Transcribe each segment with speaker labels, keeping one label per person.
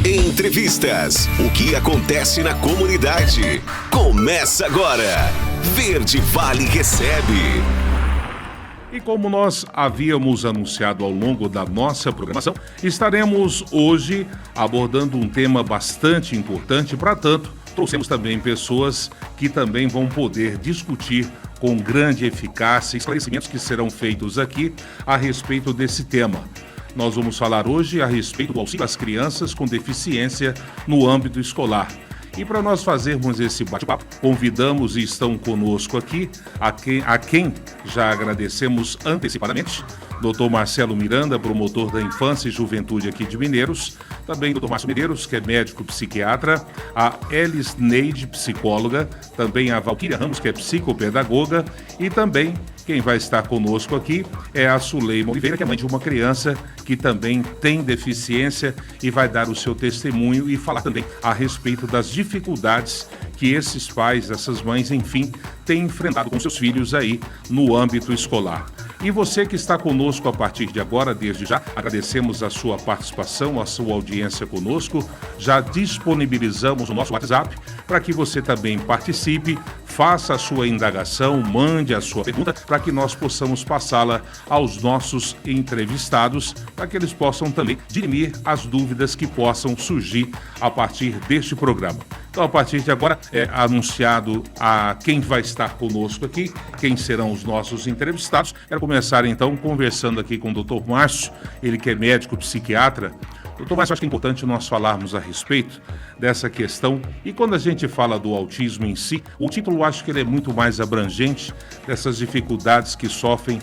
Speaker 1: Entrevistas. O que acontece na comunidade. Começa agora. Verde Vale recebe.
Speaker 2: E como nós havíamos anunciado ao longo da nossa programação, estaremos hoje abordando um tema bastante importante. Para tanto, trouxemos também pessoas que também vão poder discutir com grande eficácia esclarecimentos que serão feitos aqui a respeito desse tema. Nós vamos falar hoje a respeito do auxílio às crianças com deficiência no âmbito escolar. E para nós fazermos esse bate-papo, convidamos e estão conosco aqui, a quem já agradecemos antecipadamente, Dr. Marcelo Miranda, promotor da Infância e Juventude aqui de Mineiros, também Dr. Márcio Medeiros, que é médico psiquiatra, a Elis Neide, psicóloga, também a Valquíria Ramos, que é psicopedagoga, e também quem vai estar conosco aqui é a Suleima Oliveira, que é mãe de uma criança que também tem deficiência e vai dar o seu testemunho e falar também a respeito das dificuldades que esses pais, essas mães, enfim, têm enfrentado com seus filhos aí no âmbito escolar. E você que está conosco a partir de agora, desde já, agradecemos a sua participação, a sua audiência conosco. Já disponibilizamos o nosso WhatsApp para que você também participe, faça a sua indagação, mande a sua pergunta para que nós possamos passá-la aos nossos entrevistados, para que eles possam também dirimir as dúvidas que possam surgir a partir deste programa. Então, a partir de agora, é anunciado a quem vai estar conosco aqui, quem serão os nossos entrevistados. Quero começar, então, conversando aqui com o Dr. Márcio, ele que é médico psiquiatra. Doutor Márcio, acho que é importante nós falarmos a respeito dessa questão. E quando a gente fala do autismo em si, o título acho que ele é muito mais abrangente dessas dificuldades que sofrem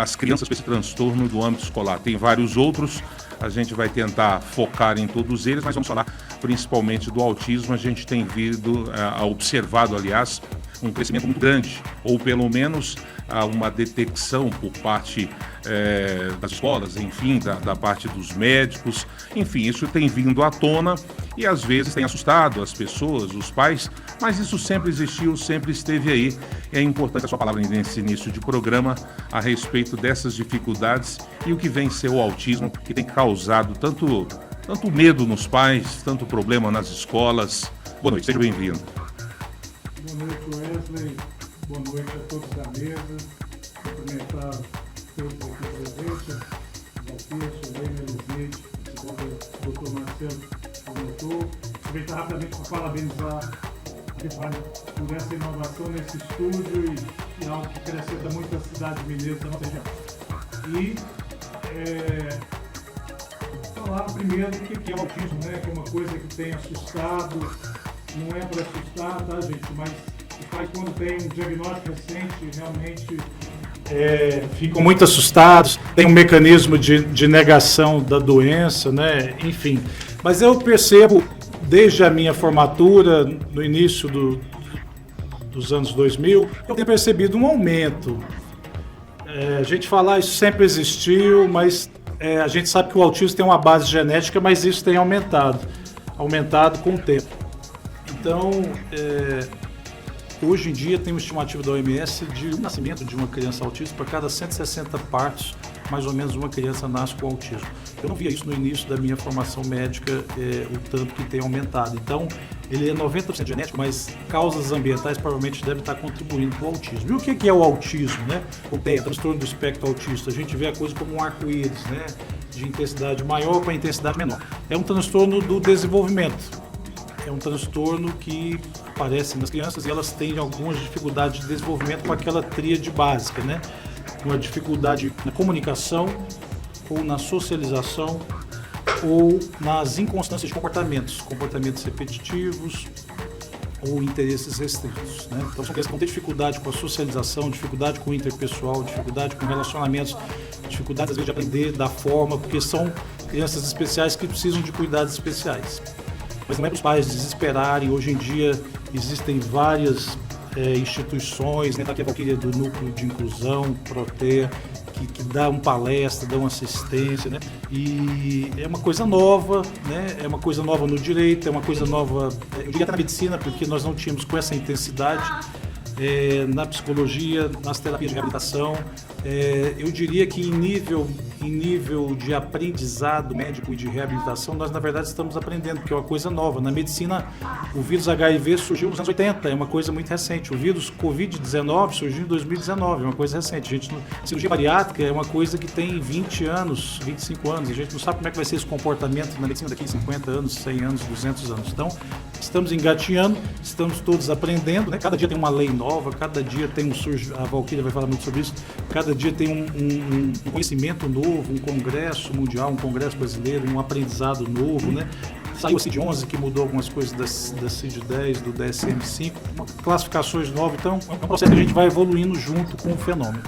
Speaker 2: as crianças com esse transtorno do âmbito escolar. Tem vários outros, a gente vai tentar focar em todos eles, mas vamos falar principalmente do autismo. A gente tem observado, aliás, um crescimento muito grande, ou pelo menos uma detecção por parte das escolas, enfim, da parte dos médicos. Enfim, isso tem vindo à tona e às vezes tem assustado as pessoas, os pais, mas isso sempre existiu, sempre esteve aí. É importante a sua palavra nesse início de programa a respeito dessas dificuldades e o que vem ser o autismo, que tem causado tanto medo nos pais, tanto problema nas escolas. Boa noite, seja bem-vindo.
Speaker 3: Boa noite, Wesley. Boa noite a todos da mesa. Cumprimentar todos aqui presentes. Valquíria, Suleima, Elisneide, Dr. Marcelo, promotor. Aproveitar rapidamente para parabenizar a Vale por essa inovação nesse estúdio e algo que acrescenta muito a cidade mineira da nossa região. E falar primeiro do que é o autismo, né? Que é uma coisa que tem assustado. Não é para assustar, tá, gente? Mas os pais, quando tem um diagnóstico recente, realmente ficam muito assustados. Tem um mecanismo de negação da doença, né? Enfim. Mas eu percebo, desde a minha formatura, no início dos anos 2000, eu tenho percebido um aumento. A gente falar isso sempre existiu, mas a gente sabe que o autismo tem uma base genética, mas isso tem aumentado com o tempo. Então, hoje em dia tem uma estimativa da OMS de um nascimento de uma criança autista por cada 160 partos, mais ou menos uma criança nasce com autismo. Eu não via isso no início da minha formação médica, o tanto que tem aumentado. Então, ele é 90% genético, mas causas ambientais provavelmente devem estar contribuindo para o autismo. E o que é o autismo, né? O TEA, transtorno do espectro autista. A gente vê a coisa como um arco-íris, né? De intensidade maior para intensidade menor. É um transtorno do desenvolvimento. É um transtorno que aparece nas crianças e elas têm algumas dificuldades de desenvolvimento com aquela tríade básica, né? Uma dificuldade na comunicação, ou na socialização, ou nas inconstâncias de comportamentos repetitivos ou interesses restritos, né? Então são crianças que vão ter dificuldade com a socialização, dificuldade com o interpessoal, dificuldade com relacionamentos, dificuldade às vezes de aprender da forma, porque são crianças especiais que precisam de cuidados especiais. Mas não é para os pais desesperarem. Hoje em dia existem várias instituições, né, aqui a Valquíria do Núcleo de Inclusão, Protea, que dão palestra, dão assistência, né? E é uma coisa nova, né? É uma coisa nova no direito, é uma coisa nova, eu diria até na medicina, porque nós não tínhamos com essa intensidade, na psicologia, nas terapias de reabilitação. Eu diria que em nível em nível de aprendizado médico e de reabilitação, nós na verdade estamos aprendendo, porque é uma coisa nova. Na medicina, o vírus HIV surgiu nos anos 80, é uma coisa muito recente. O vírus Covid-19 surgiu em 2019, é uma coisa recente. Cirurgia bariátrica é uma coisa que tem 20 anos, 25 anos. A gente não sabe como é que vai ser esse comportamento na medicina daqui a 50 anos, 100 anos, 200 anos. Então, estamos engatinhando, estamos todos aprendendo, né? Cada dia tem uma lei nova, cada dia tem a Valquíria vai falar muito sobre isso, cada dia tem um conhecimento novo, um congresso mundial, um congresso brasileiro, um aprendizado novo, né? Saiu a CID-11 que mudou algumas coisas da CID-10, do DSM-5, classificações novas, então é um processo que a gente vai evoluindo junto com o fenômeno.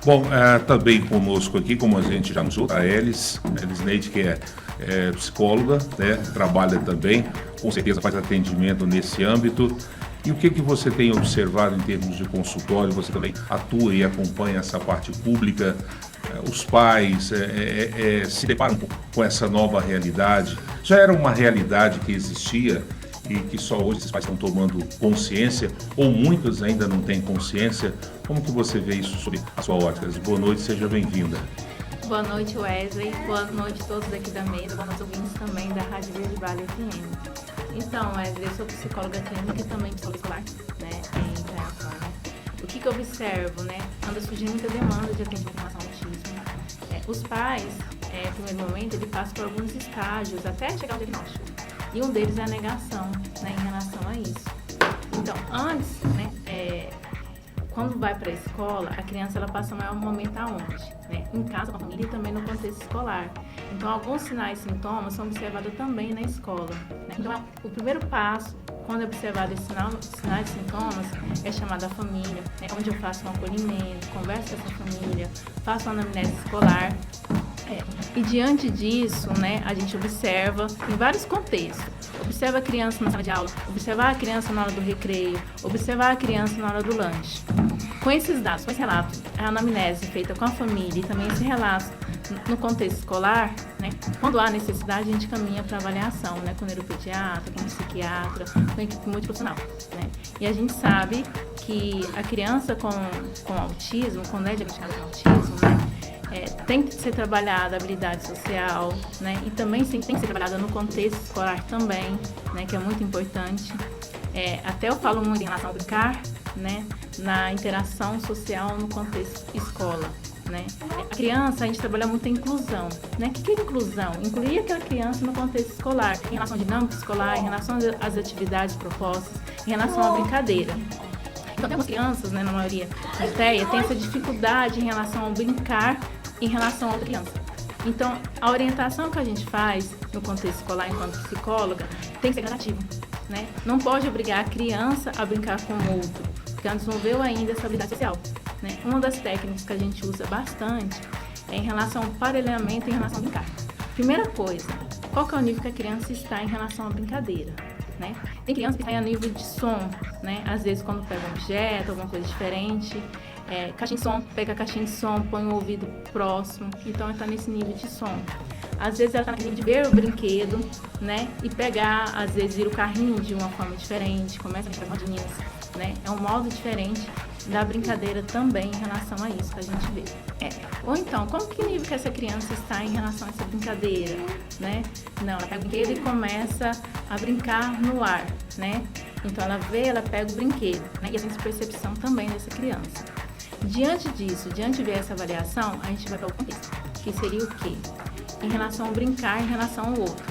Speaker 2: Bom, também conosco aqui, como a gente já anunciou, a Elis Neide, que é psicóloga, né? Trabalha também, com certeza faz atendimento nesse âmbito. E o que você tem observado em termos de consultório? Você também atua e acompanha essa parte pública, os pais se deparam com essa nova realidade. Já era uma realidade que existia e que só hoje esses pais estão tomando consciência, ou muitos ainda não têm consciência. Como que você vê isso sob a sua ótica? Boa noite, seja bem-vinda.
Speaker 4: Boa noite, Wesley. Boa noite a todos aqui da mesa, boa noite aos ouvintes também da Rádio Verde Vale FM. Então, Wesley, eu sou psicóloga clínica e também psicóloga escolar, né, em Itaiaçá, né. O que eu observo, né, anda surgindo muita demanda de atendimento em relação ao autismo. Os pais, no primeiro momento, eles passam por alguns estágios até chegar ao diagnóstico. E um deles é a negação, né, em relação a isso. Então, antes, né, quando vai para a escola, a criança ela passa o maior momento aonde? Né? Em casa, com a família e também no contexto escolar. Então, alguns sinais e sintomas são observados também na escola. Né? Então, o primeiro passo, quando é observado esses sinais e sintomas, é chamada a família, né? Onde eu faço um acolhimento, converso com essa família, faço uma anamnese escolar. E diante disso, né, a gente observa em vários contextos. Observa a criança na sala de aula, observar a criança na hora do recreio, observar a criança na hora do lanche. Com esses dados, com esse relato, a anamnese feita com a família e também esse relato no contexto escolar, né, quando há necessidade, a gente caminha para avaliação, né, com neuropediatra, com psiquiatra, com equipe multiprofissional, né. E a gente sabe que a criança com autismo, quando é diagnosticada com autismo, né, tem que ser trabalhada a habilidade social, né? E também tem que ser trabalhada no contexto escolar também, né? Que é muito importante. Até eu falo muito em relação ao brincar, né? Na interação social no contexto escola, né? A criança, a gente trabalha muito a inclusão, né? O que é inclusão? Incluir aquela criança no contexto escolar, em relação à dinâmica escolar, em relação às atividades propostas, em relação à brincadeira. Então, tem algumas crianças, né, na maioria da ITEA, tem essa dificuldade em relação ao brincar em relação a outra criança. Então, a orientação que a gente faz no contexto escolar enquanto psicóloga tem que ser gradativa, né? Não pode obrigar a criança a brincar com o outro, porque ela não desenvolveu ainda essa habilidade social, né? Uma das técnicas que a gente usa bastante é em relação ao parelhamento e em relação ao brincar. Primeira coisa, qual que é o nível que a criança está em relação à brincadeira? Né? Tem criança que está a nível de som, né? Às vezes quando pega um objeto, alguma coisa diferente, caixinha de som, pega a caixinha de som, põe o ouvido próximo, então ela está nesse nível de som. Às vezes ela está no nível de ver o brinquedo, né? E pegar, às vezes vira o carrinho de uma forma diferente, começa a fazer rodinhas, né? É um modo diferente da brincadeira também em relação a isso que a gente vê. Ou então, que nível que essa criança está em relação a essa brincadeira, né? Não, ela pega o brinquedo e começa a brincar no ar, né? Então ela vê, ela pega o brinquedo, né? E a gente tem percepção também dessa criança. Diante disso, diante de essa avaliação, a gente vai para o contexto, que seria o quê? Em relação ao brincar, em relação ao outro.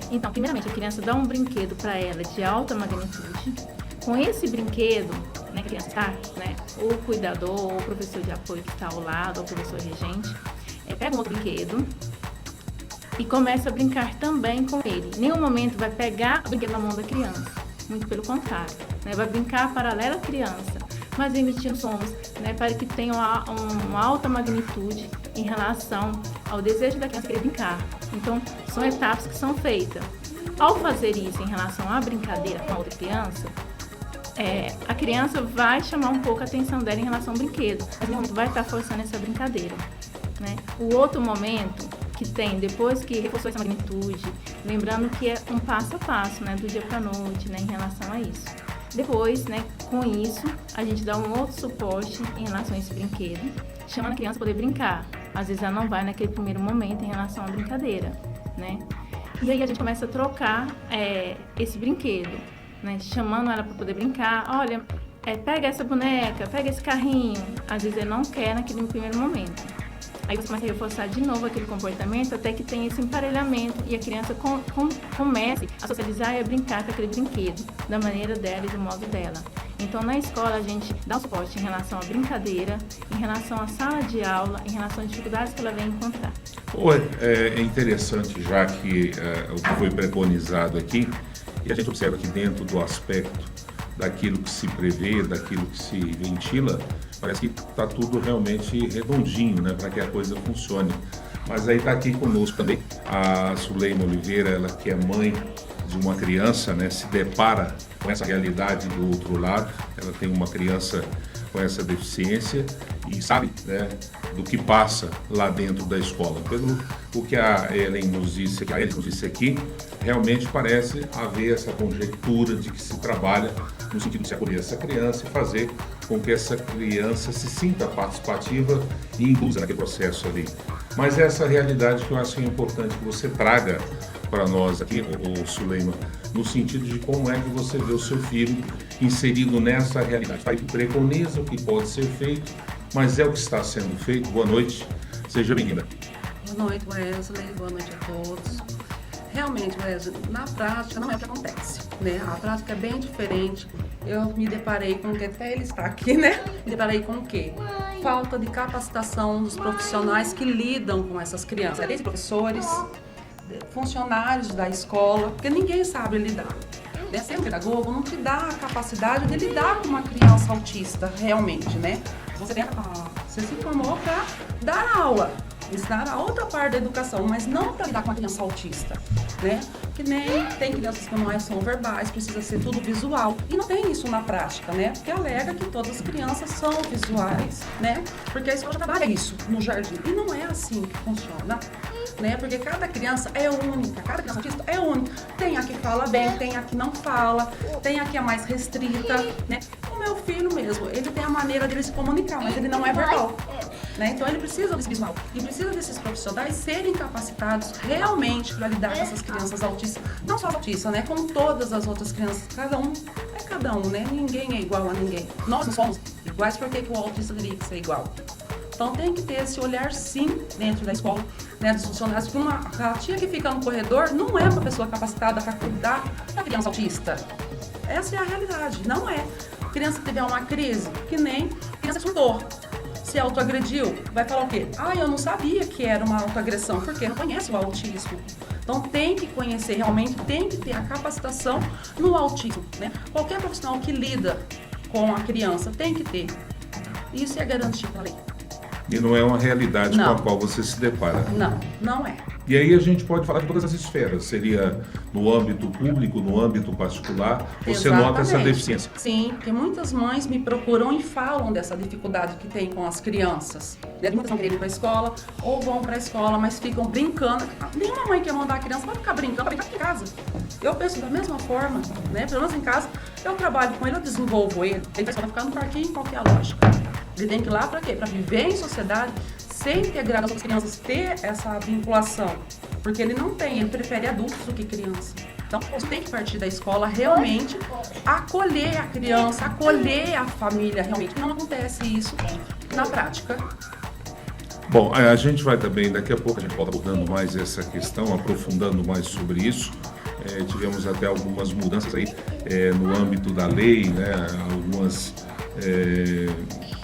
Speaker 4: Então, primeiramente, a criança dá um brinquedo para ela de alta magnitude. Com esse brinquedo, né, que a criança está, né, o cuidador, ou o professor de apoio que está ao lado, ou o professor regente, pega um outro brinquedo e começa a brincar também com ele. Em nenhum momento vai pegar o brinquedo na mão da criança, muito pelo contrário, né, vai brincar paralelo à criança, mas emitindo sons, né, para que tenha uma alta magnitude em relação ao desejo da criança querer brincar. Então, são etapas que são feitas. Ao fazer isso em relação à brincadeira com a outra criança, a criança vai chamar um pouco a atenção dela em relação ao brinquedo, mas no momento vai estar forçando essa brincadeira, né? O outro momento que tem, depois que reforçou essa magnitude, lembrando que é um passo a passo, né, do dia para a noite, né, em relação a isso. Depois, né, com isso, a gente dá um outro suporte em relação a esse brinquedo, chamando a criança a poder brincar. às vezes ela não vai naquele primeiro momento em relação à brincadeira, né? E aí a gente começa a trocar esse brinquedo, né? Chamando ela para poder brincar. Olha, pega essa boneca, pega esse carrinho. Às vezes ele não quer naquele primeiro momento. Aí você começa a reforçar de novo aquele comportamento até que tenha esse emparelhamento e a criança comece a socializar e a brincar com aquele brinquedo, da maneira dela e do modo dela. Então, na escola, a gente dá um suporte em relação à brincadeira, em relação à sala de aula, em relação às dificuldades que ela vem encontrar.
Speaker 2: É interessante, já que o que foi preconizado aqui, e a gente observa que dentro do aspecto daquilo que se prevê, daquilo que se ventila, parece que está tudo realmente redondinho, né, para que a coisa funcione. Mas aí está aqui conosco também a Suleima Oliveira, ela que é mãe de uma criança, né, se depara com essa realidade do outro lado. Ela tem uma criança com essa deficiência e sabe, né, do que passa lá dentro da escola. Pelo o que a Ellen nos disse aqui, realmente parece haver essa conjectura de que se trabalha no sentido de se acolher essa criança e fazer com que essa criança se sinta participativa e inclusa naquele processo ali. Mas essa realidade que eu acho importante que você traga para nós aqui, o Suleima, no sentido de como é que você vê o seu filho inserido nessa realidade. Aí preconiza o que pode ser feito, mas é o que está sendo feito. Boa noite, seja bem-vinda.
Speaker 5: Boa noite, Wesley, boa noite a todos. Realmente, Wesley, na prática não é o que acontece, né? A prática é bem diferente. Eu me deparei com o que até ele está aqui, né? Me deparei com o quê? Falta de capacitação dos profissionais que lidam com essas crianças, desde professores, funcionários da escola, porque ninguém sabe lidar. Ser um pedagogo não te dá a capacidade de lidar com uma criança autista realmente, né? Você se formou para dar aula, ensinar a outra parte da educação, mas não para lidar com uma criança autista, né? Que nem tem crianças que não são verbais, precisa ser tudo visual. E não tem isso na prática, né? Porque alega que todas as crianças são visuais, né? Porque a escola trabalha isso no jardim. E não é assim que funciona, né? Porque cada criança é única, cada criança autista é única. Tem a que fala bem, tem a que não fala, tem a que é mais restrita, né? O meu filho mesmo, ele tem a maneira dele se comunicar, mas ele não é verbal, né? Então ele precisa desse visual e precisa desses profissionais serem capacitados realmente para lidar com essas crianças autistas, não só autistas, né? Com todas as outras crianças, cada um, né? Ninguém é igual a ninguém. Nós não somos iguais, por que o autista teria que ser igual? Então tem que ter esse olhar sim dentro da escola, né, dos funcionários, porque a tia que fica no corredor não é uma pessoa capacitada para cuidar da criança autista. Essa é a realidade, não é. A criança que tiver uma crise, que nem criança surtou, se autoagrediu, vai falar o quê? Eu não sabia que era uma autoagressão, porque não conhece o autismo. Então tem que conhecer realmente, tem que ter a capacitação no autismo, né? Qualquer profissional que lida com a criança tem que ter. Isso é garantido pela lei.
Speaker 2: E não é uma realidade com a qual você se depara.
Speaker 5: Não, não é.
Speaker 2: E aí a gente pode falar de todas as esferas. Seria no âmbito público, no âmbito particular. Você nota essa deficiência?
Speaker 5: Sim, porque muitas mães me procuram e falam dessa dificuldade que tem com as crianças. Muitas vão querer ir para a escola ou vão para a escola, mas ficam brincando. Nenhuma mãe quer mandar a criança para ficar brincando, para brincar em casa. Eu penso da mesma forma, né? Pelo menos em casa, eu trabalho com ele, eu desenvolvo ele. Ele vai ficar no parquinho, qual que é a lógica? Ele tem que ir lá para quê? Para viver em sociedade, ser integrado com as crianças, ter essa vinculação. Porque ele não tem, ele prefere adultos do que criança. Então, você tem que partir da escola realmente, acolher a criança, acolher a família realmente. Não acontece isso na prática.
Speaker 2: Bom, a gente vai também, daqui a pouco a gente volta abordando mais essa questão, aprofundando mais sobre isso. Tivemos até algumas mudanças aí no âmbito da lei, né?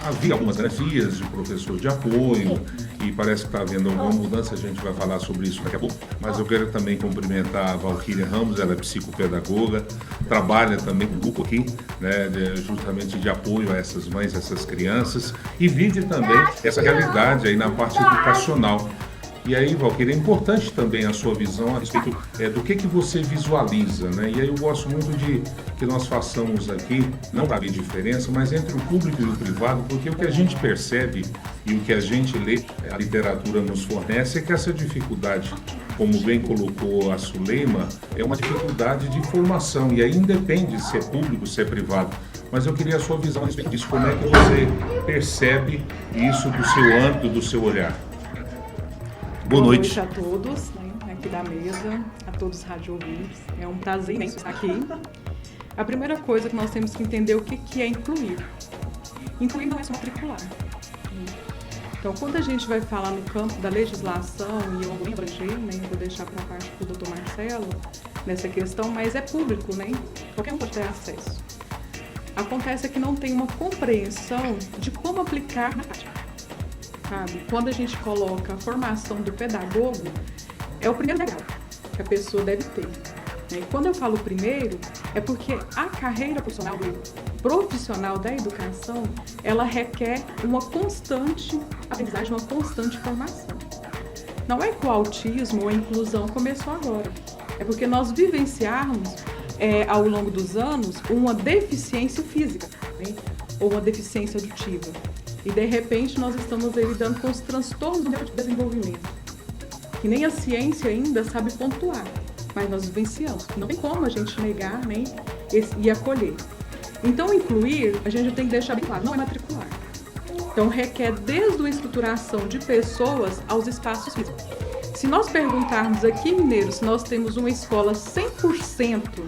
Speaker 2: Havia algumas garantias de professor de apoio e parece que está havendo alguma mudança, a gente vai falar sobre isso daqui a pouco. Mas eu quero também cumprimentar a Valquíria Ramos, ela é psicopedagoga, trabalha também com o grupo aqui, né, justamente de apoio a essas mães, a essas crianças, e vive também essa realidade aí na parte educacional. E aí, Valquíria, é importante também a sua visão a respeito do que você visualiza, né? E aí eu gosto muito de que nós façamos aqui, não para haver diferença, mas entre o público e o privado, porque o que a gente percebe e o que a gente lê, a literatura nos fornece, é que essa dificuldade, como bem colocou a Suleima, é uma dificuldade de formação, e aí independe se é público, se é privado. Mas eu queria a sua visão a respeito disso, como é que você percebe isso do seu âmbito, do seu olhar? Boa noite
Speaker 6: a todos, né, aqui da mesa, a todos os rádio ouvintes. É um prazer imenso estar aqui. A primeira coisa que nós temos que entender o que é incluir. Incluir não é só matricular. Então, quando a gente vai falar no campo da legislação, e eu vou abranger, né, vou deixar para a parte do Dr. Marcelo nessa questão, mas é público, né? Qualquer um pode ter acesso. Acontece que não tem uma compreensão de como aplicar na prática. Sabe? Quando a gente coloca a formação do pedagogo, é o primeiro degrau que a pessoa deve ter. E quando eu falo primeiro, é porque a carreira profissional da educação, ela requer uma constante aprendizagem, uma constante formação. Não é que o autismo ou a inclusão começou agora, é porque nós vivenciarmos ao longo dos anos uma deficiência física, né? Ou uma deficiência auditiva. E de repente nós estamos lidando com os transtornos do desenvolvimento, que nem a ciência ainda sabe pontuar. Mas nós vivenciamos. Não tem como a gente negar nem e acolher. Então, incluir, a gente tem que deixar bem claro, não é matricular. Então, requer desde a estruturação de pessoas aos espaços físicos. Se nós perguntarmos aqui em Mineiro se nós temos uma escola 100%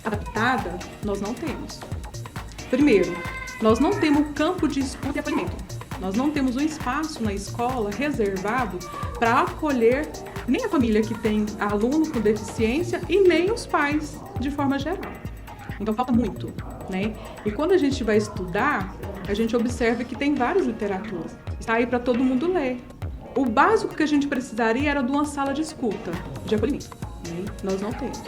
Speaker 6: adaptada, nós não temos. Primeiro, nós não temos campo de escuta e acolhimento. Nós não temos um espaço na escola reservado para acolher nem a família que tem aluno com deficiência e nem os pais, de forma geral. Então, falta muito, né? E quando a gente vai estudar, a gente observa que tem várias literaturas. Está aí para todo mundo ler. O básico que a gente precisaria era de uma sala de escuta, de acolhimento, né? Nós não temos.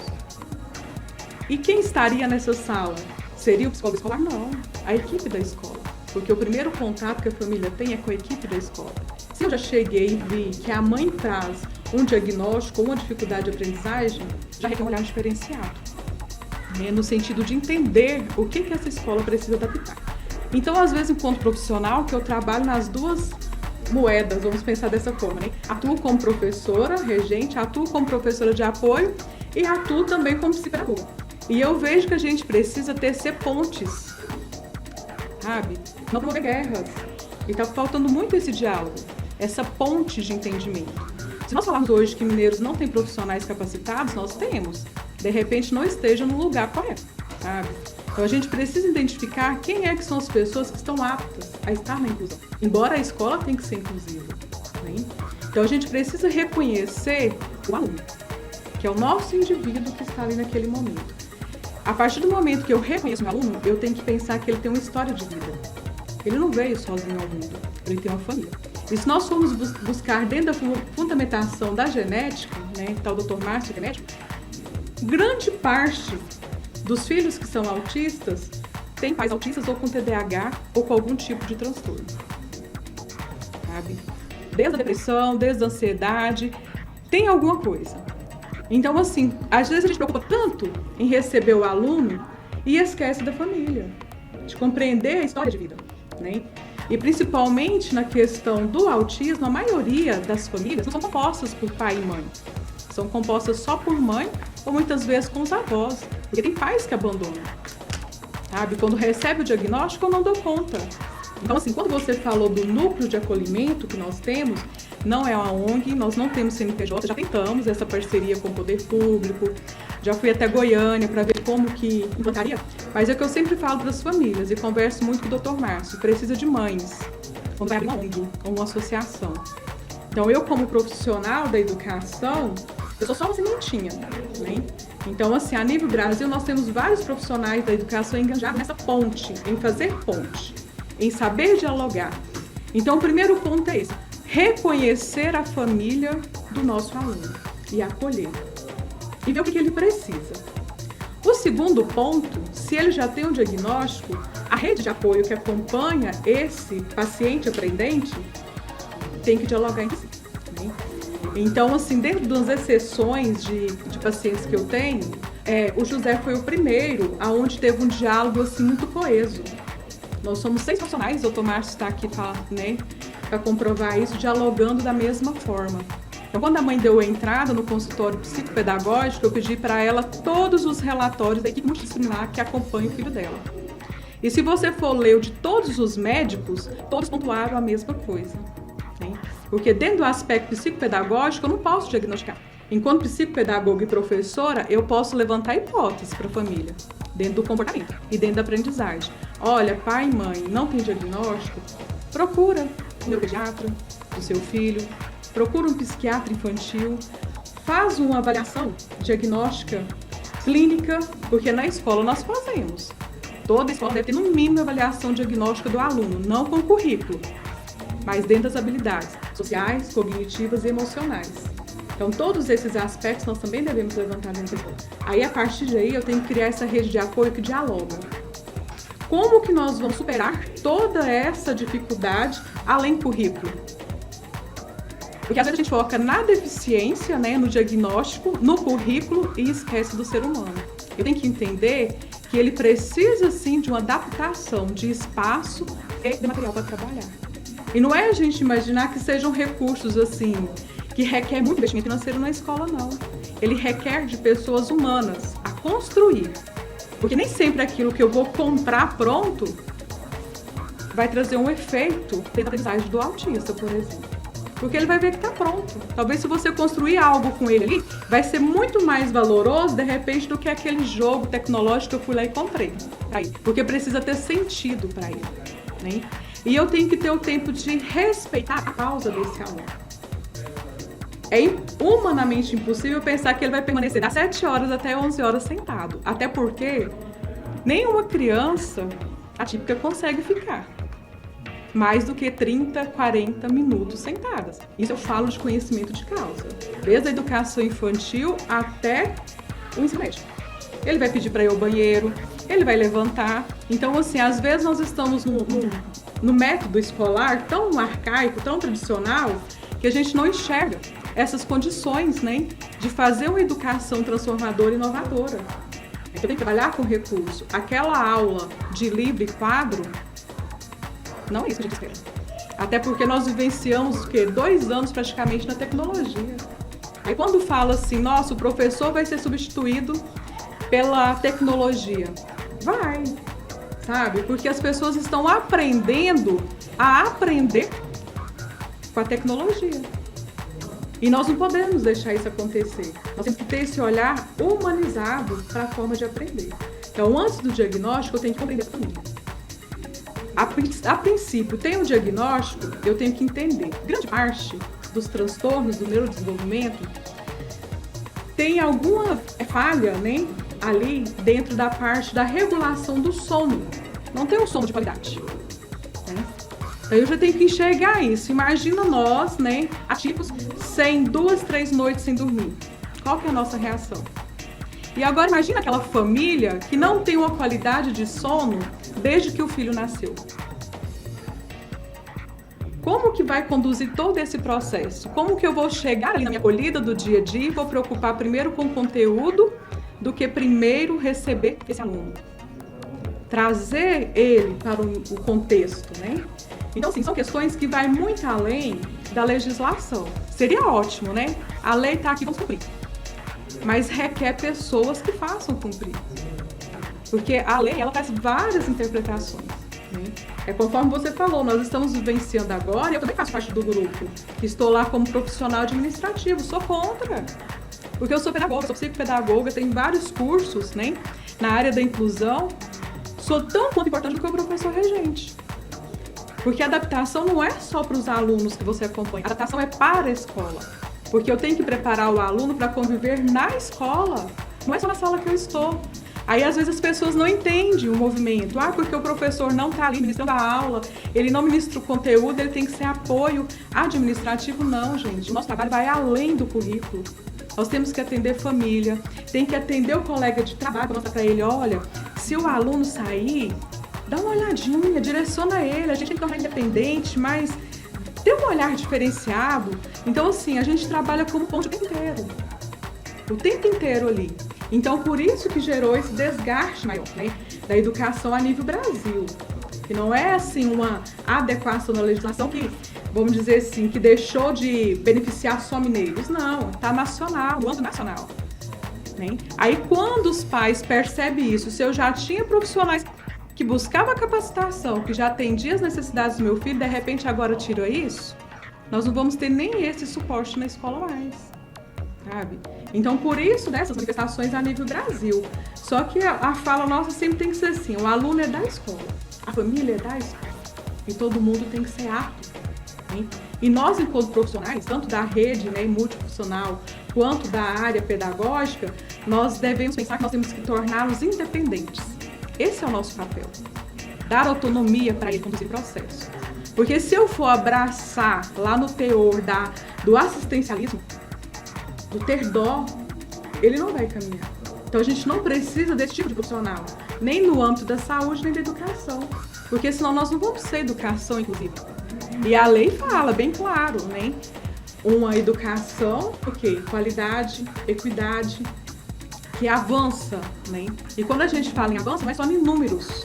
Speaker 6: E quem estaria nessa sala? Seria o psicólogo escolar? Não, a equipe da escola. Porque o primeiro contato que a família tem é com a equipe da escola. Se eu já cheguei e vi que a mãe traz um diagnóstico ou uma dificuldade de aprendizagem, já requer um olhar diferenciado, né? No sentido de entender o que essa escola precisa adaptar. Então, às vezes, enquanto profissional, que eu trabalho nas duas moedas, vamos pensar dessa forma, né? Atuo como professora, regente, atuo como professora de apoio e atuo também como psicopedagoga. E eu vejo que a gente precisa tecer pontes, sabe? Não promover guerras. E está faltando muito esse diálogo, essa ponte de entendimento. Se nós falarmos hoje que mineiros não têm profissionais capacitados, nós temos. De repente, não esteja no lugar correto, sabe? Então, a gente precisa identificar quem é que são as pessoas que estão aptas a estar na inclusão. Embora a escola tenha que ser inclusiva, né? Então, a gente precisa reconhecer o aluno, que é o nosso indivíduo que está ali naquele momento. A partir do momento que eu reconheço o meu aluno, eu tenho que pensar que ele tem uma história de vida. Ele não veio sozinho ao mundo, ele tem uma família. E se nós formos buscar dentro da fundamentação da genética, né, que está o Dr. Márcio, genético, grande parte dos filhos que são autistas têm pais autistas ou com TDAH ou com algum tipo de transtorno. Sabe? Desde a depressão, desde a ansiedade, tem alguma coisa. Então, assim, às vezes a gente preocupa tanto em receber o aluno e esquece da família, de compreender a história de vida, né? E principalmente na questão do autismo, a maioria das famílias não são compostas por pai e mãe. São compostas só por mãe ou muitas vezes com os avós. Porque tem pais que abandonam, sabe? Quando recebe o diagnóstico, eu não dou conta. Então, assim, quando você falou do núcleo de acolhimento que nós temos, não é uma ONG, nós não temos CNPJ, já tentamos essa parceria com o poder público, já fui até Goiânia para ver como que implantaria, mas é o que eu sempre falo para as famílias e converso muito com o Dr. Márcio, precisa de mães, quando vai abrir uma ONG ou uma associação. Então, eu como profissional da educação, eu sou só uma sementinha, né? Então, assim, a nível Brasil, nós temos vários profissionais da educação engajados nessa ponte, em fazer ponte, em saber dialogar. Então, o primeiro ponto é esse: reconhecer a família do nosso aluno e acolher. E ver o que ele precisa. O segundo ponto, se ele já tem um diagnóstico, a rede de apoio que acompanha esse paciente aprendente tem que dialogar entre si, né? Então, assim, dentro das exceções de pacientes que eu tenho, o José foi o primeiro aonde teve um diálogo assim, muito coeso. Nós somos 6 profissionais, o Dr. Márcio está aqui, né, para comprovar isso, dialogando da mesma forma. Então, quando a mãe deu a entrada no consultório psicopedagógico, eu pedi para ela todos os relatórios da equipe multidisciplinar que acompanha o filho dela. E se você for ler o de todos os médicos, todos pontuaram a mesma coisa, né? Porque dentro do aspecto psicopedagógico, eu não posso diagnosticar. Enquanto psicopedagoga e professora, eu posso levantar hipóteses para a família, dentro do comportamento e dentro da aprendizagem. Olha, pai e mãe não tem diagnóstico? Procura um neuropediatra do seu filho, procura um psiquiatra infantil, faz uma avaliação diagnóstica clínica, porque na escola nós fazemos. Toda escola deve ter no mínimo avaliação diagnóstica do aluno, não com currículo, mas dentro das habilidades sociais, cognitivas e emocionais. Então, todos esses aspectos nós também devemos levantar dentro da escola. Aí, a partir daí, eu tenho que criar essa rede de apoio que dialoga. Como que nós vamos superar toda essa dificuldade além do currículo? Porque às vezes a gente foca na deficiência, né, no diagnóstico, no currículo e esquece do ser humano. Eu tenho que entender que ele precisa, sim, de uma adaptação de espaço e de material para trabalhar. E não é a gente imaginar que sejam recursos, assim, que requer muito investimento financeiro na escola, não. Ele requer de pessoas humanas a construir. Porque nem sempre aquilo que eu vou comprar pronto vai trazer um efeito dentro da aprendizagem do autista, por exemplo. Porque ele vai ver que está pronto. Talvez se você construir algo com ele ali, vai ser muito mais valoroso, de repente, do que aquele jogo tecnológico que eu fui lá e comprei. Porque precisa ter sentido para ele, né? E eu tenho que ter o tempo de respeitar a causa desse aluno. É humanamente impossível pensar que ele vai permanecer das 7 horas até 11 horas sentado. Até porque nenhuma criança atípica consegue ficar mais do que 30, 40 minutos sentadas. Isso eu falo de conhecimento de causa. Desde a educação infantil até o ensino médio. Ele vai pedir para ir ao banheiro, ele vai levantar. Então, assim, às vezes nós estamos no método escolar tão arcaico, tão tradicional, que a gente não enxerga essas condições, né, de fazer uma educação transformadora e inovadora. Eu tenho que trabalhar com recurso. Aquela aula de livre quadro não é isso que a gente espera. Até porque nós vivenciamos, 2 anos praticamente na tecnologia. Aí quando fala assim, nossa, o professor vai ser substituído pela tecnologia. Vai, sabe? Porque as pessoas estão aprendendo a aprender com a tecnologia. E nós não podemos deixar isso acontecer. Nós temos que ter esse olhar humanizado para a forma de aprender. Então, antes do diagnóstico, eu tenho que compreender a família. A princípio, tem um diagnóstico, eu tenho que entender. Grande parte dos transtornos do neurodesenvolvimento tem alguma falha, né, ali dentro da parte da regulação do sono. Não tem um sono de qualidade. Né? Então, eu já tenho que enxergar isso. Imagina nós, né, atípicos, 2, 3 noites sem dormir. Qual que é a nossa reação? E agora imagina aquela família que não tem uma qualidade de sono desde que o filho nasceu. Como que vai conduzir todo esse processo? Como que eu vou chegar ali na minha acolhida do dia a dia e vou preocupar primeiro com o conteúdo do que primeiro receber esse aluno? Trazer ele para o contexto, né? Então, assim, são questões que vai muito além da legislação. Seria ótimo, né? A lei está aqui, vamos cumprir. Mas requer pessoas que façam cumprir. Porque a lei, ela faz várias interpretações. Né? É conforme você falou, nós estamos vivenciando agora, e eu também faço parte do grupo, que estou lá como profissional administrativo, sou contra. Porque eu sou pedagoga, sou psicopedagoga, tenho vários cursos, né, na área da inclusão, sou tão quanto importante do que o professor regente. Porque a adaptação não é só para os alunos que você acompanha, a adaptação é para a escola. Porque eu tenho que preparar o aluno para conviver na escola, não é só na sala que eu estou. Aí, às vezes, as pessoas não entendem o movimento. Porque o professor não está ali ministrando a aula, ele não ministra o conteúdo, ele tem que ser apoio administrativo. Não, gente. O nosso trabalho vai além do currículo. Nós temos que atender família, tem que atender o colega de trabalho, mostrar para ele, olha, se o aluno sair, dá uma olhadinha, direciona ele, a gente tem que tornar independente, mas tem um olhar diferenciado. Então, assim, a gente trabalha como ponte o tempo inteiro ali. Então, por isso que gerou esse desgaste maior, né, da educação a nível Brasil. Que não é, assim, uma adequação na legislação que, vamos dizer assim, que deixou de beneficiar só mineiros. Não, está nacional, no âmbito nacional. Né? Aí, quando os pais percebem isso, se eu já tinha profissionais que buscavam capacitação, que já atendiam as necessidades do meu filho, de repente agora tira isso, nós não vamos ter nem esse suporte na escola mais, sabe? Então, por isso, dessas manifestações a nível Brasil. Só que a fala nossa sempre tem que ser assim, o aluno é da escola, a família é da escola, e todo mundo tem que ser apto, né? E nós, enquanto profissionais, tanto da rede, né, multifuncional, quanto da área pedagógica, nós devemos pensar que nós temos que torná-los independentes. Esse é o nosso papel, dar autonomia para ele conduzir o processo. Porque se eu for abraçar lá no teor do assistencialismo, do ter dó, ele não vai caminhar. Então a gente não precisa desse tipo de profissional, nem no âmbito da saúde, nem da educação, porque senão nós não vamos ser educação inclusiva. E a lei fala bem claro, né? Uma educação, qualidade, equidade, que avança, né? E quando a gente fala em avanço, não é só em números,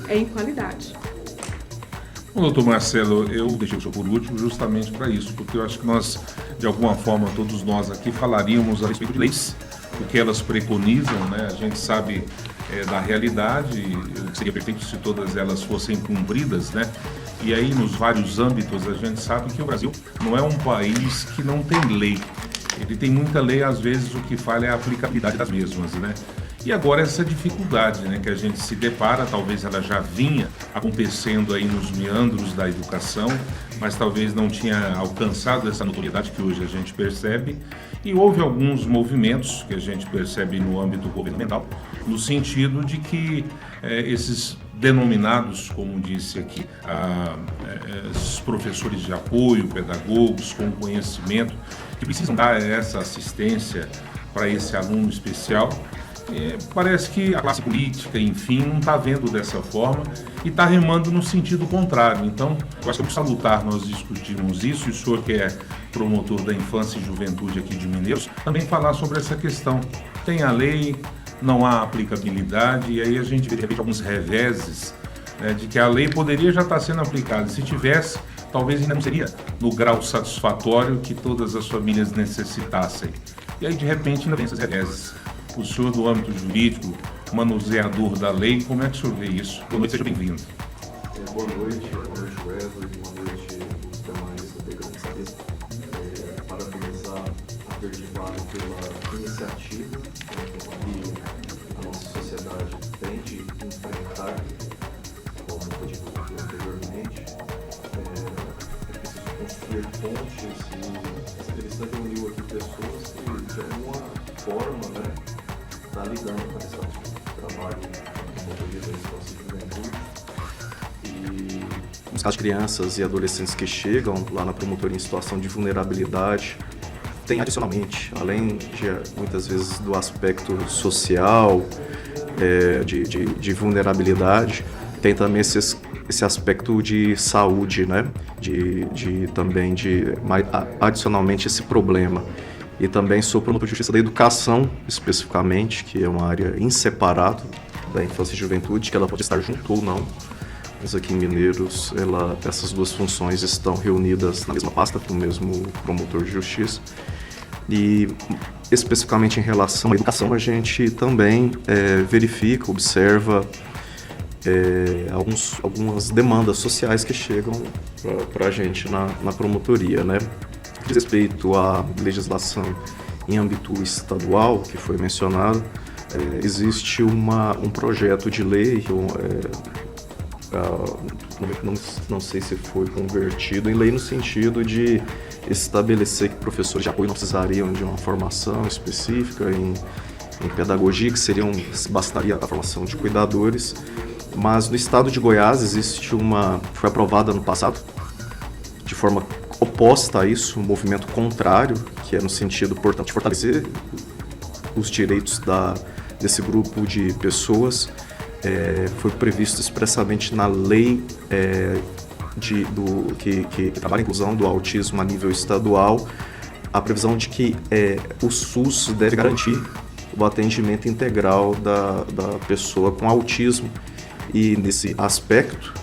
Speaker 6: é em qualidade.
Speaker 2: Bom, doutor Marcelo, eu deixei o senhor por último justamente para isso, porque eu acho que nós, de alguma forma, todos nós aqui falaríamos a respeito de leis, o que elas preconizam, né? A gente sabe da realidade, seria perfeito se todas elas fossem cumpridas, né? E aí, nos vários âmbitos, a gente sabe que o Brasil não é um país que não tem lei. Ele tem muita lei, às vezes o que falha é a aplicabilidade das mesmas, né? E agora essa dificuldade, né, que a gente se depara, talvez ela já vinha acontecendo aí nos meandros da educação, mas talvez não tinha alcançado essa notoriedade que hoje a gente percebe. E houve alguns movimentos que a gente percebe no âmbito governamental, no sentido de que esses denominados, como disse aqui, esses professores de apoio, pedagogos com conhecimento, que precisam dar essa assistência para esse aluno especial, parece que a classe política, enfim, não está vendo dessa forma e está remando no sentido contrário. Então, eu acho que é muito salutar nós discutirmos isso, e o senhor que é promotor da infância e juventude aqui de Mineiros, também falar sobre essa questão. Tem a lei, não há aplicabilidade, e aí a gente vê de repente alguns reveses, né, de que a lei poderia já estar sendo aplicada. Se tivesse, talvez ainda não seria no grau satisfatório que todas as famílias necessitassem. E aí, de repente, ainda vem esses reveses. O senhor do âmbito jurídico, manuseador da lei, como é que o senhor vê isso? Boa noite, seja bem-vindo.
Speaker 7: Boa noite Wesley, boa noite os demais integrantes. Parabenizar a Verde Vale pela iniciativa que a nossa sociedade tem de enfrentar, como foi dito anteriormente. É preciso construir pontes, e essa entrevista reuniu aqui pessoas que, de alguma forma, né, está lidando com esse trabalho de promotoria da infância e juventude. E nos casos de crianças e adolescentes que chegam lá na promotoria em situação de vulnerabilidade, tem adicionalmente, além de muitas vezes do aspecto social, de vulnerabilidade, tem também esse aspecto de saúde, né? Também adicionalmente esse problema. E também sou promotor de justiça da educação, especificamente, que é uma área inseparável da infância e juventude, que ela pode estar junto ou não. Mas aqui em Mineiros, essas duas funções estão reunidas na mesma pasta, no mesmo promotor de justiça. E especificamente em relação à educação, a gente também verifica, observa algumas demandas sociais que chegam para a gente na promotoria, né? Diz respeito à legislação em âmbito estadual, que foi mencionado, existe um projeto de lei, não sei se foi convertido em lei no sentido de estabelecer que professores de apoio não precisariam de uma formação específica em pedagogia, que bastaria a formação de cuidadores, mas no estado de Goiás foi aprovada no passado, de forma oposta a isso, um movimento contrário, que é no sentido, portanto, de fortalecer os direitos desse grupo de pessoas. Foi previsto expressamente na lei que trabalha a inclusão do autismo a nível estadual, a previsão de que o SUS deve garantir o atendimento integral da pessoa com autismo. E nesse aspecto,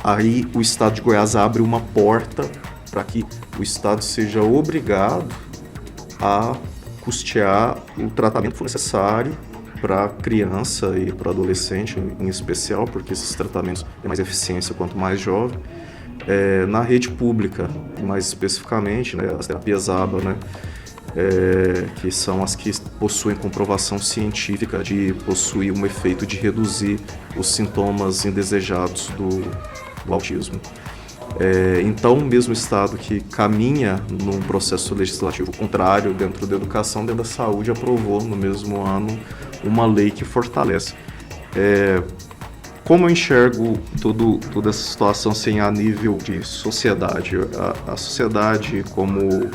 Speaker 7: aí o Estado de Goiás abre uma porta para que o Estado seja obrigado a custear o tratamento que for necessário para a criança e para o adolescente em especial, porque esses tratamentos têm mais eficiência quanto mais jovem, na rede pública, mais especificamente, né, as terapias ABA, né, que são as que possuem comprovação científica de possuir um efeito de reduzir os sintomas indesejados do autismo. Então, o mesmo Estado que caminha num processo legislativo contrário dentro da educação, dentro da saúde, aprovou no mesmo ano uma lei que fortalece. Como eu enxergo toda essa situação assim, a nível de sociedade? A sociedade, como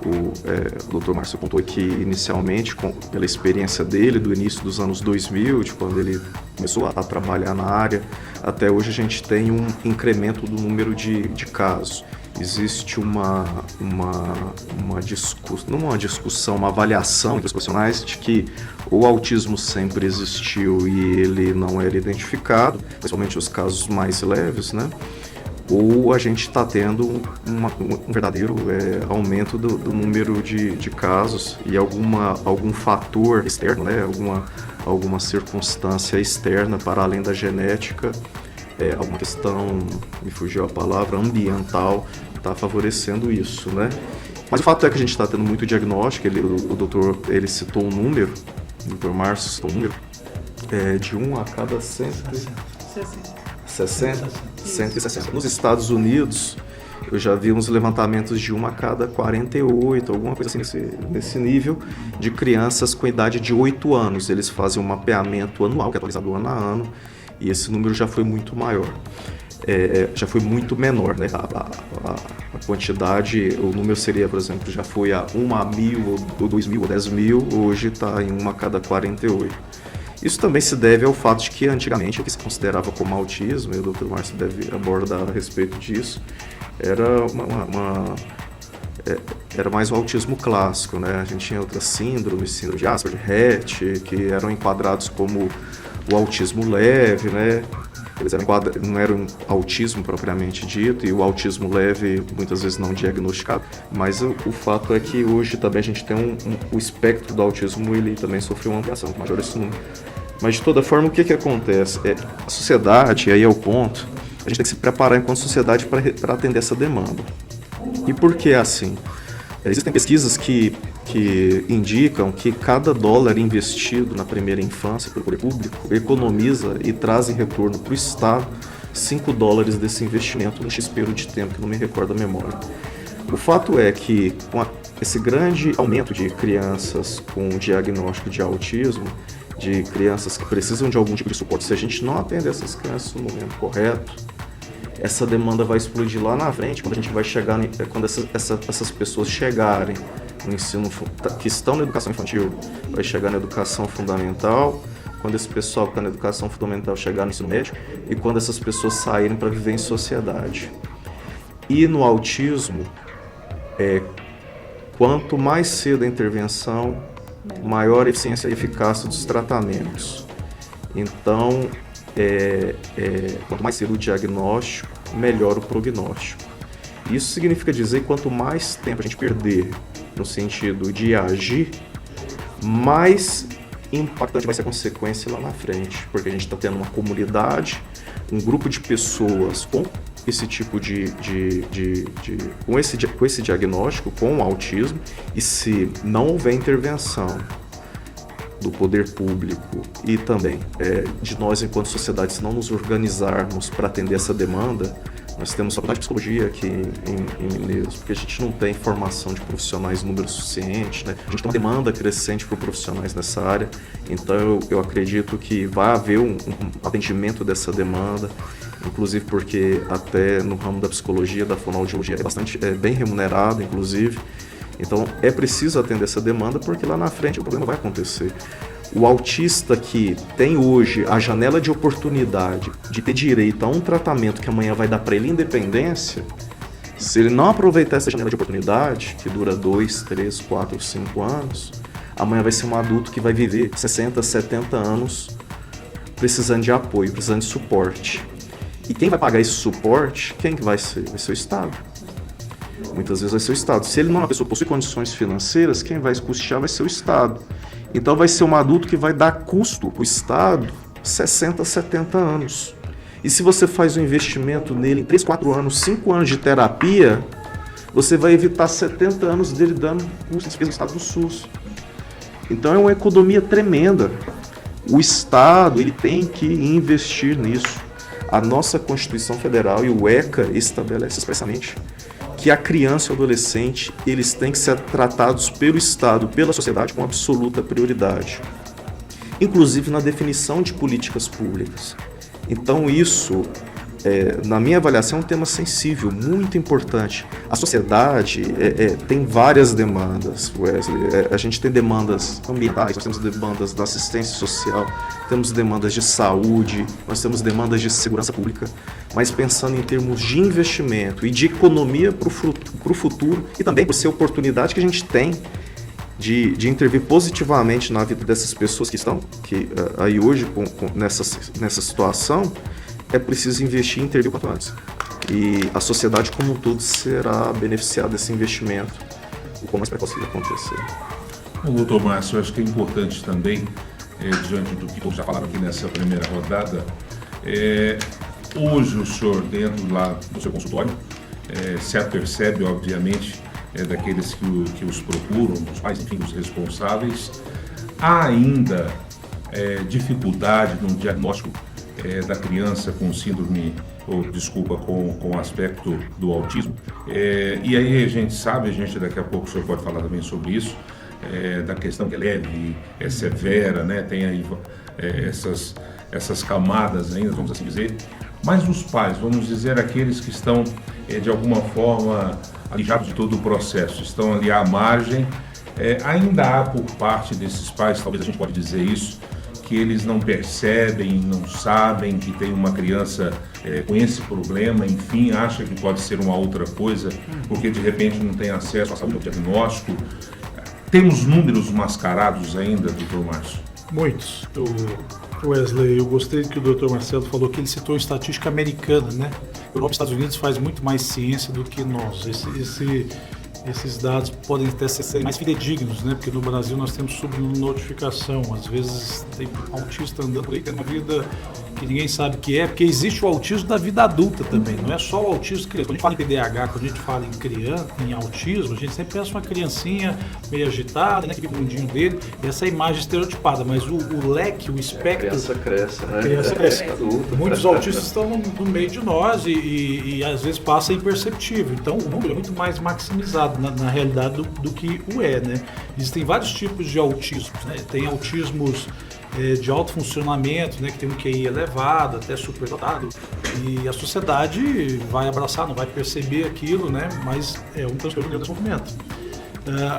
Speaker 7: o Dr. Márcio contou aqui inicialmente, pela experiência dele, do início dos anos 2000, de quando ele começou a trabalhar na área, até hoje a gente tem um incremento do número de casos. Existe uma discussão, uma avaliação entre os profissionais de que o autismo sempre existiu e ele não era identificado, principalmente os casos mais leves, né? Ou a gente está tendo um verdadeiro aumento do número de casos e algum fator externo, né? alguma circunstância externa para além da genética, alguma questão, me fugiu a palavra, ambiental, está favorecendo isso, né? Mas o fato é que a gente está tendo muito diagnóstico, o doutor ele citou um número, o doutor Márcio citou um número, de 1 a cada 160. Nos Estados Unidos, eu já vi uns levantamentos de 1 a cada 48, alguma coisa assim nesse nível, de crianças com idade de 8 anos. Eles fazem um mapeamento anual, que é atualizado ano a ano, e esse número já foi muito maior. Já foi muito menor, né? A quantidade, o número seria, por exemplo, já foi a 1 a 1.000, ou 2.000, ou 10.000, hoje está em 1 a cada 48. Isso também se deve ao fato de que antigamente o que se considerava como autismo, e o Dr. Márcio deve abordar a respeito disso, era mais o autismo clássico, né? A gente tinha outras síndromes, síndrome de Asperger, Rett, que eram enquadrados como o autismo leve, né? Eles não eram autismo propriamente dito, e o autismo leve muitas vezes não diagnosticado, mas o fato é que hoje também a gente tem o espectro do autismo, ele também sofreu uma ampliação maior esse número. Mas de toda forma, o que acontece? A sociedade, aí é o ponto, a gente tem que se preparar enquanto sociedade para atender essa demanda. E por que é assim? Existem pesquisas que indicam que cada dólar investido na primeira infância pelo poder público economiza e traz em retorno para o Estado $5 desse investimento num X período de tempo, que não me recordo a memória. O fato é que com esse grande aumento de crianças com diagnóstico de autismo, de crianças que precisam de algum tipo de suporte, se a gente não atender essas crianças no momento correto, essa demanda vai explodir lá na frente, quando a gente vai chegar, quando essas pessoas chegarem no ensino, que estão na educação infantil, vai chegar na educação fundamental, quando esse pessoal que está na educação fundamental chegar no ensino médio, e quando essas pessoas saírem para viver em sociedade. E no autismo, quanto mais cedo a intervenção, maior a eficiência e eficácia dos tratamentos. Então, quanto mais cedo o diagnóstico, melhor o prognóstico. Isso significa dizer que quanto mais tempo a gente perder no sentido de agir, mais impactante vai ser a consequência lá na frente, porque a gente está tendo uma comunidade, um grupo de pessoas com esse tipo com esse diagnóstico, com o autismo, e se não houver intervenção do poder público e também de nós enquanto sociedade, se não nos organizarmos para atender essa demanda, nós temos faculdade de psicologia aqui em Mineiros, porque a gente não tem formação de profissionais em número suficiente, né? A gente tem uma demanda crescente por profissionais nessa área, então eu acredito que vai haver um atendimento dessa demanda, inclusive porque até no ramo da psicologia, da fonoaudiologia, é bem remunerado, inclusive. Então é preciso atender essa demanda, porque lá na frente o problema vai acontecer. O autista que tem hoje a janela de oportunidade de ter direito a um tratamento que amanhã vai dar para ele independência, se ele não aproveitar essa janela de oportunidade, que dura 2, 3, 4, 5 anos, amanhã vai ser um adulto que vai viver 60, 70 anos precisando de apoio, precisando de suporte. E quem vai pagar esse suporte, quem que vai ser? Vai ser o Estado. Muitas vezes vai ser o Estado. Se ele não é uma pessoa que possui condições financeiras, quem vai custear vai ser o Estado. Então vai ser um adulto que vai dar custo para o Estado 60, 70 anos. E se você faz um investimento nele em 3, 4 anos, 5 anos de terapia, você vai evitar 70 anos dele dando custo de despesa do Estado do SUS. Então é uma economia tremenda. O Estado ele tem que investir nisso. A nossa Constituição Federal e o ECA estabelece expressamente que a criança e o adolescente eles têm que ser tratados pelo Estado, pela sociedade com absoluta prioridade, inclusive na definição de políticas públicas. Então isso, na minha avaliação, é um tema sensível, muito importante. A sociedade tem várias demandas, Wesley. A gente tem demandas ambientais, nós temos demandas da assistência social, temos demandas de saúde, nós temos demandas de segurança pública, mas pensando em termos de investimento e de economia para o futuro e também por ser a oportunidade que a gente tem de intervir positivamente na vida dessas pessoas que estão aí hoje nessa situação, é preciso investir e intervir o quanto antes. E a sociedade como um todo será beneficiada desse investimento o quanto mais precoce acontecer.
Speaker 2: Bom, doutor Márcio, eu acho que é importante também, diante do que todos já falaram aqui nessa primeira rodada, hoje o senhor, dentro lá do seu consultório, se apercebe, obviamente, daqueles que os procuram, dos pais, enfim, dos responsáveis, há ainda dificuldade no diagnóstico da criança com síndrome, com o aspecto do autismo. E aí a gente sabe, daqui a pouco o senhor pode falar também sobre isso, da questão que é leve, é severa, né? Tem aí essas camadas ainda, vamos assim dizer. Mas os pais, vamos dizer, aqueles que estão de alguma forma alijados de todo o processo, estão ali à margem, ainda há por parte desses pais, talvez a gente pode dizer isso, que eles não percebem, não sabem que tem uma criança com esse problema, enfim, acha que pode ser uma outra coisa, porque de repente não tem acesso à saúde, ao diagnóstico. Temos números mascarados ainda, doutor Márcio?
Speaker 3: Muitos. Wesley, eu gostei que o doutor Marcelo falou que ele citou estatística americana, né? Europa e Estados Unidos faz muito mais ciência do que nós. Esses dados podem até ser mais fidedignos, né? Porque no Brasil nós temos subnotificação. Às vezes tem autista andando por aí, tem uma vida que ninguém sabe o que é, porque existe o autismo da vida adulta também, não é só o autismo criança. Quando a gente fala em TDAH, quando a gente fala em criança, em autismo, a gente sempre pensa uma criancinha meio agitada, né? Que vive o mundinho dele, e essa imagem estereotipada, mas o leque, o espectro...
Speaker 7: A criança cresce, né?
Speaker 3: A criança cresce. Muitos autistas estão no meio de nós e às vezes passa imperceptível. Então o número é muito mais maximizado na realidade do que o né? Existem vários tipos de autismos, né? Tem autismos de alto funcionamento, né? Que tem um QI elevado, até superdotado, e a sociedade vai abraçar, não vai perceber aquilo, né? Mas é um transtorno de desenvolvimento.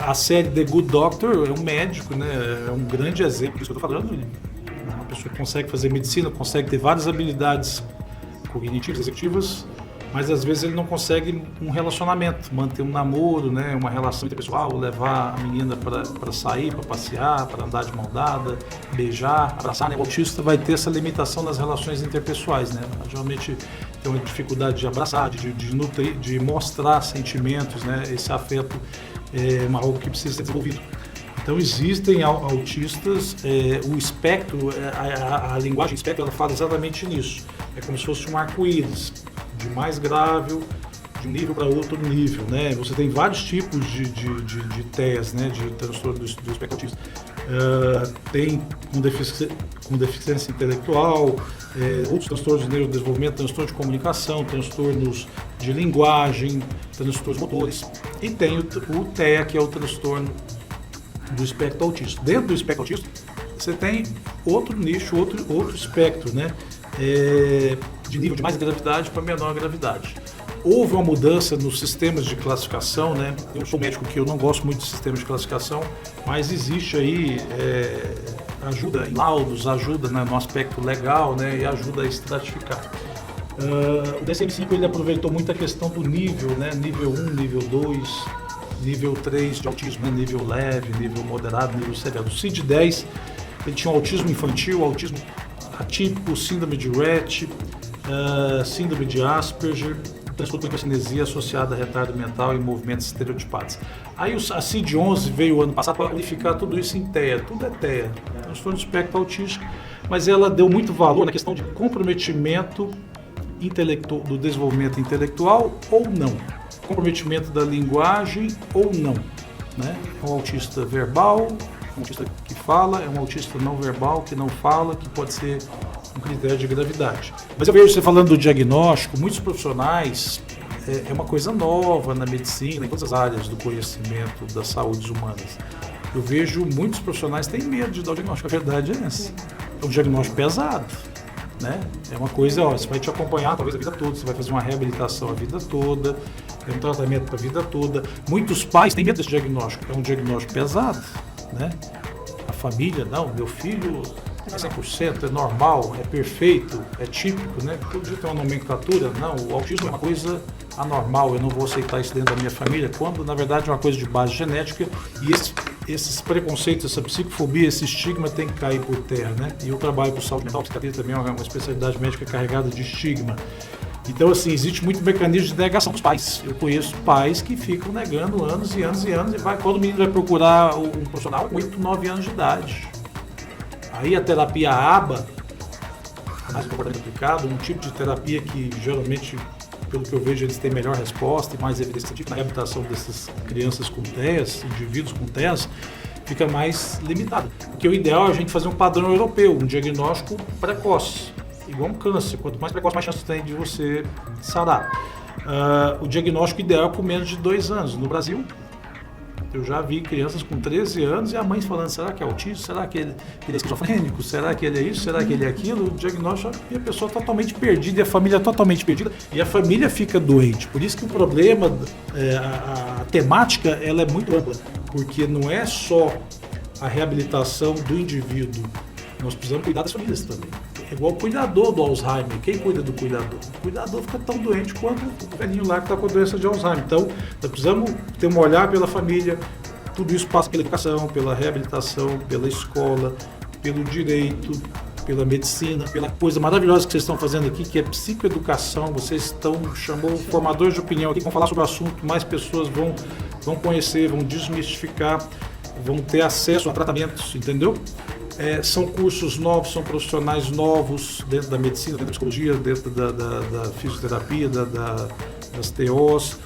Speaker 3: A série The Good Doctor é um médico, né? É um grande exemplo disso que eu estou falando. Uma pessoa que consegue fazer medicina, consegue ter várias habilidades cognitivas, executivas, mas às vezes ele não consegue um relacionamento, manter um namoro, né, uma relação interpessoal, levar a menina para sair, para passear, para andar de mão dada, beijar, abraçar. Né? O autista vai ter essa limitação nas relações interpessoais, né? Geralmente tem uma dificuldade de abraçar, de nutrir, de mostrar sentimentos, né? Esse afeto é algo que precisa ser desenvolvido. Então existem autistas, o espectro, a linguagem espectro, ela fala exatamente nisso. É como se fosse um arco-íris, de mais grave, de um nível para outro nível, né? Você tem vários tipos de TEAs, né? De transtorno do espectro autista. Tem com deficiência intelectual, outros transtornos de neurodesenvolvimento, transtorno de comunicação, transtornos de linguagem, transtornos motores. E tem o TEA, que é o transtorno do espectro autista. Dentro do espectro autista, você tem outro nicho, outro espectro, né? De nível de mais gravidade para menor gravidade. Houve uma mudança nos sistemas de classificação, né? Eu sou médico que eu não gosto muito de sistemas de classificação, mas existe aí ajuda em laudos, ajuda no aspecto legal, né? E ajuda a estratificar. O DSM-5 ele aproveitou muito a questão do nível, né? Nível 1, nível 2, nível 3 de autismo, né? Nível leve, nível moderado, nível severo. O CID-10 ele tinha um autismo infantil, autismo atípico, síndrome de Rett, síndrome de Asperger, transtorno de hipercinesia associada a retardo mental e movimentos estereotipados. Aí a CID-11 veio ano passado para unificar tudo isso em TEA. Tudo é TEA, transtorno do espectro autístico, mas ela deu muito valor na questão de comprometimento do desenvolvimento intelectual ou não, comprometimento da linguagem ou não, né? É um autista verbal, um autista que fala, é um autista não verbal, que não fala, que pode ser um critério de gravidade. Mas eu vejo você falando do diagnóstico, muitos profissionais, é uma coisa nova na medicina, em todas as áreas do conhecimento das saúdes humanas. Eu vejo muitos profissionais têm medo de dar o diagnóstico, a verdade é essa. É um diagnóstico pesado, né? É uma coisa, você vai te acompanhar talvez a vida toda, você vai fazer uma reabilitação a vida toda, é um tratamento para a vida toda. Muitos pais têm medo desse diagnóstico, é um diagnóstico pesado, né? A família, não, meu filho é 100%, é normal, é perfeito, é típico, né? Todo dia tem uma nomenclatura, não, o autismo é uma coisa anormal, eu não vou aceitar isso dentro da minha família, quando na verdade é uma coisa de base genética e esses preconceitos, essa psicofobia, esse estigma tem que cair por terra, né? E eu trabalho com saúde mental, psiquiatria também é uma especialidade médica carregada de estigma. Então, assim, existe muito mecanismo de negação dos pais. Eu conheço pais que ficam negando anos e anos e anos, e quando o menino vai procurar um profissional com 8, 9 anos de idade. Aí a terapia ABA, análise de comportamento aplicado, um tipo de terapia que geralmente, pelo que eu vejo, eles têm melhor resposta e mais evidência científica na reabilitação dessas crianças com TEAs, indivíduos com TEAs, fica mais limitado. Porque o ideal é a gente fazer um padrão europeu, um diagnóstico precoce, igual um câncer. Quanto mais precoce, mais chance tem de você sarar. O diagnóstico ideal é com menos de 2 anos. No Brasil, eu já vi crianças com 13 anos e a mãe falando, será que é autismo? Será que ele é esquizofrênico? Será que ele é isso? Será que ele é aquilo? O diagnóstico e a pessoa totalmente perdida e a família totalmente perdida e a família fica doente. Por isso que o problema, a temática, ela é muito ampla, porque não é só a reabilitação do indivíduo, nós precisamos cuidar das famílias também. É igual o cuidador do Alzheimer. Quem cuida do cuidador? O cuidador fica tão doente quanto o velhinho lá que está com a doença de Alzheimer. Então, nós precisamos ter um olhar pela família. Tudo isso passa pela educação, pela reabilitação, pela escola, pelo direito, pela medicina, pela coisa maravilhosa que vocês estão fazendo aqui, que é psicoeducação. Vocês chamou formadores de opinião aqui, vão falar sobre o assunto, mais pessoas vão conhecer, vão desmistificar, vão ter acesso a tratamentos, entendeu? São cursos novos, são profissionais novos dentro da medicina, dentro da psicologia, dentro da fisioterapia, das TOs.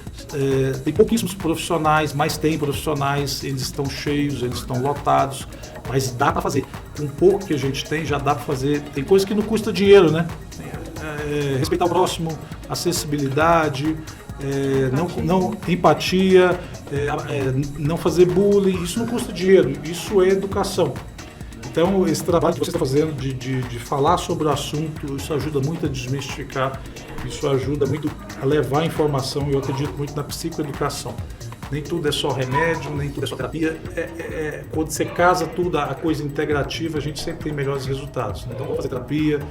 Speaker 3: Tem pouquíssimos profissionais, mas tem profissionais, eles estão cheios, eles estão lotados, mas dá para fazer. Com pouco que a gente tem, já dá para fazer. Tem coisa que não custa dinheiro, né? Respeitar o próximo, acessibilidade, empatia, não fazer bullying, isso não custa dinheiro, isso é educação. Então, esse trabalho que você está fazendo de falar sobre o assunto, isso ajuda muito a desmistificar, isso ajuda muito a levar a informação, e eu acredito muito na psicoeducação. Nem tudo é só remédio, nem tudo é só terapia. Quando você casa tudo, a coisa integrativa, a gente sempre tem melhores resultados. Então, vamos fazer terapia.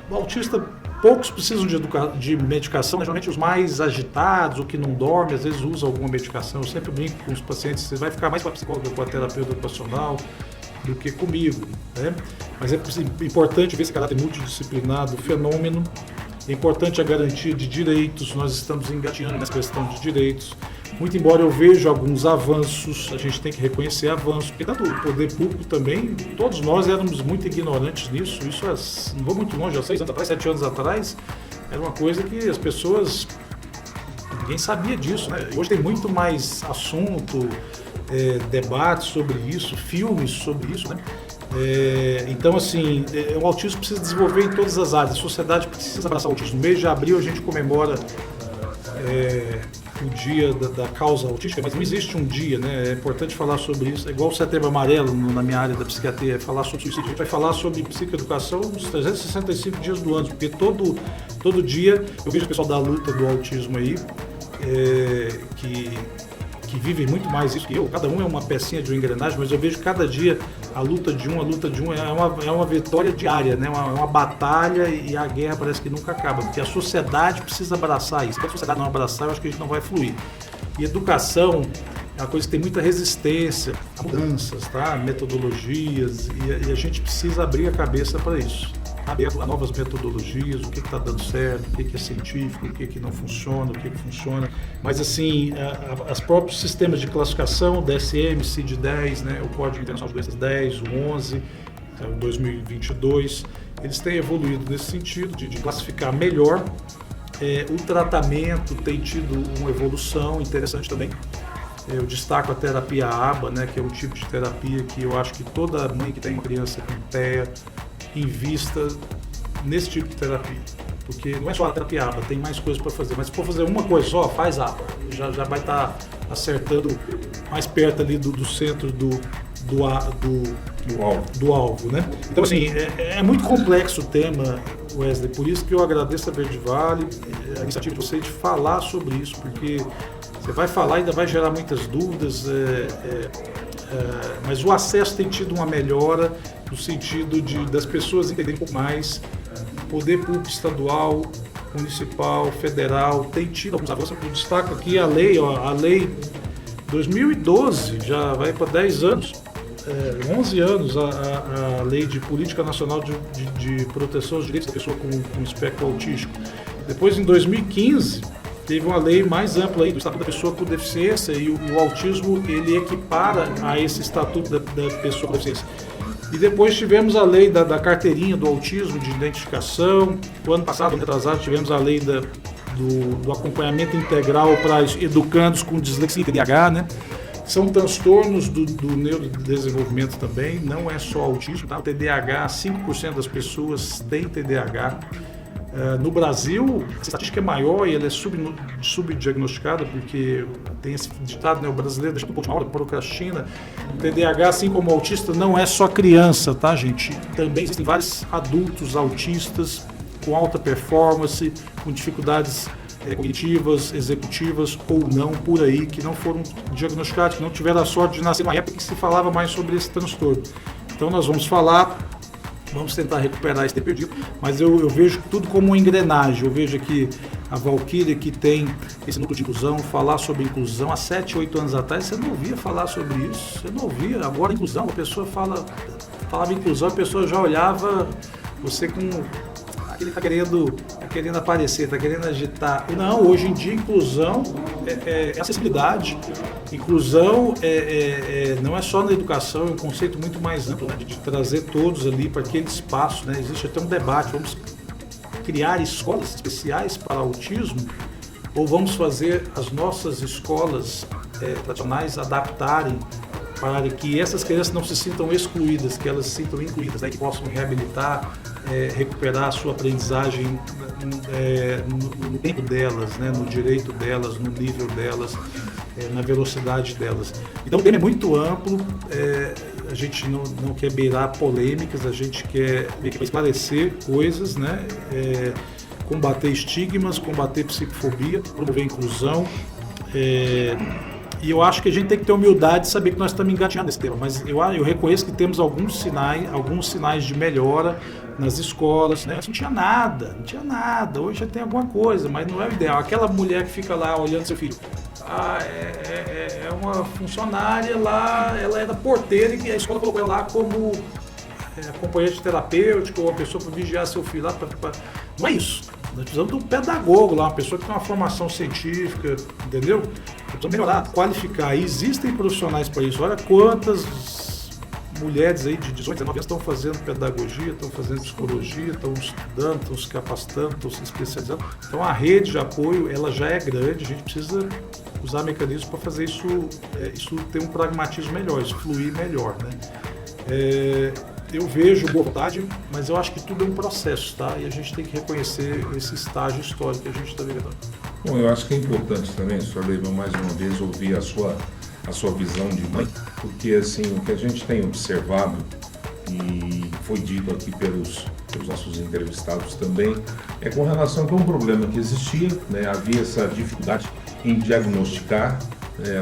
Speaker 3: O autista, poucos precisam de medicação, geralmente os mais agitados, o que não dorme, às vezes usa alguma medicação. Eu sempre brinco com os pacientes, você vai ficar mais com a psicóloga, com a terapeuta ocupacional, do que comigo, né? Mas é importante ver esse caráter multidisciplinar do fenômeno, é importante a garantia de direitos, nós estamos engatinhando nessa questão de direitos, muito embora eu veja alguns avanços, a gente tem que reconhecer avanços, porque tanto o poder público também, todos nós éramos muito ignorantes nisso, não vou muito longe, há 6 anos atrás, 7 anos atrás, era uma coisa que as pessoas, ninguém sabia disso, né? Hoje tem muito mais assunto, debates sobre isso, filmes sobre isso, né? Então, assim, o autismo precisa desenvolver em todas as áreas, a sociedade precisa abraçar o autismo. No mês de abril a gente comemora o dia da causa autística, mas não existe um dia, né? É importante falar sobre isso, é igual o Setembro Amarelo na minha área da psiquiatria, falar sobre suicídio. A gente vai falar sobre psicoeducação nos 365 dias do ano, porque todo dia eu vejo o pessoal da luta do autismo aí, que vivem muito mais isso que eu, cada um é uma pecinha de uma engrenagem, mas eu vejo cada dia a luta de um é uma vitória diária, né? Uma batalha, e a guerra parece que nunca acaba, porque a sociedade precisa abraçar isso. Se a sociedade não abraçar, eu acho que a gente não vai fluir. E educação é uma coisa que tem muita resistência a mudanças, tá? Metodologias, e a gente precisa abrir a cabeça para isso. Aberto a novas metodologias, o que está dando certo, o que é científico, o que não funciona, o que funciona. Mas, assim, os próprios sistemas de classificação, DSM, CID-10, né, o Código Internacional de Doenças 10, o 11, o 2022, eles têm evoluído nesse sentido de classificar melhor. O tratamento tem tido uma evolução interessante também. Eu destaco a terapia ABA, né, que é um tipo de terapia que eu acho que toda mãe que tem uma criança com TEA invista nesse tipo de terapia. Porque não é só a terapia ABA, tem mais coisas para fazer. Mas se for fazer uma coisa só, faz ABA. Já vai estar acertando mais perto ali do centro do alvo, né? Então, assim, é muito complexo o tema, Wesley, por isso que eu agradeço a Verde Vale, a iniciativa de você de falar sobre isso, porque você vai falar e ainda vai gerar muitas dúvidas, mas o acesso tem tido uma melhora no sentido das pessoas entenderem um pouco mais, poder público estadual, municipal, federal, tem tido alguns avanços. Eu destaco aqui a lei 2012, já vai para 10 anos, 11 anos, a Lei de Política Nacional de Proteção aos Direitos da Pessoa com Espectro Autístico. Depois, em 2015, teve uma lei mais ampla aí do Estatuto da Pessoa com Deficiência, e o autismo ele equipara a esse Estatuto da Pessoa com Deficiência. E depois tivemos a lei da carteirinha do autismo, de identificação. O ano passado, ano retrasado, tivemos a lei do acompanhamento integral para educandos com dislexia e TDAH, né? São transtornos do neurodesenvolvimento também, não é só autismo, tá? O TDAH, 5% das pessoas têm TDAH. No Brasil, a estatística é maior e ela é subdiagnosticada, porque tem esse ditado, né? O brasileiro deixa tudo uma hora, procrastina. O TDAH, assim como o autista, não é só criança, tá, gente? Também existem vários adultos autistas com alta performance, com dificuldades cognitivas, executivas ou não, por aí, que não foram diagnosticados, que não tiveram a sorte de nascer numa época que se falava mais sobre esse transtorno. Então nós vamos falar, vamos tentar recuperar esse tempo perdido, mas eu vejo tudo como uma engrenagem. Eu vejo aqui a Valquíria, que tem esse núcleo de inclusão, falar sobre inclusão. Há 7, 8 anos atrás você não ouvia falar sobre isso, você não ouvia. Agora inclusão, a pessoa falava inclusão, a pessoa já olhava você com... Ele está querendo aparecer, está querendo agitar. Não, hoje em dia inclusão é acessibilidade. Inclusão não é só na educação, é um conceito muito mais amplo, né, de trazer todos ali para aquele espaço, né? Existe até um debate, vamos criar escolas especiais para autismo ou vamos fazer as nossas escolas tradicionais adaptarem para que essas crianças não se sintam excluídas, que elas se sintam incluídas, né, que possam reabilitar, recuperar a sua aprendizagem no tempo delas, né, no direito delas, no nível delas, na velocidade delas. Então o tema é muito amplo, a gente não quer beirar polêmicas, a gente quer esclarecer coisas, né, combater estigmas, combater psicofobia, promover inclusão. E eu acho que a gente tem que ter humildade de saber que nós estamos engatinhando nesse tema, mas eu reconheço que temos alguns sinais de melhora nas escolas, né? Não tinha nada, hoje já tem alguma coisa, mas não é o ideal. Aquela mulher que fica lá olhando seu filho, é uma funcionária lá, ela era porteira e a escola colocou ela lá como acompanhante terapêutico ou uma pessoa para vigiar seu filho lá. Não é isso. Nós precisamos de um pedagogo lá, uma pessoa que tem uma formação científica, entendeu? Precisamos melhorar, qualificar. E existem profissionais para isso. Olha quantas mulheres aí de 18, 19 anos estão fazendo pedagogia, estão fazendo psicologia, estão estudando, estão se capacitando, estão se especializando. Então a rede de apoio, ela já é grande, a gente precisa usar mecanismos para fazer isso ter um pragmatismo melhor, isso fluir melhor, né? Eu vejo boa vontade, mas eu acho que tudo é um processo, tá? E a gente tem que reconhecer esse estágio histórico que a gente está vivendo.
Speaker 2: Bom, eu acho que é importante também, Sr. Leibão, mais uma vez, ouvir a sua visão de mãe, porque assim, o que a gente tem observado, e foi dito aqui pelos nossos entrevistados também, é com relação a um problema que existia, né? Havia essa dificuldade em diagnosticar,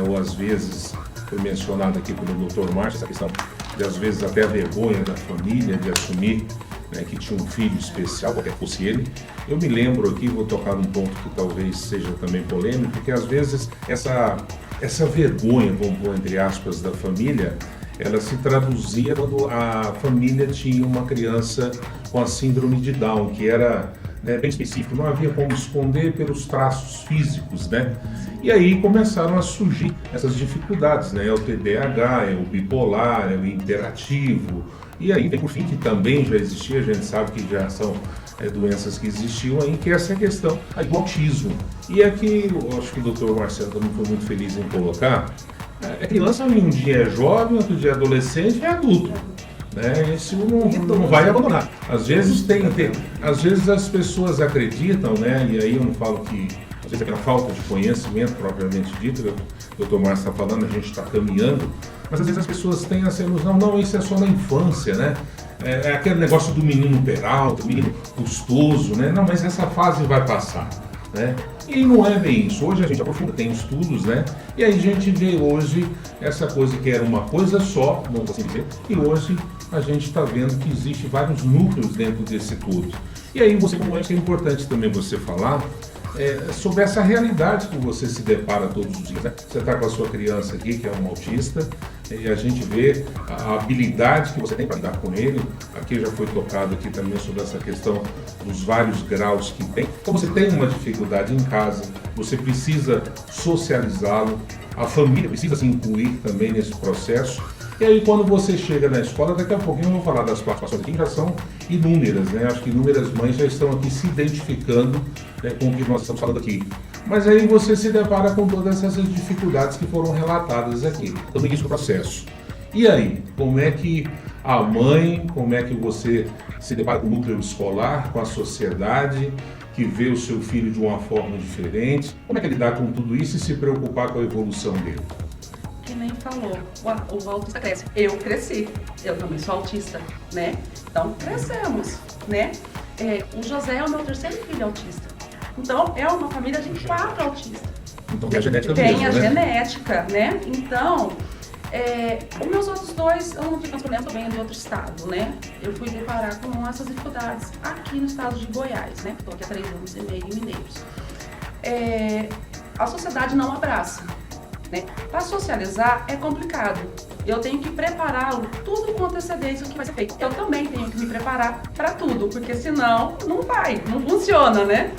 Speaker 2: ou às vezes, foi mencionado aqui pelo Dr. Márcio, essa questão de às vezes até a vergonha da família de assumir, né, que tinha um filho especial, qualquer que fosse ele. Eu me lembro aqui, vou tocar num ponto que talvez seja também polêmico, porque às vezes essa vergonha, vamos pôr entre aspas, da família, ela se traduzia quando a família tinha uma criança com a síndrome de Down, que era né, bem específico, não havia como esconder pelos traços físicos, né? E aí começaram a surgir essas dificuldades, né? É o TDAH, é o bipolar, é o hiperativo, e aí por fim, que também já existia, a gente sabe que já são doenças que existiam aí, que é essa questão aí do autismo. E aqui, eu acho que o Dr. Marcelo também foi muito feliz em colocar, a criança um dia é jovem, outro dia é adolescente e é adulto. Né? Isso não vai abandonar. Às vezes às vezes as pessoas acreditam, né? E aí eu não falo que às vezes é pela falta de conhecimento propriamente dito, o Dr. Márcio está falando, a gente está caminhando, mas às vezes as pessoas têm essa ilusão, não, isso é só na infância, né? É aquele negócio do menino peralta, do menino custoso, né? Não, mas essa fase vai passar, né? E não é bem isso. Hoje a gente aprofunda, tem estudos, né? E aí a gente vê hoje essa coisa que era uma coisa só, vamos assim dizer, e hoje a gente está vendo que existe vários núcleos dentro desse tudo. E aí você, como acho que é importante também você falar sobre essa realidade que você se depara todos os dias, né? Você está com a sua criança aqui, que é um autista, e a gente vê a habilidade que você tem para lidar com ele. Aqui já foi tocado aqui também sobre essa questão dos vários graus que tem. Então você tem uma dificuldade em casa, você precisa socializá-lo, a família precisa se incluir também nesse processo. E aí quando você chega na escola, daqui a pouquinho eu vou falar das participações aqui, já são inúmeras, né? Acho que inúmeras mães já estão aqui se identificando, né, com o que nós estamos falando aqui. Mas aí você se depara com todas essas dificuldades que foram relatadas aqui, também isso é o processo. E aí, como é que a mãe, como é que você se depara com o núcleo escolar, com a sociedade, que vê o seu filho de uma forma diferente, como é que lidar com tudo isso e se preocupar com a evolução dele?
Speaker 5: Que nem falou, o autista cresce. Eu cresci, eu também sou autista, né? Então crescemos, né? O José é o meu terceiro filho autista. Então é uma família de 4 autistas.
Speaker 2: Então tem a genética
Speaker 5: mesmo,
Speaker 2: né?
Speaker 5: Genética, né? Então, os meus outros 2, eu não tive tantos problemas, eu venho de outro estado, né? Eu fui deparar com essas dificuldades aqui no estado de Goiás, né? Estou aqui há 3 anos e meio em Mineiros. A sociedade não abraça. Para socializar é complicado. Eu tenho que prepará-lo tudo com antecedência o que vai ser feito. Eu também tenho que me preparar para tudo, porque senão não funciona, né?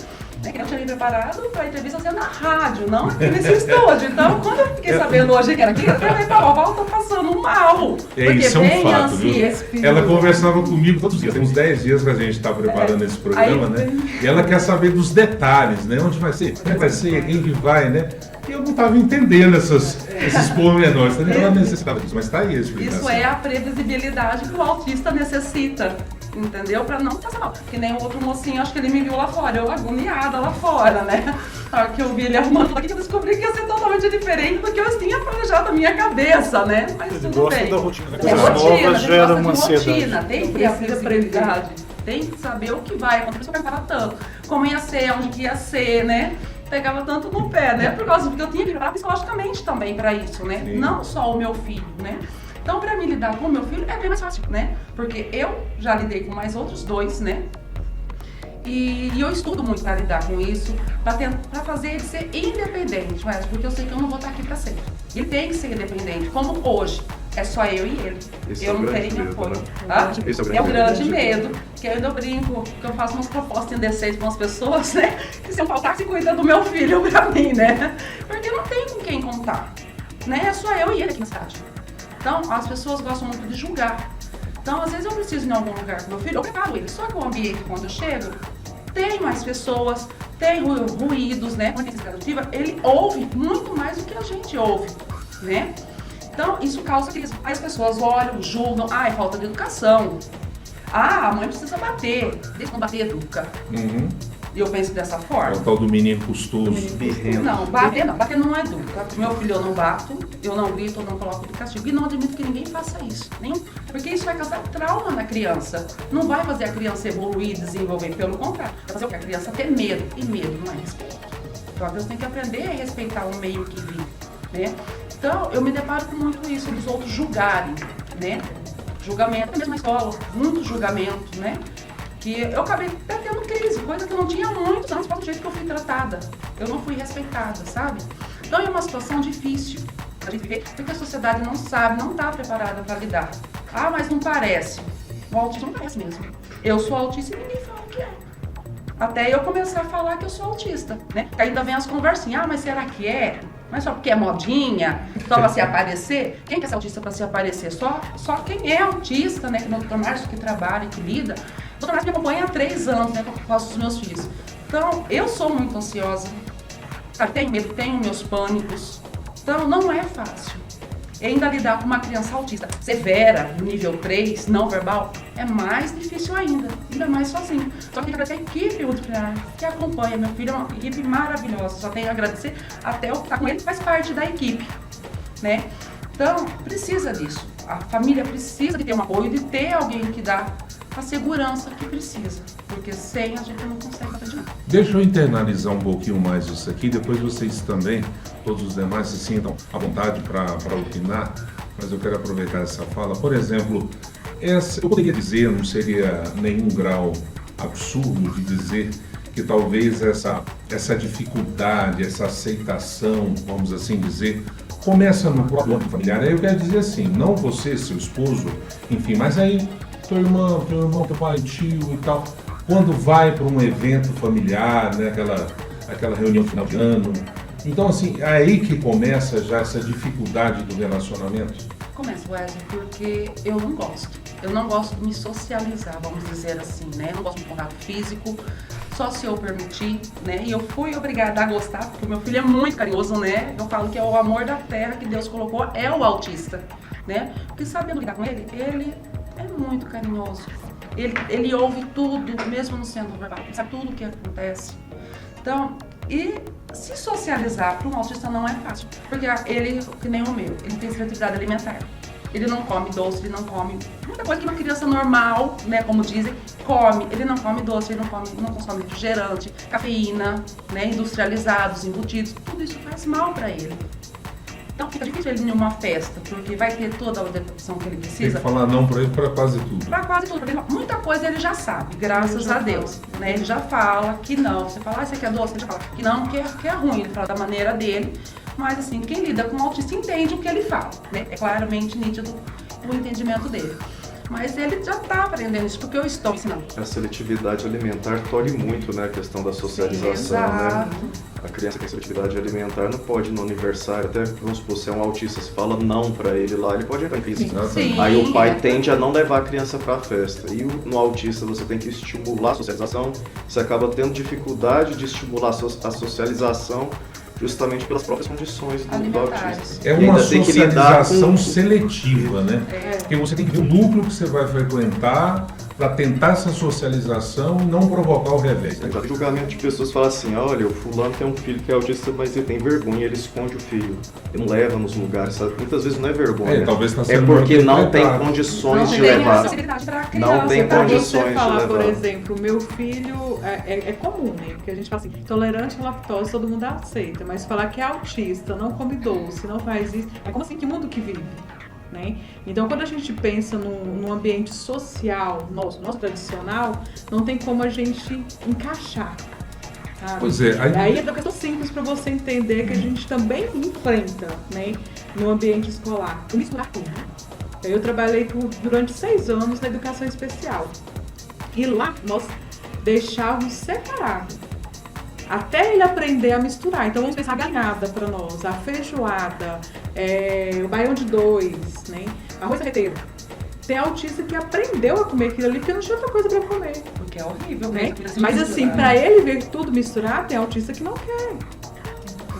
Speaker 5: Eu tinha me preparado para a entrevista ser na rádio, não aqui nesse estúdio. Então, quando eu fiquei sabendo hoje que era aqui, eu falei, Paulo, tô passando mal.
Speaker 2: Porque isso é um fato, viu? Ela conversava comigo todos os dias, tem uns 10 dias que a gente está preparando esse programa, né? E ela quer saber dos detalhes, né? Onde vai ser, como vai ser, quem que vai, né? E eu não estava entendendo esses pormenores, ela necessitava disso, mas está aí a explicação.
Speaker 5: Isso é a previsibilidade que o autista necessita, entendeu? Para não passar mal. Que nem o outro mocinho, acho que ele me viu lá fora, eu agoniada lá fora, né? A hora que eu vi ele arrumando aqui, eu descobri que ia ser totalmente diferente do que eu tinha planejado na minha cabeça, né? Mas tudo bem.
Speaker 3: Da rotina, né?
Speaker 5: É rotina,
Speaker 3: gera uma
Speaker 5: rotina, tem que ter a previsibilidade, tem que saber o que vai acontecer, vai parar tanto, como ia ser, onde que ia ser, né? Pegava tanto no pé, né? Por causa que eu tinha que preparar psicologicamente também para isso, né?
Speaker 2: Sim.
Speaker 5: Não só o meu filho, né? Então, para mim lidar com o meu filho é bem mais fácil, né? Porque eu já lidei com mais outros 2, né? E eu estudo muito para lidar com isso, para fazer ele ser independente, mas porque eu sei que eu não vou estar aqui para sempre. Ele tem que ser independente, como hoje. É só eu e ele.
Speaker 7: Esse
Speaker 5: eu
Speaker 7: é o
Speaker 5: não
Speaker 7: grande
Speaker 5: tenho
Speaker 7: medo,
Speaker 5: apoio.
Speaker 7: né?
Speaker 5: Ah?
Speaker 7: Esse
Speaker 5: É o grande medo. Que eu ainda brinco, que eu faço umas propostas indecentes para as pessoas, né? Que se eu faltasse cuida do meu filho para mim, né? Porque não tem com quem contar. Né? É só eu e ele aqui na cidade. Então, as pessoas gostam muito de julgar. Então, às vezes eu preciso ir em algum lugar com meu filho, eu preparo ele. Só que o ambiente, quando eu chego, tem mais pessoas, tem ruídos, né? Quando ele ouve muito mais do que a gente ouve, né? Então, isso causa que as pessoas olham, julgam, é falta de educação. A mãe precisa bater, deixa não bater, educa.
Speaker 2: Uhum.
Speaker 5: E eu penso dessa
Speaker 2: É
Speaker 5: forma.
Speaker 2: o tal do menino custoso.
Speaker 5: Não, bater não educa. Meu filho eu não bato, eu não grito, eu não coloco de castigo. E não admito que ninguém faça isso. Porque isso vai causar trauma na criança. Não vai fazer a criança evoluir, desenvolver, pelo contrário. Vai fazer o que? A criança ter medo. E medo não é respeito. Então a criança tem que aprender a respeitar o meio que vive, né? Então eu me deparo com muito isso, dos outros julgarem, né? Julgamento, até mesmo na escola, muito julgamento, né? Que eu acabei até tendo crise, coisa que eu não tinha muitos anos, do jeito que eu fui tratada. Eu não fui respeitada, sabe? Então é uma situação difícil a gente viver, porque a sociedade não sabe, não está preparada para lidar. Mas não parece. O autismo não parece mesmo. Eu sou autista e ninguém fala o que é. Até eu começar a falar que eu sou autista, né? Que ainda vem as conversinhas, mas será que é? Mas só porque é modinha, só para se aparecer? Quem quer ser autista para se aparecer? Só quem é autista, né? Que no Dr. Márcio que trabalha, que lida. O Dr. Márcio me acompanha há 3 anos, né? Que eu faço os meus filhos. Então, eu sou muito ansiosa, sabe? Tenho medo, tenho meus pânicos. Então, não é fácil. E ainda lidar com uma criança autista severa, nível 3, não verbal, é mais difícil ainda mais sozinho. Só que agradecer a equipe Ultra que acompanha. Meu filho é uma equipe maravilhosa, só tenho a agradecer. Até eu estar com ele faz parte da equipe, né? Então, precisa disso. A família precisa de ter um apoio, de ter alguém que dá a segurança que precisa, porque sem a gente não consegue fazer nada.
Speaker 2: Deixa eu internalizar um pouquinho mais isso aqui, depois vocês também, todos os demais, se sintam à vontade para opinar, mas eu quero aproveitar essa fala. Por exemplo, eu poderia dizer, não seria nenhum grau absurdo de dizer que talvez essa dificuldade, essa aceitação, vamos assim dizer, começa no próprio âmbito familiar. Aí eu quero dizer assim, não você, seu esposo, enfim, mas aí teu irmão, teu pai, tio e tal, quando vai para um evento familiar, né, aquela reunião final de ano. Então, assim, é aí que começa já essa dificuldade do relacionamento?
Speaker 5: Começa, Wesley, porque eu não gosto. Eu não gosto de me socializar, vamos dizer assim, né? Eu não gosto de contato físico, só se eu permitir, né? E eu fui obrigada a gostar, porque o meu filho é muito carinhoso, né? Eu falo que é o amor da terra que Deus colocou, é o autista, né? Porque sabendo lidar com ele é muito carinhoso. Ele ouve tudo, mesmo não sendo verbal, ele sabe tudo o que acontece. Então, e se socializar para um autista não é fácil, porque ele, que nem o meu, ele tem seletividade alimentar. Ele não come doce, ele não come muita coisa que uma criança normal, né, como dizem, come. Ele não come doce, ele não consome refrigerante, cafeína, né, industrializados, embutidos, tudo isso faz mal para ele. Então fica difícil ele ir em uma festa, porque vai ter toda a adequação que ele precisa.
Speaker 2: Tem que falar não para ele para quase tudo.
Speaker 5: Para quase tudo, porque muita coisa ele já sabe, graças a Deus. Né? Ele já fala que não. Você fala, você quer doce? Ele já fala que não, que é ruim. Ele fala da maneira dele. Mas assim, quem lida com o autista entende o que ele fala. Né? É claramente nítido o entendimento dele. Mas ele já está aprendendo isso, porque eu estou ensinando.
Speaker 7: A seletividade alimentar tolhe muito, né, a questão da socialização, né? A criança que tem seletividade alimentar não pode ir no aniversário, até, vamos supor, se é um autista, se fala não pra ele lá, ele pode entrar em crise.
Speaker 5: Sim.
Speaker 7: Aí o pai tende a não levar a criança pra festa. E no autista você tem que estimular a socialização, você acaba tendo dificuldade de estimular a socialização justamente pelas próprias condições do autista.
Speaker 2: É uma socialização seletiva, né? Porque você tem que ver o núcleo que você vai frequentar para tentar essa socialização e não provocar o revés.
Speaker 7: Tem julgamento de pessoas que falam assim, olha, o fulano tem um filho que é autista, mas ele tem vergonha, ele esconde o filho. Ele não leva nos lugares, sabe? Muitas vezes não é vergonha.
Speaker 2: Talvez tá
Speaker 7: é porque não tem condições de levar. Não tem condições de levar.
Speaker 6: Por exemplo, meu filho é comum, né? Porque a gente fala assim, intolerante à lactose, todo mundo aceita. Mas falar que é autista, não come doce, não faz isso, é como assim, que mundo que vive? Né? Então, quando a gente pensa num ambiente social, nosso tradicional, não tem como a gente encaixar. Sabe?
Speaker 2: Pois é.
Speaker 6: Aí é uma questão simples para você entender que a gente também enfrenta, né, no ambiente escolar. O misturar tudo. Eu trabalhei durante 6 anos na educação especial. E lá nós deixávamos separado. Até ele aprender a misturar. Então vamos pensar a galinhada para nós, a feijoada, o baião de 2, né? Arroz carreteiro. Tem autista que aprendeu a comer aquilo ali porque não tinha outra coisa para comer.
Speaker 5: Porque é horrível,
Speaker 6: né? Mas assim, para ele ver tudo misturado, tem autista que não quer.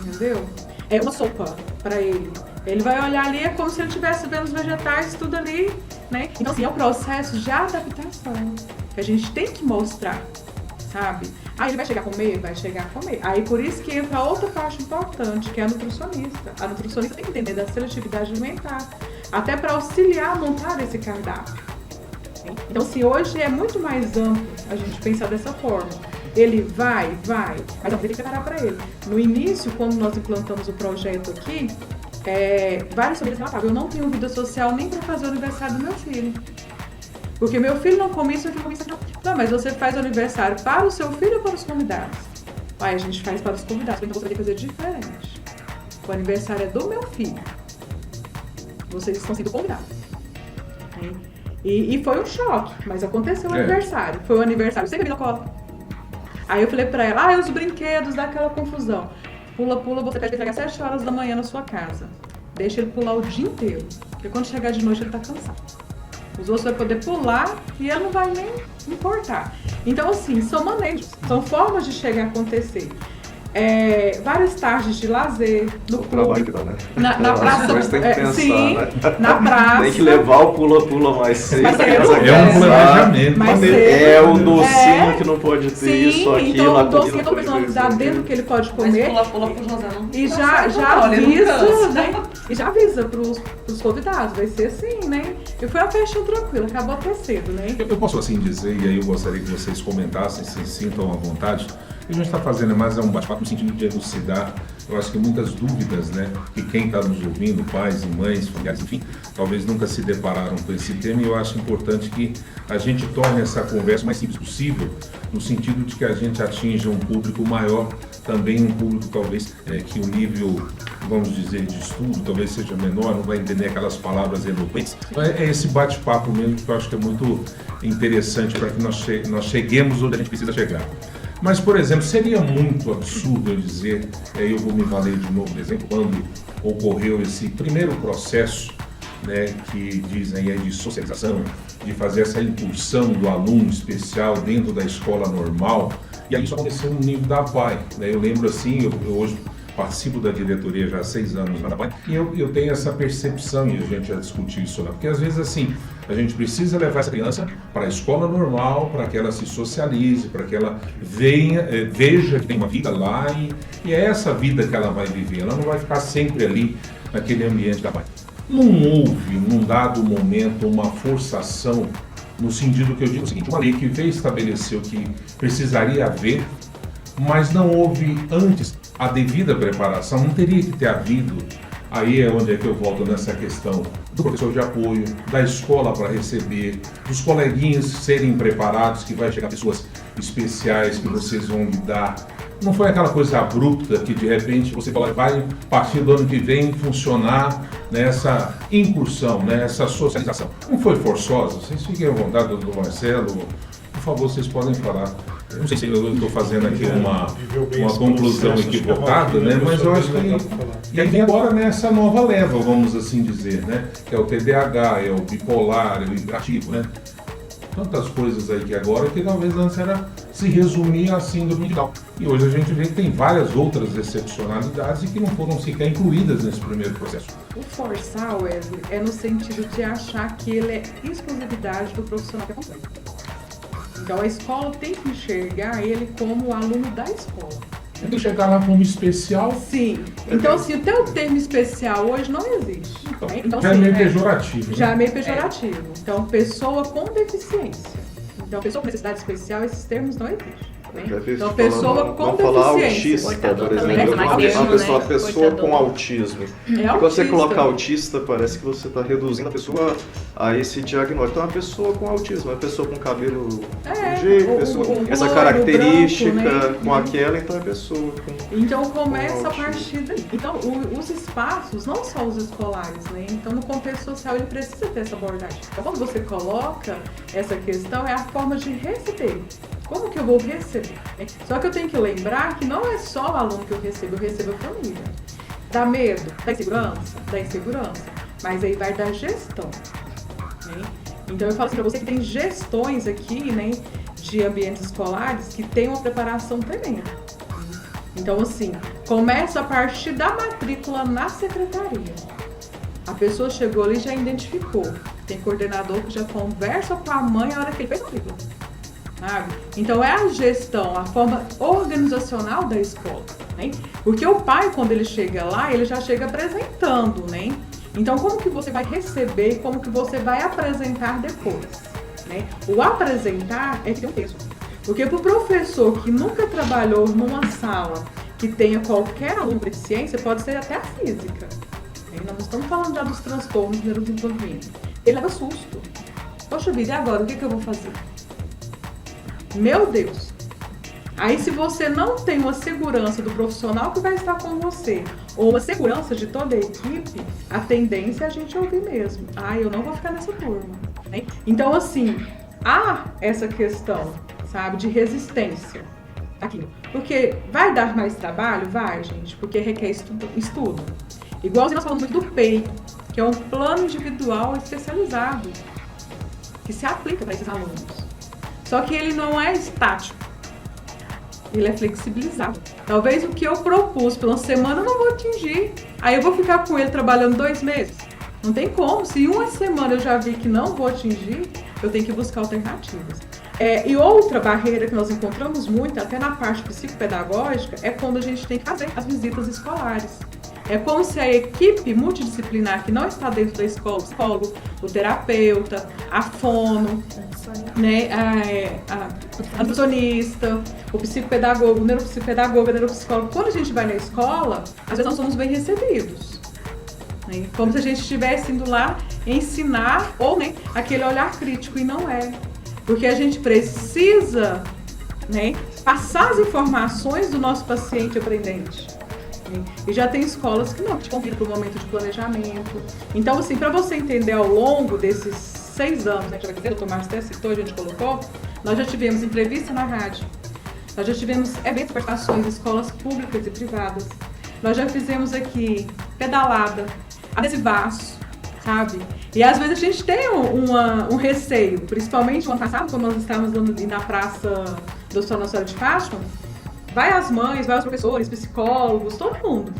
Speaker 6: Entendeu? É uma sopa para ele. Ele vai olhar ali, é como se ele estivesse vendo os vegetais, tudo ali, né? Então assim, é um processo de adaptação que a gente tem que mostrar, sabe? Aí ele vai chegar a comer? Vai chegar a comer. Aí por isso que entra outra parte importante, que é a nutricionista. A nutricionista tem que entender da seletividade alimentar, até para auxiliar a montar esse cardápio. Então, se hoje é muito mais amplo a gente pensar dessa forma, ele vai, mas eu tenho que preparar para ele. No início, quando nós implantamos o projeto aqui, várias famílias relatavam, eu não tenho vida social nem para fazer o aniversário do meu filho. Porque meu filho não come isso, eu come isso. Não, mas você faz o aniversário para o seu filho ou para os convidados? Aí a gente faz para os convidados, então você vai ter que fazer diferente. O aniversário é do meu filho. Vocês estão sendo convidados. E foi um choque, mas aconteceu o aniversário. Foi o aniversário sem bebida alcoólica. Aí eu falei pra ela, os brinquedos, dá aquela confusão. Pula, você pede entregar às 7 horas da manhã na sua casa. Deixa ele pular o dia inteiro, porque quando chegar de noite ele tá cansado. Os outros vão poder pular e ele não vai nem importar. Então, assim, são manejos, são formas de chegar a acontecer. Várias tardes de lazer no clube.
Speaker 7: Trabalho que dá, né?
Speaker 6: Na praça.
Speaker 7: Mas tem que pensar,
Speaker 6: sim,
Speaker 7: né?
Speaker 6: na praça.
Speaker 7: Tem que levar o pula-pula mais cedo.
Speaker 6: Mas
Speaker 2: É um planejamento.
Speaker 6: Mas
Speaker 7: É o docinho que não pode ter
Speaker 6: sim,
Speaker 7: isso, aquilo,
Speaker 6: então o
Speaker 7: aquilo,
Speaker 6: docinho
Speaker 7: aquilo,
Speaker 6: personalizado dentro do que ele pode
Speaker 5: Mas
Speaker 6: comer.
Speaker 5: pula pro José não.
Speaker 6: E
Speaker 5: não
Speaker 6: já
Speaker 5: olha, ele não
Speaker 6: avisa,
Speaker 5: cansa.
Speaker 6: né? E já avisa pros convidados, vai ser assim, né? E foi uma festa tranquila, acabou até cedo, né?
Speaker 2: Eu posso assim dizer, e aí eu gostaria que vocês comentassem, se sintam à vontade. O que a gente está fazendo mais um bate-papo no sentido de elucidar, eu acho que muitas dúvidas, né? Que quem está nos ouvindo, pais e mães, familiares, enfim, talvez nunca se depararam com esse tema, e eu acho importante que a gente torne essa conversa o mais simples possível, no sentido de que a gente atinja um público maior, também um público talvez que o nível, vamos dizer, de estudo talvez seja menor, não vai entender aquelas palavras eloquentes. É esse bate-papo mesmo que eu acho que é muito interessante para que nós cheguemos onde a gente precisa chegar. Mas, por exemplo, seria muito absurdo eu dizer, eu vou me valer de novo do exemplo, quando ocorreu esse primeiro processo, né, que dizem aí de socialização, de fazer essa incursão do aluno especial dentro da escola normal, e aí isso aconteceu no nível da APAE, né? Eu lembro assim, eu hoje participo da diretoria já há 6 anos na APAE, e eu tenho essa percepção, e a gente já discutiu isso lá, porque às vezes assim, a gente precisa levar essa criança para a escola normal, para que ela se socialize, para que ela veja que tem uma vida lá, e é essa vida que ela vai viver, ela não vai ficar sempre ali naquele ambiente da APAE. Não houve, num dado momento, uma forçação, no sentido que eu digo o seguinte, uma lei que veio estabelecer o que precisaria haver, mas não houve antes a devida preparação, não teria que ter havido. Aí é onde é que eu volto nessa questão do professor de apoio, da escola para receber, dos coleguinhas serem preparados, que vai chegar pessoas especiais que vocês vão lidar. Não foi aquela coisa abrupta que de repente você fala, vai a partir do ano que vem funcionar nessa incursão, nessa socialização. Não foi forçosa, vocês fiquem à vontade, do Marcelo, por favor, vocês podem falar. Eu não sei se eu estou fazendo aqui uma conclusão equivocada, né? Mas eu acho que... E aí vem agora nessa nova leva, vamos assim dizer, né? Que é o TDAH, é o bipolar, é o hiperativo, né? Tantas coisas aí que agora, que talvez antes era se resumir à síndrome de Down. E hoje a gente vê que tem várias outras excepcionalidades e que não foram sequer incluídas nesse primeiro processo.
Speaker 6: O forçar, Wesley, é no sentido de achar que ele é exclusividade do profissional que acompanha. Então a escola tem que enxergar ele como aluno da escola.
Speaker 2: Tem que chegar lá como especial.
Speaker 6: Sim. Então, assim, até o termo especial hoje não existe. Né? Então,
Speaker 2: já
Speaker 6: assim,
Speaker 2: é meio pejorativo. Né?
Speaker 6: Já é meio pejorativo. Então, pessoa com deficiência. Então, pessoa com necessidade especial, esses termos não existem. Né?
Speaker 7: Então,
Speaker 6: pessoa com
Speaker 7: falar
Speaker 6: deficiência.
Speaker 7: autista, por
Speaker 4: também,
Speaker 7: exemplo.
Speaker 4: né?
Speaker 7: A pessoa com autismo. E quando você
Speaker 6: autista.
Speaker 7: coloca autista, parece que você está reduzindo a pessoa a esse diagnóstico. Então, é uma pessoa com autismo, é uma pessoa com cabelo do jeito, essa característica
Speaker 6: branco, né?
Speaker 7: com aquela, então é pessoa com...
Speaker 6: Então começa a
Speaker 7: autismo.
Speaker 6: partir daí. Então os espaços, não só os escolares, né? Então no contexto social ele precisa ter essa abordagem. Então quando você coloca essa questão, é a forma de receber. Como que eu vou receber? Só que eu tenho que lembrar que não é só o aluno que eu recebo a família. Dá medo? Dá insegurança? Dá insegurança. Mas aí vai dar gestão. Né? Então eu falo assim pra você que tem gestões aqui, né, de ambientes escolares que tem uma preparação tremenda. Então assim, começa a partir da matrícula na secretaria. A pessoa chegou ali e já identificou. Tem coordenador que já conversa com a mãe na hora que ele fez a matrícula. Sabe? Então é a gestão, a forma organizacional da escola, né? Porque o pai, quando ele chega lá, ele já chega apresentando, né? Então como que você vai receber e como que você vai apresentar depois, né? O apresentar é que tem um peso. Porque para o professor que nunca trabalhou numa sala que tenha qualquer aluno com deficiência, pode ser até a física. Né? Nós não estamos falando já dos transtornos do neurodesenvolvimento. Ele leva susto. Poxa vida, e agora? O que eu vou fazer? Meu Deus! Aí se você não tem uma segurança do profissional que vai estar com você, ou uma segurança de toda a equipe, a tendência é a gente ouvir mesmo. Eu não vou ficar nessa turma. Né? Então assim, há essa questão, sabe, de resistência. aquilo. Porque vai dar mais trabalho? Vai, gente, porque requer estudo. Igualzinho nós falamos muito do PEI, que é um plano individual especializado, que se aplica para esses alunos. Só que ele não é estático, ele é flexibilizado. Talvez o que eu propus por uma semana eu não vou atingir, aí eu vou ficar com ele trabalhando 2 meses. Não tem como, se uma semana eu já vi que não vou atingir, eu tenho que buscar alternativas. E outra barreira que nós encontramos muito, até na parte psicopedagógica, é quando a gente tem que fazer as visitas escolares. É como se a equipe multidisciplinar que não está dentro da escola, o psicólogo, o terapeuta, a fono, né, a nutricionista, o psicopedagogo, o neuropsicopedagogo, o neuropsicólogo, quando a gente vai na escola, às vezes nós somos bem recebidos. Né, como se a gente estivesse indo lá ensinar, ou né, aquele olhar crítico, e não é. Porque a gente precisa, né, passar as informações do nosso paciente aprendente. E já tem escolas que não te convidam para o momento de planejamento. Então, assim, para você entender ao longo desses 6 anos, né, que o doutor Márcio até citou, a gente colocou, nós já tivemos entrevista na rádio, nós já tivemos eventos, participações em escolas públicas e privadas, nós já fizemos aqui pedalada, adesivaço, sabe? E às vezes a gente tem um receio, principalmente no ano passado, quando nós estávamos na praça do São Nossa Senhora de Fátima, vai as mães, vai os professores, psicólogos, todo mundo.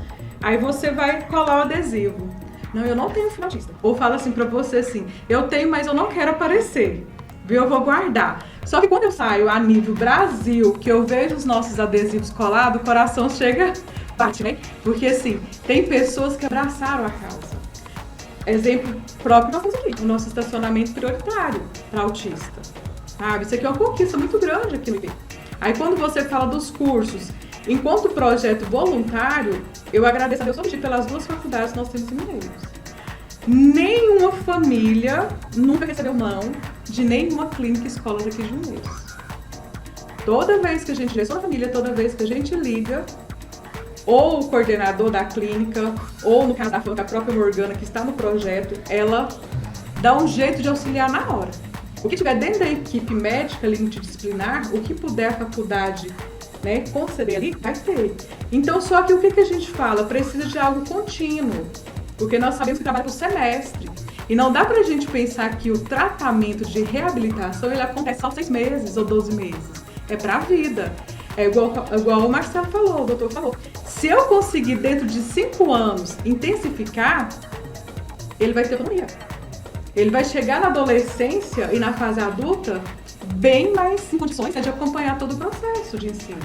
Speaker 6: Aí você vai colar o adesivo. Não, eu não tenho filho autista. Ou fala assim pra você assim, eu tenho, mas eu não quero aparecer. Viu? Eu vou guardar. Só que quando eu saio a nível Brasil, que eu vejo os nossos adesivos colados, o coração chega, bate, né? Porque assim, tem pessoas que abraçaram a causa. Exemplo próprio nós temos aqui, o nosso estacionamento prioritário para autista. Sabe? Isso aqui é uma conquista muito grande aqui no IP. Aí quando você fala dos cursos, enquanto projeto voluntário, eu agradeço a Deus hoje pelas 2 faculdades que nós temos em Mineiros. Nenhuma família nunca recebeu não de nenhuma clínica e escola daqui de Mineiros. Toda vez que a gente direciona a família, toda vez que a gente liga, ou o coordenador da clínica, ou no caso da própria Morgana que está no projeto, ela dá um jeito de auxiliar na hora. O que tiver dentro da equipe médica multidisciplinar, o que puder a faculdade, né, conceder ali, vai ter. Então, só que o que a gente fala? Precisa de algo contínuo, porque nós sabemos que trabalha por semestre. E não dá pra gente pensar que o tratamento de reabilitação ele acontece só 6 meses ou 12 meses. É pra vida. É igual o Marcelo falou, o doutor falou. Se eu conseguir, dentro de 5 anos, intensificar, ele vai ter autonomia. Ele vai chegar na adolescência e na fase adulta bem mais em condições de acompanhar todo o processo de ensino.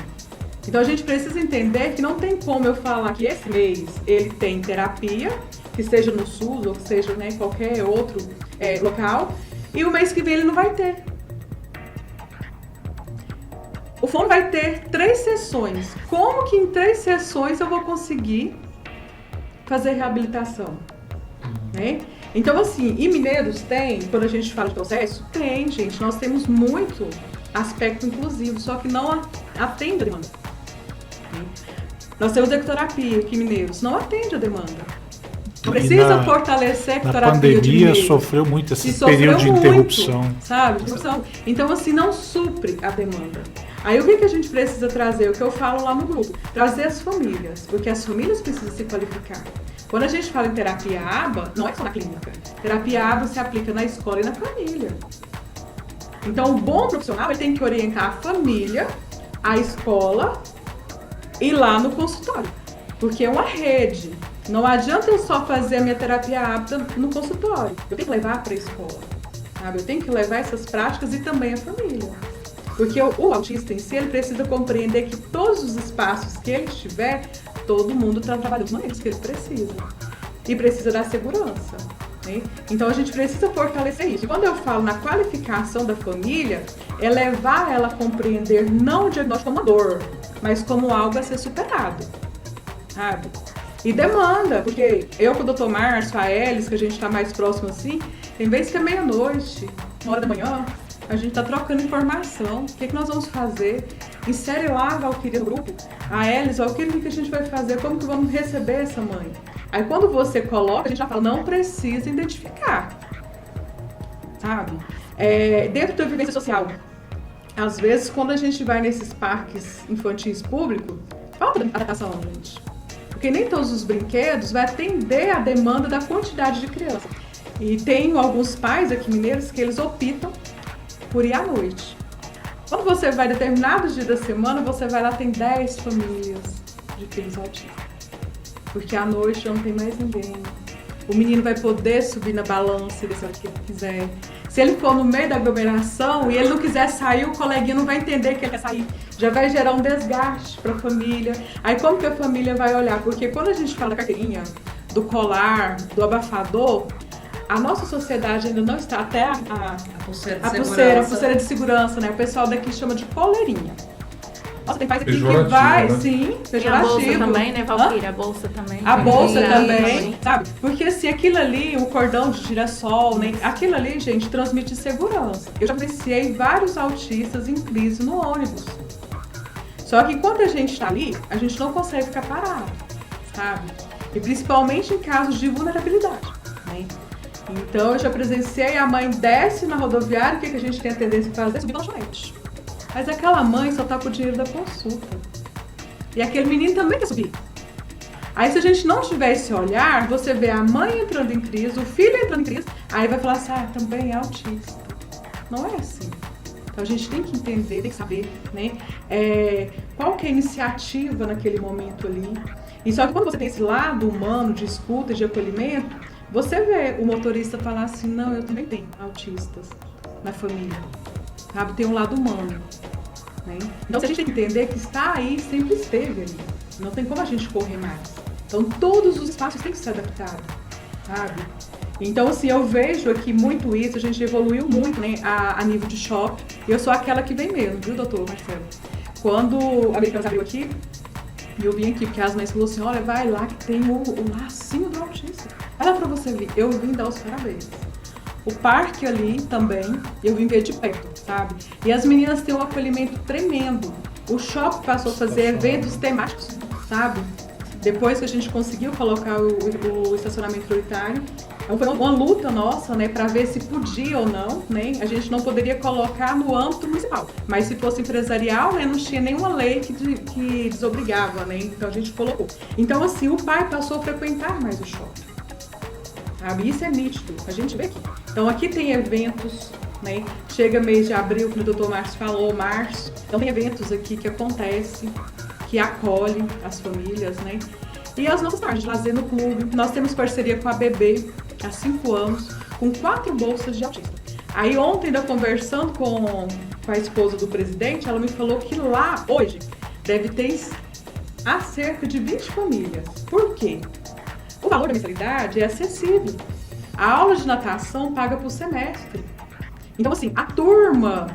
Speaker 6: Então a gente precisa entender que não tem como eu falar que esse mês ele tem terapia, que seja no SUS ou que seja em qualquer outro local, e o mês que vem ele não vai ter. O fono vai ter 3 sessões. Como que em 3 sessões eu vou conseguir fazer reabilitação? Né? Então, assim, em Mineiros tem, quando a gente fala de processo, tem, gente, nós temos muito aspecto inclusivo, só que não atende a demanda. Nós temos a ecoterapia aqui em Mineiros, não atende a demanda. Precisa fortalecer a ecoterapia.
Speaker 3: Na pandemia
Speaker 6: de Mineiros,
Speaker 3: sofreu muito esse período de interrupção.
Speaker 6: Sabe? Então, assim, não supre a demanda. Aí o que a gente precisa trazer? O que eu falo lá no grupo? Trazer as famílias, porque as famílias precisam se qualificar. Quando a gente fala em terapia ABA, não é só na clínica. Terapia ABA se aplica na escola e na família. Então, o bom profissional ele tem que orientar a família, a escola e lá no consultório. Porque é uma rede. Não adianta eu só fazer a minha terapia ABA no consultório. Eu tenho que levar para a escola. Sabe? Eu tenho que levar essas práticas e também a família. Porque o autista em si, ele precisa compreender que todos os espaços que ele estiver, todo mundo está trabalhando de maneiras que ele precisa. E precisa dar segurança. Né? Então a gente precisa fortalecer isso. E quando eu falo na qualificação da família, é levar ela a compreender não o diagnóstico como uma dor, mas como algo a ser superado. Sabe? E demanda, porque eu com o Dr. Márcio, a Elis, que a gente está mais próximo assim, tem vezes que é meia-noite, 1h, a gente está trocando informação. O que nós vamos fazer? Insere lá a Valquíria no grupo. A Elis, Valquíria, o que a gente vai fazer? Como que vamos receber essa mãe? Aí quando você coloca, a gente já fala, não precisa identificar. Sabe? Dentro da vivência social, às vezes, quando a gente vai nesses parques infantis públicos, falta adaptação, gente. Porque nem todos os brinquedos vai atender a demanda da quantidade de criança. E tem alguns pais aqui mineiros que eles optam por ir à noite. Quando você vai determinados dias da semana, você vai lá, tem 10 famílias de filhos autistas. Porque à noite não tem mais ninguém. O menino vai poder subir na balança e descer o que ele quiser. Se ele for no meio da aglomeração e ele não quiser sair, o coleguinha não vai entender que ele quer sair. Já vai gerar um desgaste para a família. Aí como que a família vai olhar? Porque quando a gente fala da carteirinha, do colar, do abafador, a nossa sociedade ainda não está, até a pulseira de segurança, né? O pessoal daqui chama de coleirinha. Nossa, tem pais aqui que vai, né? Sim,
Speaker 4: pejorativo. A bolsa também, né, Valquíria? A bolsa também.
Speaker 6: A bolsa também, sabe? Porque assim, aquilo ali, o cordão de girassol, né? Aquilo ali, gente, transmite segurança. Eu já presenciei vários autistas em crise no ônibus. Só que quando a gente tá ali, a gente não consegue ficar parado, sabe? E principalmente em casos de vulnerabilidade, né? Então, eu já presenciei, a mãe desce na rodoviária, o que a gente tem a tendência a fazer? Subir na lanchonete. Mas aquela mãe só tá com o dinheiro da consulta. E aquele menino também quer subir. Aí, se a gente não tiver esse olhar, você vê a mãe entrando em crise, o filho entrando em crise, aí vai falar assim, também é autista. Não é assim. Então, a gente tem que entender, tem que saber, né? Qual que é a iniciativa naquele momento ali. E só que quando você tem esse lado humano, de escuta, de acolhimento, você vê o motorista falar assim, não, eu também tenho autistas na família, sabe? Tem um lado humano, né? Então, a gente tem que entender que está aí, sempre esteve ali. Não tem como a gente correr mais. Então, todos os espaços têm que ser adaptados, sabe? Então, assim, eu vejo aqui muito isso, a gente evoluiu muito, né, a nível de shopping. Eu sou aquela que vem mesmo, viu, doutor Marcelo? Quando a Americanas abriu aqui, eu vim aqui, porque as mães falaram assim, olha, vai lá que tem o lacinho do autista. Olha pra você ver, eu vim dar os parabéns. O parque ali também, eu vim ver de perto, sabe? E as meninas têm um acolhimento tremendo. O shopping passou a fazer eventos temáticos, sabe? Depois que a gente conseguiu colocar o estacionamento prioritário, foi uma luta nossa, né, para ver se podia ou não, né? A gente não poderia colocar no âmbito municipal, mas se fosse empresarial, né, não tinha nenhuma lei que desobrigava, né? Então a gente colocou. Então assim, o pai passou a frequentar mais o shopping, sabe? Isso é nítido, a gente vê aqui. Então aqui tem eventos, né? Chega mês de abril, como o doutor Márcio falou, março. Então tem eventos aqui que acontecem, que acolhem as famílias, né? E as nossas tardes de lazer no clube. Nós temos parceria com a BB há 5 anos, com 4 bolsas de autista. Aí ontem, ainda conversando com a esposa do presidente, ela me falou que lá, hoje, deve ter há cerca de 20 famílias. Por quê? O valor da mensalidade é acessível. A aula de natação paga por semestre. Então, assim, a turma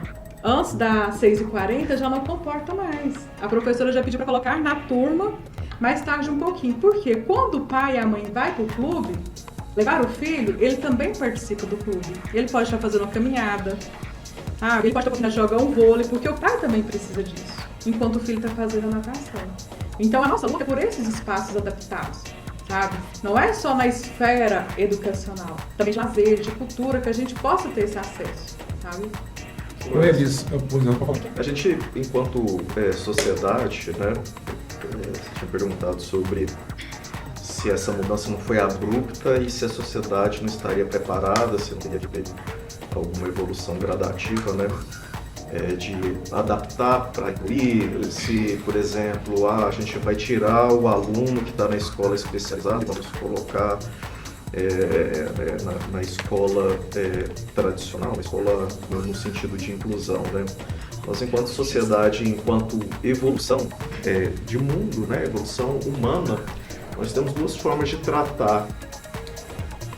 Speaker 6: antes das 6h40 já não comporta mais. A professora já pediu para colocar na turma mais tarde um pouquinho. Por quê? Quando o pai e a mãe vai para o clube, levar o filho, ele também participa do clube. Ele pode estar fazendo uma caminhada, sabe? Ele pode estar jogar um vôlei, porque o pai também precisa disso, enquanto o filho está fazendo a natação. Então a nossa luta é por esses espaços adaptados, sabe? Não é só na esfera educacional, também de lazer, de cultura, que a gente possa ter esse acesso, sabe?
Speaker 7: A gente, enquanto sociedade, né, você tinha perguntado sobre se essa mudança não foi abrupta e se a sociedade não estaria preparada, se não teria que ter alguma evolução gradativa, né, de adaptar para incluir, se, por exemplo, a gente vai tirar o aluno que está na escola especializada e vamos colocar na escola tradicional, na escola no sentido de inclusão, né? Nós, enquanto sociedade, enquanto evolução de mundo, né, evolução humana, nós temos 2 formas de tratar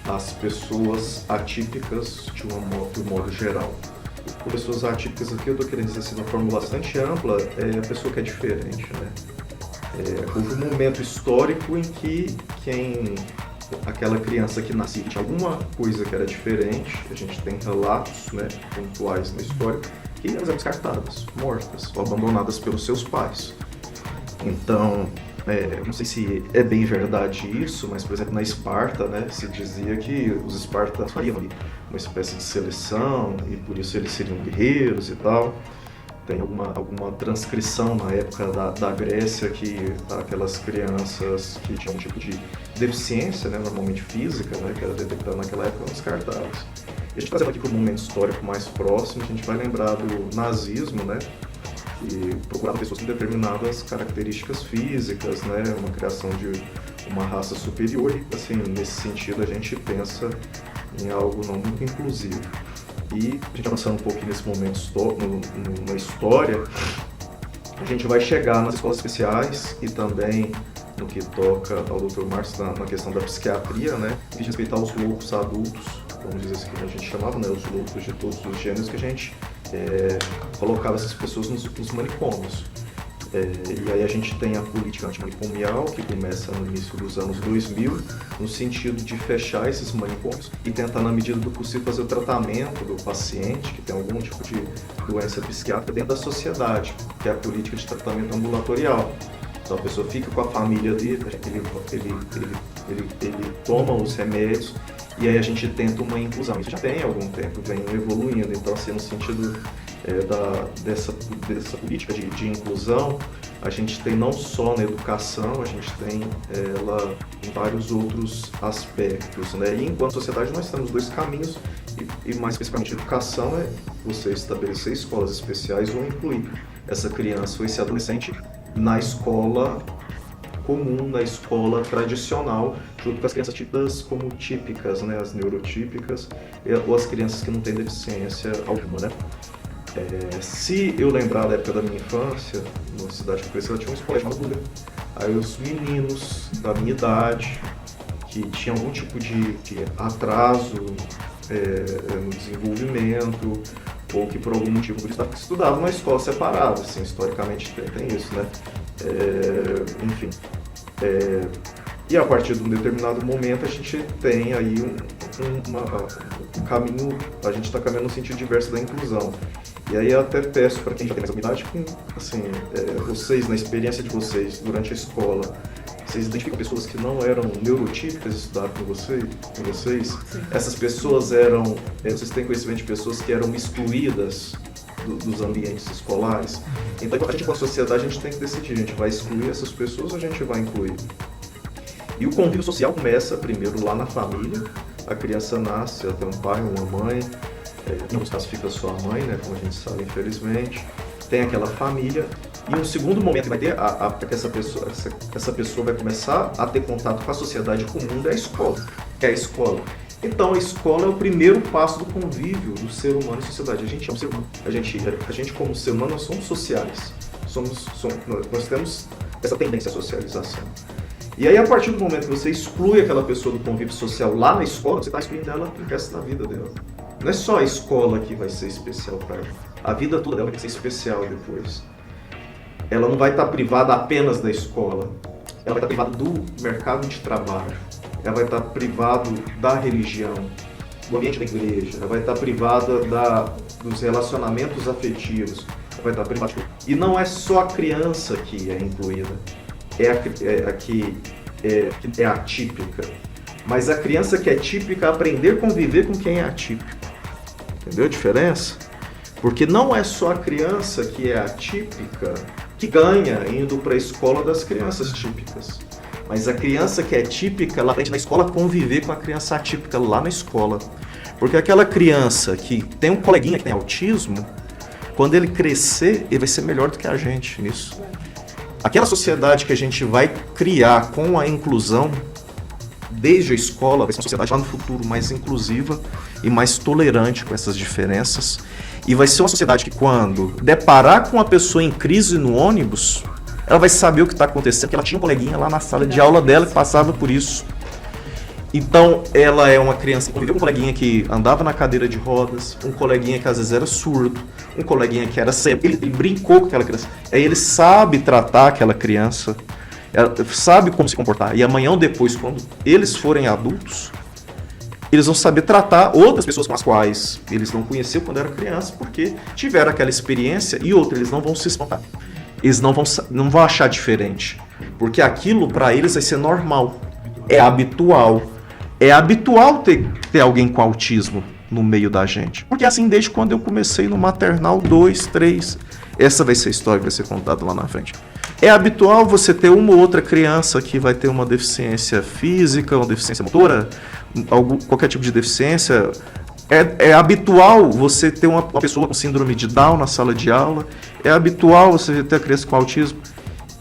Speaker 7: as pessoas atípicas de um modo geral. Por pessoas atípicas aqui, eu estou querendo dizer assim, de uma forma bastante ampla, é a pessoa que é diferente, né? Houve um momento histórico em que aquela criança que nascia tinha alguma coisa que era diferente, a gente tem relatos, né, pontuais na história, que elas eram descartadas, mortas ou abandonadas pelos seus pais. Então, não sei se é bem verdade isso, mas, por exemplo, na Esparta, né, se dizia que os espartanos fariam ali uma espécie de seleção e por isso eles seriam guerreiros e tal. tem alguma transcrição na época da Grécia que aquelas crianças que tinham um tipo de deficiência, né, normalmente física, né, que era detectada naquela época, eram descartáveis. E a gente trazendo aqui para o momento histórico mais próximo, a gente vai lembrar do nazismo, né, que procurava pessoas com determinadas características físicas, né, uma criação de uma raça superior, e assim, nesse sentido a gente pensa em algo não muito inclusivo. E a gente avançando um pouquinho nesse momento na história, a gente vai chegar nas escolas especiais e também no que toca ao Dr. Márcio na questão da psiquiatria, né, e respeitar os loucos adultos, vamos dizer assim, que a gente chamava, né, os loucos de todos os gêneros, que a gente colocava essas pessoas nos manicômios. E aí a gente tem a política antimanicomial, que começa no início dos anos 2000, no sentido de fechar esses manicômios e tentar, na medida do possível, fazer o tratamento do paciente que tem algum tipo de doença psiquiátrica dentro da sociedade, que é a política de tratamento ambulatorial. Então a pessoa fica com a família dele, ele toma os remédios, e aí a gente tenta uma inclusão. Isso já tem algum tempo, vem evoluindo. Então, assim, no sentido dessa política de inclusão, a gente tem não só na educação, a gente tem ela em vários outros aspectos, né? E enquanto sociedade nós temos dois caminhos, e mais especificamente educação é você estabelecer escolas especiais ou incluir essa criança ou esse adolescente na escola comum, na escola tradicional, junto com as crianças tidas como típicas, né, as neurotípicas, ou as crianças que não têm deficiência alguma, né. Se eu lembrar da época da minha infância, na cidade que eu cresci, ela tinha uma escola chamada Buda. Aí os meninos da minha idade, que tinham algum tipo de atraso no desenvolvimento, ou que por algum motivo estudavam na escola separada, assim, historicamente tem isso, né. Enfim, e a partir de um determinado momento a gente tem aí um caminho, a gente está caminhando no sentido diverso da inclusão. E aí eu até peço para quem já tem essa idade, assim, vocês, na experiência de vocês durante a escola, vocês identificam pessoas que não eram neurotípicas estudadas com vocês? Sim. Essas pessoas vocês têm conhecimento de pessoas que eram excluídas dos ambientes escolares? Então a gente, como sociedade, a gente tem que decidir, a gente vai excluir essas pessoas ou a gente vai incluir? E o convívio social começa primeiro lá na família. A criança nasce, ela tem um pai, uma mãe, em alguns casos fica só a mãe, né, como a gente sabe, infelizmente. Tem aquela família, e um segundo momento vai ter que essa pessoa vai começar a ter contato com a sociedade comum da escola, que é a escola. Então a escola é o primeiro passo do convívio do ser humano em sociedade. A gente é um ser humano. A gente como ser humano, nós somos sociais. Nós temos essa tendência à socialização. E aí, a partir do momento que você exclui aquela pessoa do convívio social lá na escola, você está excluindo ela do resto da vida dela. Não é só a escola que vai ser especial para ela. A vida toda dela vai ser especial depois. Ela não vai estar privada apenas da escola. Ela vai estar privada do mercado de trabalho. Ela vai estar privada da religião, do ambiente da igreja. Ela vai estar privada dos relacionamentos afetivos. Ela vai estar privada de tudo. E não é só a criança que é incluída. A que é atípica, mas a criança que é típica aprender a conviver com quem é atípico. Entendeu a diferença? Porque não é só a criança que é atípica que ganha indo para a escola das crianças típicas, mas a criança que é típica, ela aprende na escola a conviver com a criança atípica lá na escola. Porque aquela criança que tem um coleguinha que tem autismo, quando ele crescer, ele vai ser melhor do que a gente nisso. Aquela sociedade que a gente vai criar com a inclusão desde a escola vai ser uma sociedade lá no futuro mais inclusiva e mais tolerante com essas diferenças. E vai ser uma sociedade que, quando deparar com uma pessoa em crise no ônibus, ela vai saber o que está acontecendo, porque ela tinha um coleguinha lá na sala de aula dela que passava por isso. Então, ela é uma criança que conviveu com um coleguinha que andava na cadeira de rodas, um coleguinha que às vezes era surdo, um coleguinha que era cego. Ele brincou com aquela criança. Aí ele sabe tratar aquela criança, sabe como se comportar. E amanhã ou depois, quando eles forem adultos, eles vão saber tratar outras pessoas com as quais eles não conheciam quando eram crianças, porque tiveram aquela experiência. E outra, eles não vão se espantar. Eles não vão achar diferente, porque aquilo para eles vai ser normal, é habitual. É habitual ter alguém com autismo no meio da gente. Porque assim, desde quando eu comecei no maternal 2, 3, essa vai ser a história que vai ser contada lá na frente. É habitual você ter uma ou outra criança que vai ter uma deficiência física, uma deficiência motora, qualquer tipo de deficiência. É habitual você ter uma pessoa com síndrome de Down na sala de aula, é habitual você ter a criança com autismo,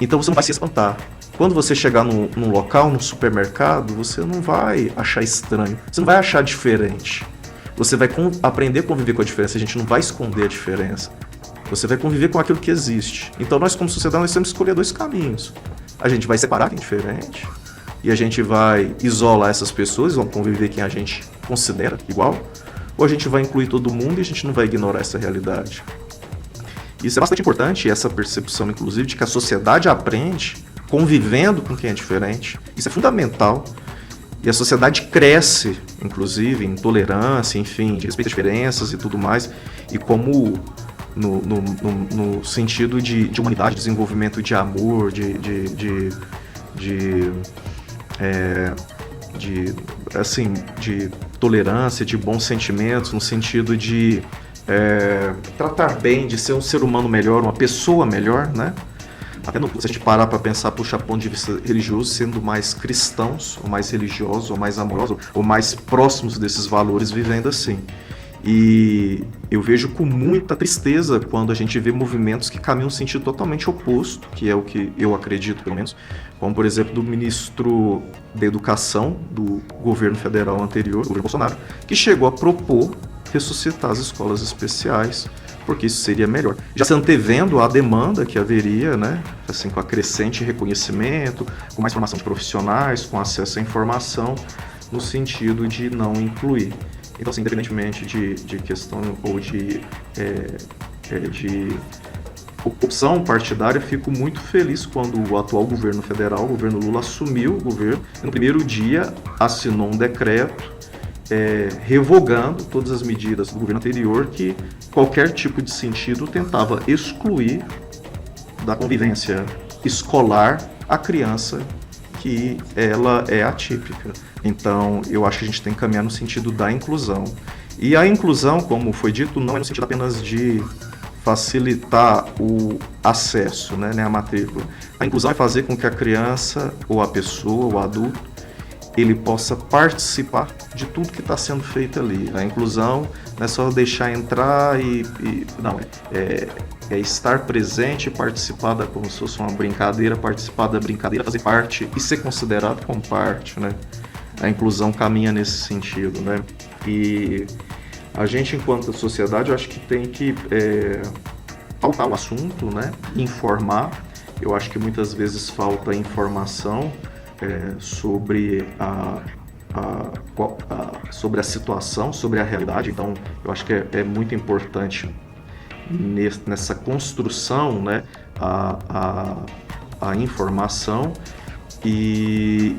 Speaker 7: então você não vai se espantar. Quando você chegar num local, num supermercado, você não vai achar estranho, você não vai achar diferente. Você vai aprender a conviver com a diferença, a gente não vai esconder a diferença. Você vai conviver com aquilo que existe. Então nós, como sociedade, nós temos que escolher 2 caminhos. A gente vai separar quem é diferente, e a gente vai isolar essas pessoas, vamos conviver quem a gente considera igual, ou a gente vai incluir todo mundo e a gente não vai ignorar essa realidade. Isso é bastante importante, essa percepção, inclusive, de que a sociedade aprende convivendo com quem é diferente. Isso é fundamental. E a sociedade cresce, inclusive, em tolerância, enfim, de respeito às diferenças e tudo mais. E como no sentido de humanidade, de desenvolvimento de amor, de tolerância, de bons sentimentos, no sentido de tratar bem, de ser um ser humano melhor, uma pessoa melhor, né? Até se a gente parar para pensar, puxar ponto de vista religioso, sendo mais cristãos, ou mais religiosos, ou mais amorosos, ou mais próximos desses valores, vivendo assim. E eu vejo com muita tristeza quando a gente vê movimentos que caminham no sentido totalmente oposto, que é o que eu acredito, pelo menos, como, por exemplo, do ministro da Educação do governo federal anterior, o governo Bolsonaro, que chegou a propor ressuscitar as escolas especiais, porque isso seria melhor. Já se antevendo a demanda que haveria, né, assim, com a crescente reconhecimento, com mais formação de profissionais, com acesso à informação, no sentido de não incluir. Então, assim, independentemente de questão ou de opção partidária, fico muito feliz quando o atual governo federal, o governo Lula, assumiu o governo e no primeiro dia assinou um decreto revogando todas as medidas do governo anterior que qualquer tipo de sentido tentava excluir da convivência escolar a criança que ela é atípica. Então, eu acho que a gente tem que caminhar no sentido da inclusão. E a inclusão, como foi dito, não é no sentido apenas de facilitar o acesso, né, a matrícula. A inclusão é fazer com que a criança, ou a pessoa, o adulto, ele possa participar de tudo que está sendo feito ali. A inclusão não é só deixar entrar não, é estar presente, participar como se fosse uma brincadeira, participar da brincadeira, fazer parte e ser considerado como parte, né? A inclusão caminha nesse sentido, né? E a gente, enquanto sociedade, eu acho que tem que pautar o assunto, né? Informar. Eu acho que muitas vezes falta informação sobre sobre a situação, sobre a realidade. Então, eu acho que é muito importante nessa construção, né, a informação, e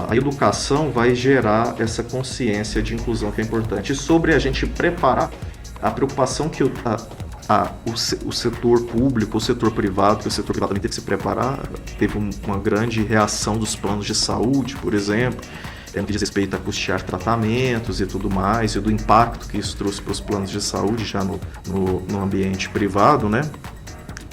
Speaker 7: a educação vai gerar essa consciência de inclusão que é importante. E sobre a gente preparar a preocupação que o setor público, o setor privado, que o setor privado também teve que se preparar, teve uma grande reação dos planos de saúde, por exemplo, no que diz respeito a custear tratamentos e tudo mais, e do impacto que isso trouxe para os planos de saúde já no ambiente privado, né,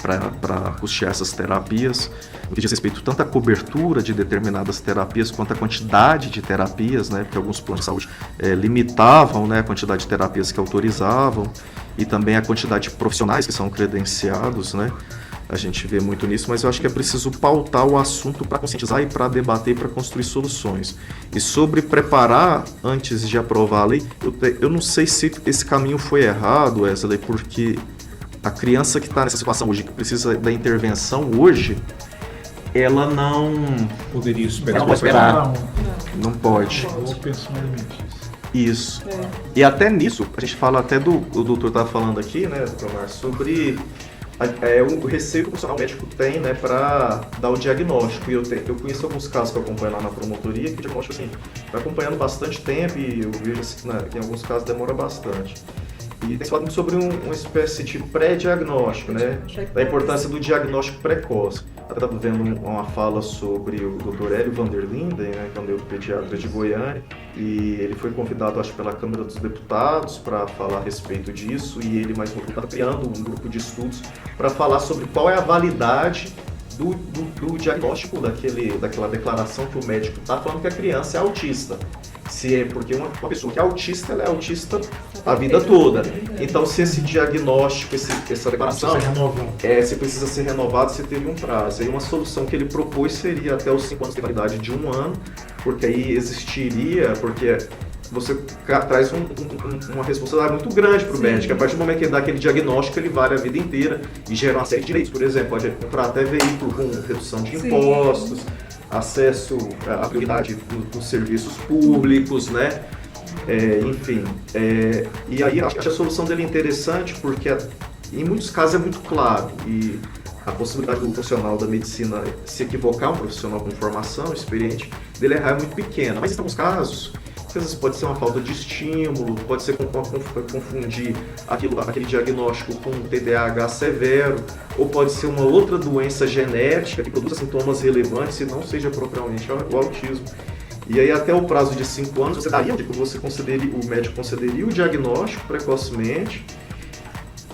Speaker 7: para custear essas terapias, no que diz respeito tanto à cobertura de determinadas terapias quanto à quantidade de terapias, né, porque alguns planos de saúde limitavam, né, a quantidade de terapias que autorizavam, e também a quantidade de profissionais que são credenciados, né? A gente vê muito nisso, mas eu acho que é preciso pautar o assunto para conscientizar e para debater e para construir soluções. E sobre preparar antes de aprovar a lei, eu não sei se esse caminho foi errado, Wesley, porque a criança que está nessa situação hoje, que precisa da intervenção hoje, ela não
Speaker 2: poderia esperar.
Speaker 7: Não pode esperar. Não pode.
Speaker 3: Ou pensão alimentícia.
Speaker 7: Isso. E até nisso, a gente fala até o doutor estava falando aqui, né, Tomar, sobre o receio que o profissional médico tem, né, para dar o diagnóstico. E eu conheço alguns casos que eu acompanho lá na promotoria, que o diagnóstico, assim, vai acompanhando bastante tempo e eu vejo assim, que em alguns casos demora bastante. E tem falado sobre uma espécie de pré-diagnóstico, né, da importância do diagnóstico precoce. estava vendo uma fala sobre o Dr. Hélio van der Linden, né, que é um neuropediatra de Goiânia, e ele foi convidado, acho, pela Câmara dos Deputados para falar a respeito disso, e ele, mais um pouco, está criando um grupo de estudos para falar sobre qual é a validade do diagnóstico daquela declaração que o médico está falando que a criança é autista. Se é porque uma pessoa que é autista, ela é autista a vida toda. Então, se esse diagnóstico, essa declaração, se precisa ser renovado, você teria um prazo. Aí uma solução que ele propôs seria até os 5 anos de validade de 1 ano, porque aí existiria, porque você traz uma responsabilidade muito grande para o médico. A partir do momento que ele dá aquele diagnóstico, ele vale a vida inteira e gera uma série de direitos. Por exemplo, pode comprar até veículo com redução de impostos, acesso à prioridade dos serviços públicos, né? Enfim. E aí acho que a solução dele é interessante porque em muitos casos é muito claro e a possibilidade do profissional da medicina se equivocar, um profissional com formação, experiente, dele errar é muito pequena. Mas em alguns casos, às vezes pode ser uma falta de estímulo, pode ser confundir aquele diagnóstico com TDAH severo, ou pode ser uma outra doença genética que produza sintomas relevantes e não seja propriamente o autismo. E aí até o prazo de 5 anos, o médico concederia o diagnóstico precocemente,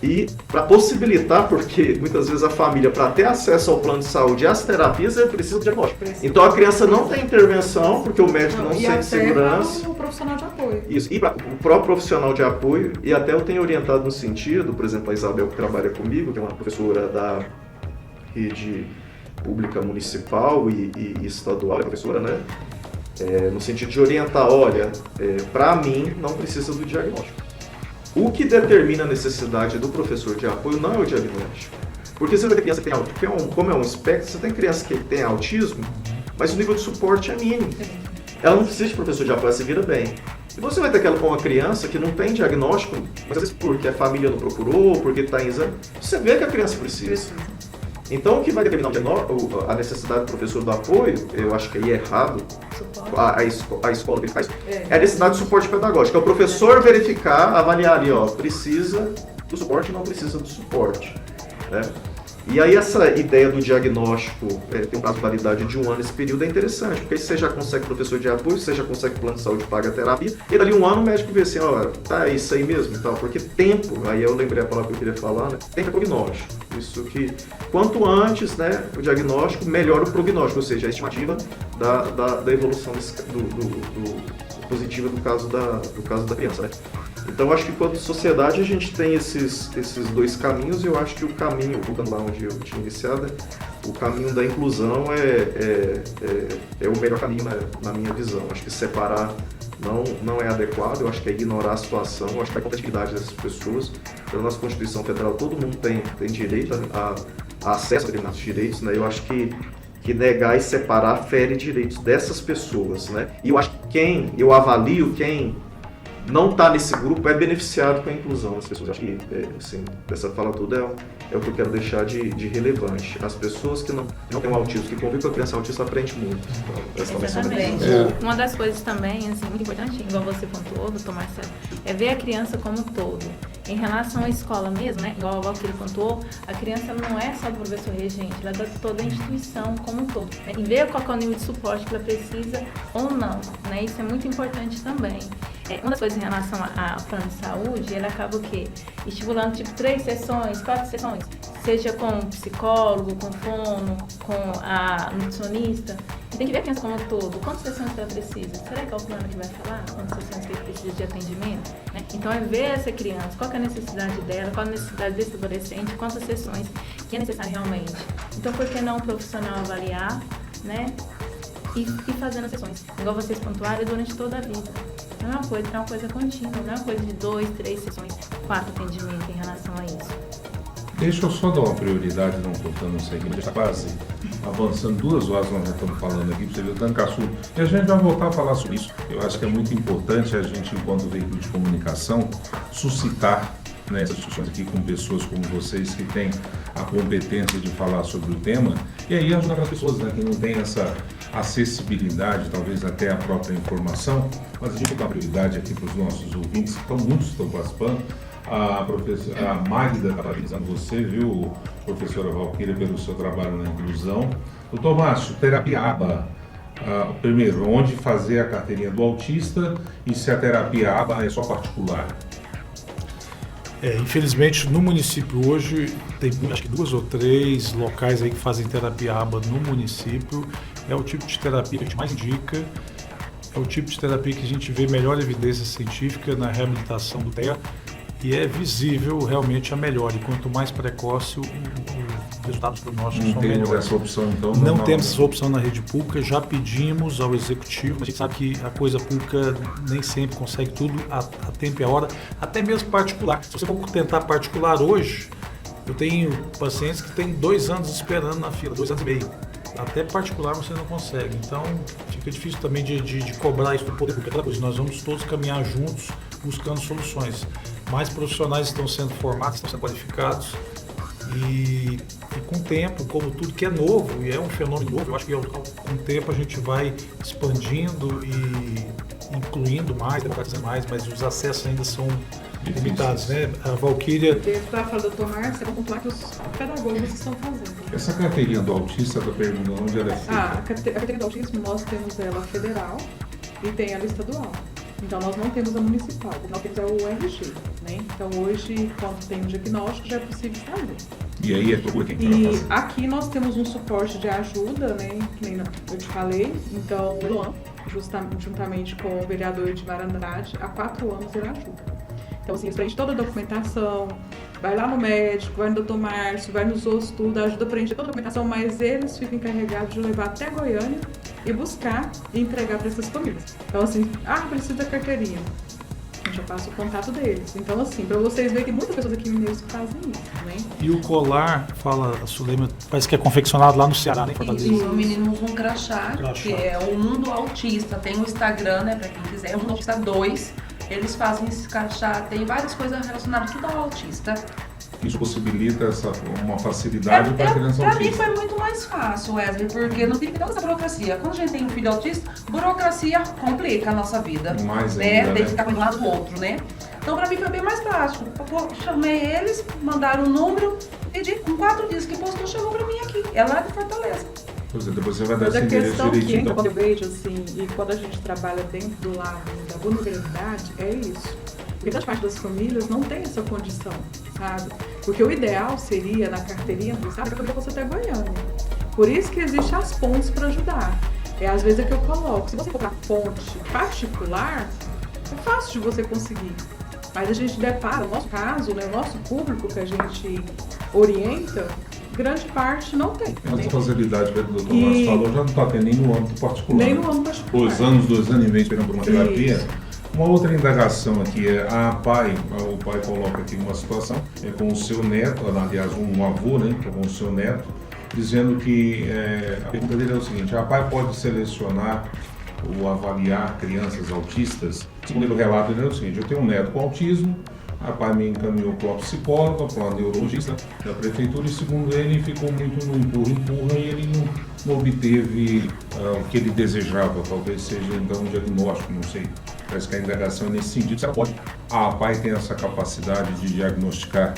Speaker 7: e para possibilitar, porque muitas vezes a família, para ter acesso ao plano de saúde e às terapias, ele precisa de diagnóstico. Então a criança não tem intervenção, porque o médico não sente segurança.
Speaker 6: O profissional de apoio.
Speaker 7: Isso, e o próprio profissional de apoio, e até eu tenho orientado no sentido, por exemplo, a Isabel, que trabalha comigo, que é uma professora da rede pública municipal e estadual, é professora, né? No sentido de orientar, olha, para mim não precisa do diagnóstico. O que determina a necessidade do professor de apoio não é o diagnóstico. Porque você vai ter criança que tem autismo, como é um espectro, você tem criança que tem autismo, mas o nível de suporte é mínimo. Ela não precisa de professor de apoio, ela se vira bem. E você vai ter uma criança que não tem diagnóstico, mas às vezes porque a família não procurou, porque está em exame, você vê que a criança precisa. Então, o que vai determinar a necessidade do professor do apoio, eu acho que aí é errado, a escola verificar isso, é a necessidade de suporte pedagógico. É o professor verificar, avaliar ali, precisa do suporte, não precisa do suporte, né? E aí essa ideia do diagnóstico ter um prazo de validade de 1 ano nesse período é interessante, porque aí você já consegue professor de apoio, você já consegue plano de saúde paga terapia, e dali 1 ano o médico vê assim, tá isso aí mesmo e tal, porque tempo, aí eu lembrei a palavra que eu queria falar, né? Tempo é prognóstico. Isso que, quanto antes, né, o diagnóstico, melhor o prognóstico, ou seja, a estimativa da evolução positiva do caso da criança, né? Então, acho que quanto sociedade a gente tem esses 2 caminhos, e eu acho que o caminho, voltando lá onde eu tinha iniciado, o caminho da inclusão é o melhor caminho na minha visão. Acho que separar não é adequado, eu acho que é ignorar a situação, eu acho que é a competitividade dessas pessoas. Pela nossa Constituição Federal, todo mundo tem direito a acesso a determinados direitos, né? Eu acho que negar e separar fere direitos dessas pessoas, né? E eu acho que eu avalio quem não está nesse grupo é beneficiado com a inclusão das pessoas. Acho que, assim, essa fala toda é o que eu quero deixar de relevante. As pessoas que não têm um autismo, que convivem com a criança autista, aprendem muito. Então,
Speaker 4: exatamente. Uma das coisas também, assim, muito importante, igual você pontuou, doutor Marcelo, é ver a criança como um todo. Em relação à escola mesmo, né, igual que ele pontuou, a criança não é só do professor regente, ela é da toda a instituição como um todo. Né? E ver qual é o nível de suporte que ela precisa ou não. Né? Isso é muito importante também. Uma das coisas em relação ao plano de saúde, ele acaba o quê? Estimulando tipo 3 sessões, 4 sessões, seja com o psicólogo, com o fono, com a nutricionista. E tem que ver a criança como um todo. Quantas sessões que ela precisa? Será que é o plano que vai falar? Quantas sessões que ele precisa de atendimento? Né? Então é ver essa criança, qual que é a necessidade dela, qual a necessidade desse adolescente, quantas sessões que é necessário realmente. Então por que não um profissional avaliar, né? E fazendo as sessões, igual vocês pontuaram, durante toda a vida. Não é uma coisa contínua, não é uma coisa de 2, 3 sessões, 4 atendimentos em relação a isso.
Speaker 2: Deixa eu só dar uma prioridade, não cortando isso aqui, mas está quase avançando 2 horas, nós já estamos falando aqui, para você ver o tanto que assunto. E a gente vai voltar a falar sobre isso. Eu acho que é muito importante a gente, enquanto veículo de comunicação, suscitar essas discussões aqui com pessoas como vocês que têm a competência de falar sobre o tema, e aí ajudar as pessoas, né, que não têm essa acessibilidade, talvez até a própria informação, mas a gente dá prioridade aqui para os nossos ouvintes, muitos estão participando, A Magda está parabenizando você, viu, professora Valquíria, pelo seu trabalho na inclusão. Doutor Márcio, terapia ABA. Primeiro, onde fazer a carteirinha do autista e se a terapia ABA é só particular?
Speaker 3: Infelizmente, no município hoje, tem acho que 2 ou 3 locais aí que fazem terapia ABA no município. É o tipo de terapia que a gente mais indica, é o tipo de terapia que a gente vê melhor evidência científica na reabilitação do TEA e é visível realmente a melhora. E quanto mais precoce, os resultados prognósticos são melhores.
Speaker 2: Não temos essa opção, então?
Speaker 3: Não temos essa opção na rede pública, já pedimos ao executivo, mas a gente sabe que a coisa pública nem sempre consegue tudo a tempo e a hora, até mesmo particular. Se você for tentar particular hoje, eu tenho pacientes que têm 2 anos esperando na fila, 2 anos e meio. Até particular você não consegue, então fica difícil também de cobrar isso do poder público. Nós vamos todos caminhar juntos buscando soluções. Mais profissionais estão sendo formados, estão sendo qualificados e com o tempo, como tudo que é novo e é um fenômeno novo, eu acho que com o tempo a gente vai expandindo e incluindo mais, democratizando mais, mas os acessos ainda são limitados, né? A Valquíria...
Speaker 6: Para falar do Dr. Márcio, eu vou pontuar que os pedagogos estão fazendo.
Speaker 2: Essa carteirinha do autista, está perguntando onde ela é feita?
Speaker 6: A carteirinha do autismo, nós temos ela federal e tem ela estadual. Então, nós não temos a municipal, nós temos a URG, né? Então, hoje, quando tem um diagnóstico, já é possível fazer.
Speaker 2: E aí é procura quem
Speaker 6: E
Speaker 2: fazer.
Speaker 6: aqui nós temos um suporte de ajuda, né? Que nem eu te falei. Então, o Luan, juntamente com o vereador Edmar Andrade, há 4 anos ele ajuda. Então, assim, preenche toda a documentação, vai lá no médico, vai no Dr. Márcio, vai nos outros, tudo, ajuda a preencher toda a documentação, mas eles ficam encarregados de levar até Goiânia e buscar e entregar para essas famílias. Então, assim, precisa da carteirinha. A gente já passa o contato deles. Então, assim, para vocês verem que muitas pessoas aqui mineiros fazem isso, né?
Speaker 3: E o colar, fala a Sulema, parece que é confeccionado lá no Ceará, né?
Speaker 5: Isso, o menino usa um crachá, que é o Mundo Autista. Tem o Instagram, né, para quem quiser, é o Mundo Autista 2. Eles fazem esse crachá, tem várias coisas relacionadas tudo ao autista.
Speaker 2: Isso possibilita uma facilidade para a criança autista.
Speaker 5: Para mim foi muito mais fácil, Wesley, porque não tem toda essa burocracia. Quando a gente tem um filho autista, burocracia complica a nossa vida.
Speaker 2: Mais
Speaker 5: né?
Speaker 2: ainda,
Speaker 5: Tem que ficar com um lado do outro, né? Então, para mim foi bem mais prático. Eu chamei eles, mandaram um número, pedi, com 4 dias que postou, chegou para mim aqui. É lá de Fortaleza.
Speaker 2: Pois é, depois você vai dar
Speaker 6: Mas
Speaker 2: esse
Speaker 6: a
Speaker 2: endereço
Speaker 6: questão
Speaker 2: direitinho.
Speaker 6: que, quando eu vejo, assim, e quando a gente trabalha dentro do lado da vulnerabilidade, é isso. Porque grande parte das famílias não tem essa condição, sabe? Porque o ideal seria, na carteirinha do Estado, que você até Goiânia. Por isso que existem as pontes para ajudar. Às vezes é que eu coloco. Se você for para ponte particular, é fácil de você conseguir. Mas a gente depara, no nosso caso, né, o nosso público que a gente orienta, grande parte não tem.
Speaker 2: Essa facilidade que o doutor Márcio falou já não está tendo nem no âmbito particular.
Speaker 6: Nem no âmbito particular.
Speaker 2: 2 anos e meio esperando por uma terapia. Isso. Uma outra indagação aqui é o pai coloca aqui uma situação com o seu neto, aliás, um avô, né, com o seu neto, dizendo que a pergunta dele é o seguinte: a pai pode selecionar ou avaliar crianças autistas? Segundo o relato dele é o seguinte: eu tenho um neto com autismo, a pai me encaminhou para uma psicóloga, para uma neurologista da prefeitura e, segundo ele, ficou muito no empurra e ele não obteve o que ele desejava. Talvez seja, então, um diagnóstico, não sei. Parece que a indagação é nesse sentido. Você pode. A pai tem essa capacidade de diagnosticar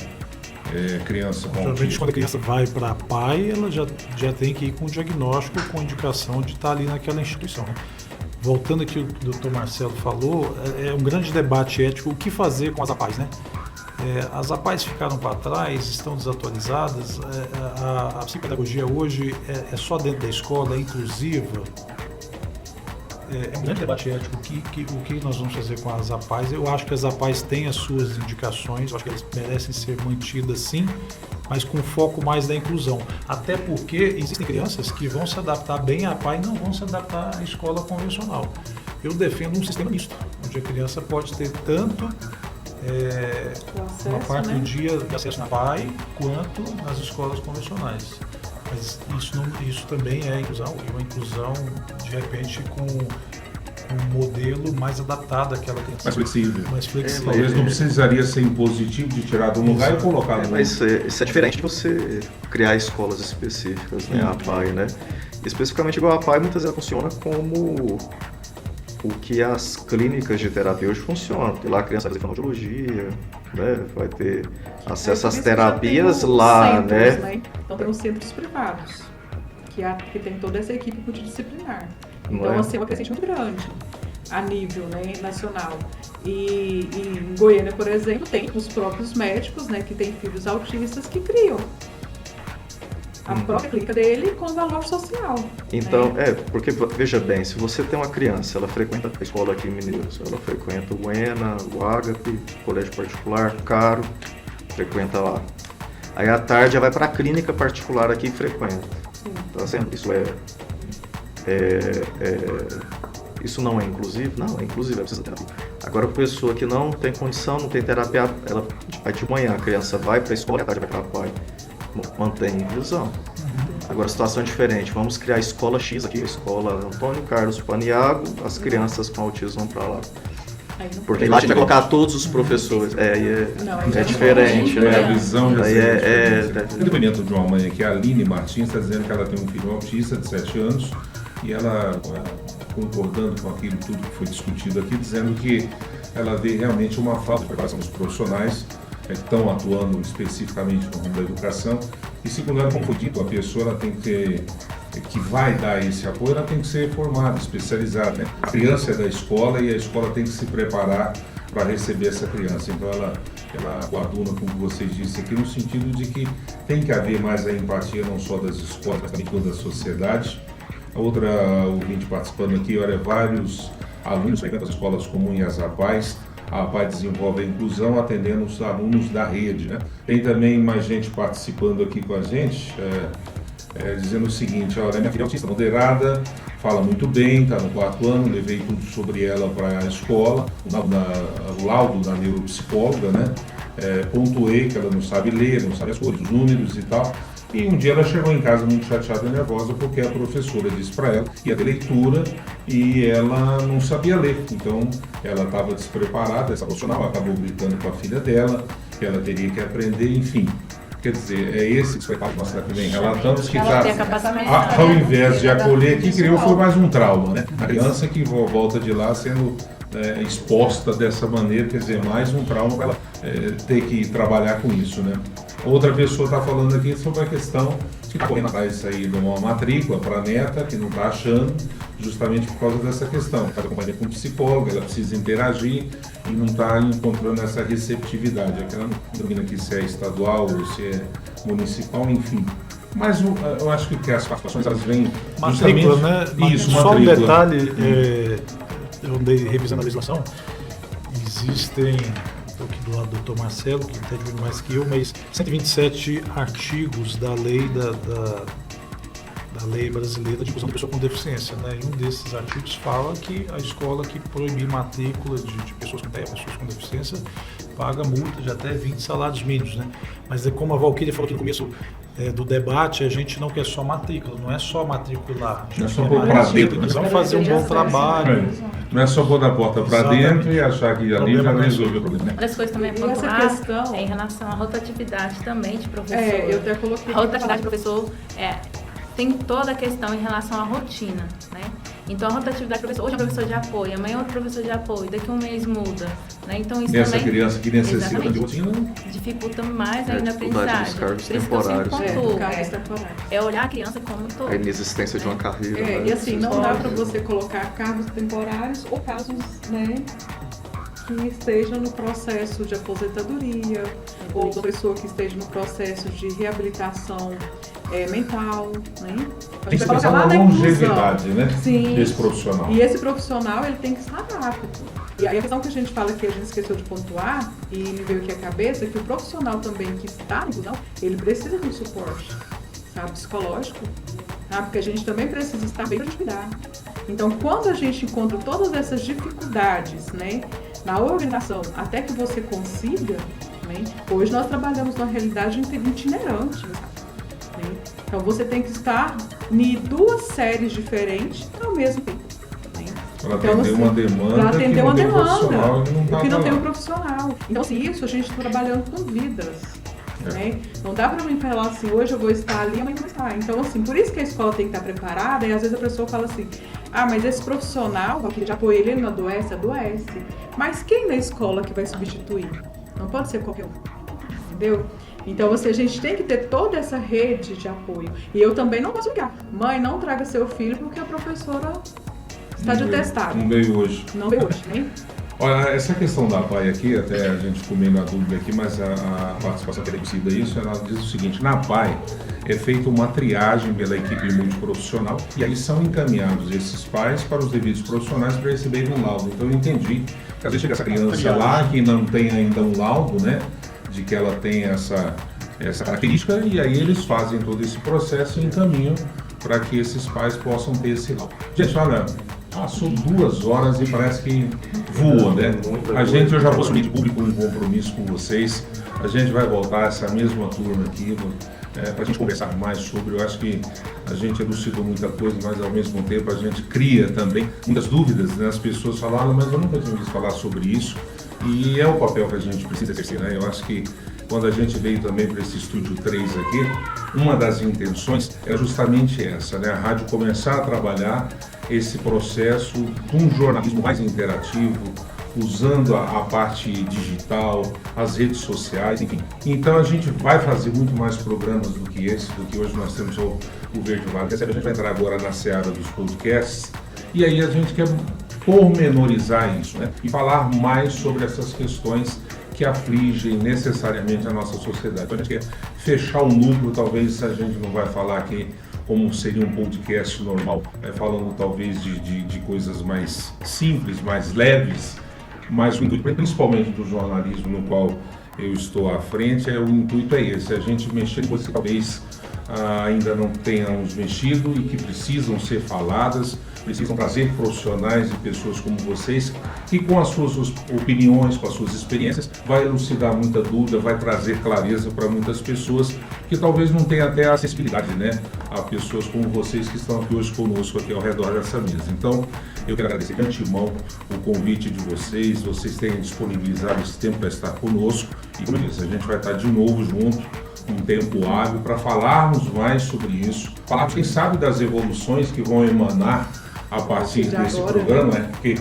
Speaker 2: criança com
Speaker 3: Geralmente,
Speaker 2: autismo.
Speaker 3: quando a criança vai para a pai, ela já tem que ir com diagnóstico, com indicação de estar ali naquela instituição. Voltando aqui ao que o Dr. Marcelo falou, é um grande debate ético o que fazer com as APAES, né? As APAES ficaram para trás, estão desatualizadas, a psicopedagogia hoje é só dentro da escola, é inclusiva. É um grande debate ético o que nós vamos fazer com as APAES. Eu acho que as APAES têm as suas indicações, eu acho que elas merecem ser mantidas sim, mas com foco mais da inclusão. Até porque existem crianças que vão se adaptar bem à APAE e não vão se adaptar à escola convencional. Eu defendo um sistema misto, onde a criança pode ter tanto
Speaker 6: acesso,
Speaker 3: uma parte
Speaker 6: né?
Speaker 3: do dia de acesso na APAE quanto nas escolas convencionais. Mas isso também é inclusão, e uma inclusão, de repente, com um modelo mais adaptado àquela criança. Mais flexível.
Speaker 2: Talvez não precisaria ser impositivo de tirar de um lugar e colocar no outro.
Speaker 7: Mas isso é diferente de você criar escolas específicas, né? A APAE, né? Especificamente igual a APAE, muitas vezes funciona como o que as clínicas de terapia hoje funcionam. Porque lá a criança vai fazer fonoaudiologia, né? Vai ter acesso às
Speaker 6: Por isso que já
Speaker 7: terapias
Speaker 6: tem os
Speaker 7: lá,
Speaker 6: centros,
Speaker 7: né?
Speaker 6: Então tem os centros privados, que tem toda essa equipe multidisciplinar.
Speaker 7: Não
Speaker 6: Então,
Speaker 7: é?
Speaker 6: assim, é uma crescente muito grande a nível, né, nacional. E em Goiânia, por exemplo, tem os próprios médicos, né, que têm filhos autistas que criam a própria clínica dele com valor social.
Speaker 7: Então,
Speaker 6: né?
Speaker 7: porque, veja bem, se você tem uma criança, ela frequenta a escola aqui em Mineiros, ela frequenta o Goiânia, o Ágape, colégio particular, caro, frequenta lá. Aí à tarde ela vai para a clínica particular aqui e frequenta. Tá certo? Isso não é inclusivo? Não, é inclusivo, ela precisa de terapia. Agora, a pessoa que não tem condição, não tem terapia, ela vai de manhã, a criança vai para a escola e à tarde vai para a pai. Mantém a inclusão. Agora, a situação é diferente. Vamos criar a escola X aqui, a escola Antônio Carlos Paniago, as crianças com autismo vão para lá. Porque lá a gente vai colocar todos os professores. É diferente,
Speaker 2: É a
Speaker 7: né?
Speaker 2: visão
Speaker 7: Aí
Speaker 2: O depoimento de uma mãe aqui, a Aline Martins, está dizendo que ela tem um filho autista de 7 anos e ela, concordando com aquilo tudo que foi discutido aqui, dizendo que ela vê realmente uma falta de preparação dos profissionais que estão atuando especificamente no ramo da educação e, segundo ela, como foi dito, a pessoa ela tem que vai dar esse apoio, ela tem que ser formada, especializada, né? A criança é da escola e a escola tem que se preparar para receber essa criança. Então ela coaduna com o que vocês disseram aqui, no sentido de que tem que haver mais a empatia não só das escolas, mas também toda a sociedade. A outra ouvinte participando aqui, olha, vários alunos frequentam as escolas comuns e as APAES. A APAE desenvolve a inclusão atendendo os alunos da rede, né? Tem também mais gente participando aqui com a gente, dizendo o seguinte, olha, minha filha é autista moderada, fala muito bem, está no 4º ano, levei tudo sobre ela para a escola, o laudo da neuropsicóloga, né? Pontuei que ela não sabe ler, não sabe as coisas, os números e tal. E um dia ela chegou em casa muito chateada e nervosa porque a professora disse para ela que ia ter leitura e ela não sabia ler. Então ela estava despreparada, essa profissional acabou gritando com a filha dela, que ela teria que aprender, enfim. Quer dizer, é esse que nós também relatamos que está, ao invés de acolher, que criou foi mais um trauma, né? A criança que volta de lá sendo exposta dessa maneira, quer dizer, mais um trauma para ela ter que trabalhar com isso, né? Outra pessoa está falando aqui sobre a questão de está correndo atrás aí de uma matrícula para a neta, que não está achando, justamente por causa dessa questão. Está acompanhando com um psicólogo, ela precisa interagir e não está encontrando essa receptividade. Ela não domina aqui se é estadual ou se é municipal, enfim. Mas eu acho que as participações elas vêm
Speaker 3: matrícula, né?
Speaker 2: Isso,
Speaker 3: só
Speaker 2: matrícula.
Speaker 3: um detalhe, eu andei revisando a legislação, existem, estou aqui do lado do Dr. Marcelo, que entende mais que eu, mas 127 artigos da lei da lei brasileira de inclusão da pessoa com deficiência, né? E um desses artigos fala que a escola que proibir matrícula de pessoas com TEA, pessoas com deficiência, paga multa de até 20 salários mínimos, né? Mas como a Valquíria falou aqui no começo do debate, a gente não quer só matrícula, não é só matricular.
Speaker 2: Não é só pôr para dentro.
Speaker 3: Nós vamos fazer um bom trabalho.
Speaker 2: Não é só pôr da porta para dentro e achar que ali já resolveu o problema.
Speaker 4: Uma das coisas também é pontuar em relação à rotatividade também de professor.
Speaker 6: Eu até coloquei.
Speaker 4: A rotatividade de professor tem toda a questão em relação à rotina, né? Então a rotatividade do professor, hoje é um professor de apoio, amanhã é outro professor de apoio, daqui a um mês muda, né? Então isso
Speaker 2: essa
Speaker 4: também
Speaker 2: criança que necessita de rotina
Speaker 4: dificulta mais ainda a
Speaker 7: dificuldade
Speaker 4: aprendizagem.
Speaker 7: dos cargos
Speaker 4: Por isso que eu sempre
Speaker 7: temporários.
Speaker 4: pontuo, é olhar a criança como um todo.
Speaker 7: A inexistência de uma carreira. Né?
Speaker 6: E assim, não dá para você colocar cargos temporários ou casos, né, que estejam no processo de aposentadoria ou pessoa que esteja no processo de reabilitação mental, né?
Speaker 2: Tem que pensar na longevidade, né?
Speaker 6: Sim.
Speaker 2: Desse profissional.
Speaker 6: E esse profissional, ele tem que estar rápido. E aí a questão que a gente fala que a gente esqueceu de pontuar, e me veio aqui a cabeça, é que o profissional também que está na inclusão, ele precisa de um suporte, sabe, psicológico, tá? Porque a gente também precisa estar bem para gente cuidar. Então, quando a gente encontra todas essas dificuldades, né, na organização, até que você consiga, né, hoje nós trabalhamos numa realidade itinerante, né? Então você tem que estar em 2 séries diferentes ao mesmo tempo. Né?
Speaker 2: Para atender uma demanda,
Speaker 6: para atender uma demanda
Speaker 2: que
Speaker 6: não tem um profissional. Então, assim, isso a gente está trabalhando com vidas. Né? Não dá para mim falar assim, hoje eu vou estar ali, amanhã não vou estar. Então, assim, por isso que a escola tem que estar preparada, e às vezes a pessoa fala assim, mas esse profissional, que já apoia ele não adoece, adoece. Mas quem na escola que vai substituir? não pode ser qualquer um, entendeu? Então, a gente tem que ter toda essa rede de apoio. E eu também não posso ligar. Mãe, não traga seu filho porque a professora está de atestado.
Speaker 2: Não veio hoje.
Speaker 6: Não veio hoje, hein?
Speaker 2: Olha, essa questão da PAI aqui, até a gente ficou meio na dúvida aqui, mas a participação televisiva isso, ela diz o seguinte: na PAI é feita uma triagem pela equipe multiprofissional e aí são encaminhados esses pais para os devidos profissionais para receberem um laudo. Então eu entendi que às vezes chega essa criança lá que não tem ainda um laudo, né, de que ela tem essa característica, e aí eles fazem todo esse processo e encaminham para que esses pais possam ter esse laudo. Gente, olha, passou 2 horas e parece que voa, né? Eu já vou assumir de público um compromisso com vocês. A gente vai voltar essa mesma turma aqui para a gente conversar mais sobre. Eu acho que a gente elucidou muita coisa, mas ao mesmo tempo a gente cria também muitas dúvidas, né? As pessoas falaram, mas eu nunca tinha visto falar sobre isso. E é o papel que a gente precisa exercer, né? Eu acho que quando a gente veio também para esse Estúdio 3 aqui, uma das intenções era justamente essa, né? A rádio começar a trabalhar esse processo de um jornalismo mais interativo, usando a parte digital, as redes sociais, enfim. Então a gente vai fazer muito mais programas do que esse, do que hoje nós temos o Verde Vale. A gente vai entrar agora na seara dos podcasts, e aí a gente quer pormenorizar isso, né? E falar mais sobre essas questões que afligem necessariamente a nossa sociedade. Então a gente quer fechar o núcleo, talvez a gente não vai falar aqui como seria um podcast normal, falando talvez de coisas mais simples, mais leves, mas o intuito, principalmente do jornalismo no qual eu estou à frente, o intuito é esse, a gente mexer em coisas que talvez ainda não tenhamos mexido e que precisam ser faladas, precisam trazer profissionais e pessoas como vocês, que com as suas opiniões, com as suas experiências, vai elucidar muita dúvida, vai trazer clareza para muitas pessoas que talvez não tenham até acessibilidade, né, a pessoas como vocês que estão aqui hoje conosco, aqui ao redor dessa mesa. Então, eu quero agradecer de antemão o convite de vocês terem disponibilizado esse tempo para estar conosco, e como eu disse, a gente vai estar de novo junto, um tempo hábil, para falarmos mais sobre isso, falar, quem sabe, das evoluções que vão emanar a partir desse programa, né? Que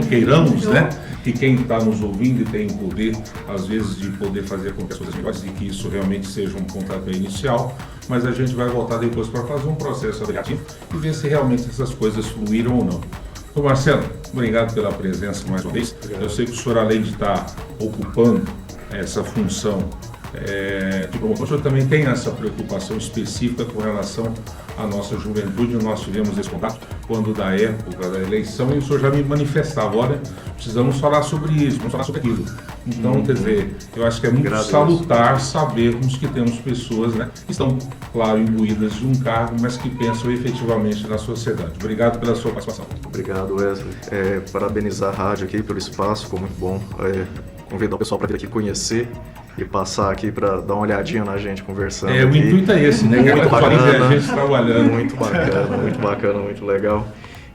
Speaker 2: queiramos, né? Que quem está nos ouvindo e tem o poder, às vezes, de poder fazer com que as coisas melhores e que isso realmente seja um pontapé inicial, mas a gente vai voltar depois para fazer um processo avaliativo e ver se realmente essas coisas fluíram ou não. Então, Marcelo, obrigado pela presença mais uma vez. Eu sei que o senhor, além de estar ocupando essa função de promotor, o senhor também tem essa preocupação específica com relação à nossa juventude. Nós tivemos esse contato quando da época da eleição e o senhor já me manifestava, olha, precisamos falar sobre isso, vamos falar sobre aquilo. Então, quer dizer, eu acho que é muito salutar sabermos que temos pessoas, né, que estão, claro, imbuídas de um cargo, mas que pensam efetivamente na sociedade. Obrigado pela sua participação.
Speaker 7: Obrigado, Wesley. Parabenizar a rádio aqui pelo espaço, ficou muito bom. Convidar o pessoal para vir aqui conhecer e passar aqui para dar uma olhadinha na gente conversando.
Speaker 2: O intuito é esse, né?
Speaker 7: Muito bacana,
Speaker 2: a gente trabalhando.
Speaker 7: Muito bacana, muito legal.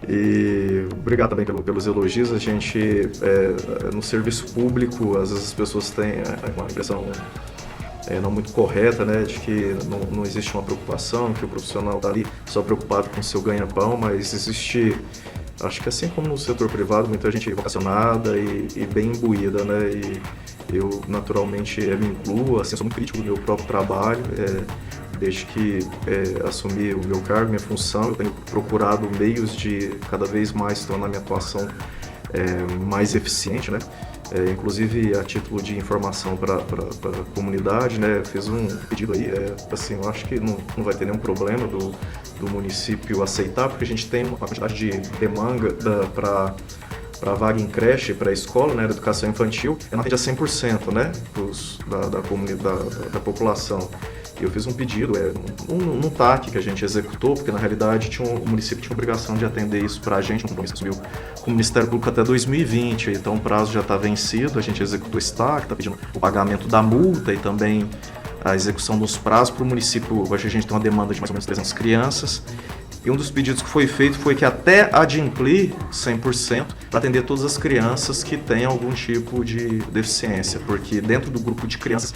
Speaker 7: E obrigado também pelos elogios. A gente, no serviço público, às vezes as pessoas têm uma impressão não muito correta, né, de que não existe uma preocupação, que o profissional está ali só preocupado com o seu ganha-pão, mas existe, acho que assim como no setor privado, muita gente vocacionada e bem imbuída, né, e eu naturalmente me incluo, assim, sou muito crítico do meu próprio trabalho, desde que assumi o meu cargo, minha função, eu tenho procurado meios de cada vez mais tornar a minha atuação mais eficiente, né? Inclusive a título de informação para a comunidade, né? Fiz um pedido aí, assim, eu acho que não vai ter nenhum problema do município aceitar, porque a gente tem uma quantidade de demanda para vaga em creche, para a escola, né, da educação infantil, ela atende a 100%, né, da comunidade, da população. Eu fiz um pedido, um TAC que a gente executou, porque na realidade o município tinha a obrigação de atender isso para a gente, um compromisso que assumiu com o Ministério Público até 2020, então o prazo já está vencido, a gente executou esse TAC, está pedindo o pagamento da multa e também a execução dos prazos para o município. Hoje a gente tem uma demanda de mais ou menos 300 crianças, e um dos pedidos que foi feito foi que até adimplir 100% para atender todas as crianças que têm algum tipo de deficiência, porque dentro do grupo de crianças,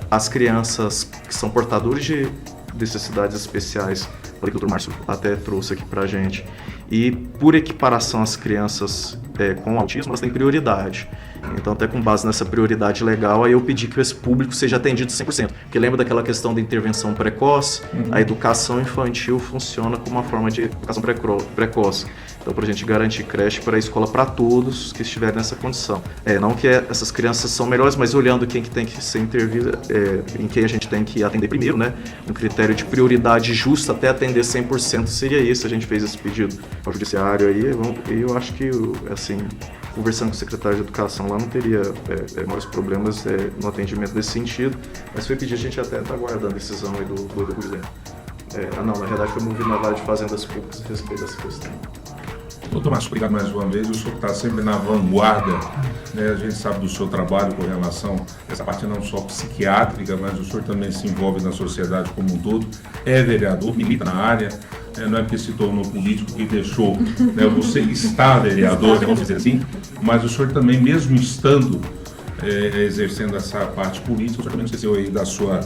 Speaker 7: as crianças que são portadores de necessidades especiais, o doutor Márcio até trouxe aqui para a gente, e por equiparação as crianças com autismo, elas têm prioridade. Então, até com base nessa prioridade legal, aí eu pedi que esse público seja atendido 100%. Porque lembra daquela questão da intervenção precoce? A educação infantil funciona como uma forma de educação precoce. Então, para a gente garantir creche para a escola para todos que estiverem nessa condição. Não que essas crianças são melhores, mas olhando quem que tem que ser intervido, em quem a gente tem que atender primeiro, né? Um critério de prioridade justa até atender 100% seria esse. A gente fez esse pedido ao judiciário aí, e eu acho que, assim, conversando com o secretário de Educação lá, não teria maiores problemas no atendimento nesse sentido, mas foi pedir, a gente até está aguardando a decisão aí do presidente. Na verdade foi movido na Vara de Fazendas Públicas a respeito dessa questão.
Speaker 2: Doutor Márcio, obrigado mais uma vez. O senhor está sempre na vanguarda, né? A gente sabe do seu trabalho com relação a essa parte não só psiquiátrica, mas o senhor também se envolve na sociedade como um todo. É vereador, milita na área, não é porque se tornou político que deixou, né? Você está vereador, vamos dizer assim, mas o senhor também, mesmo estando exercendo essa parte política, o senhor também não esqueceu aí da sua,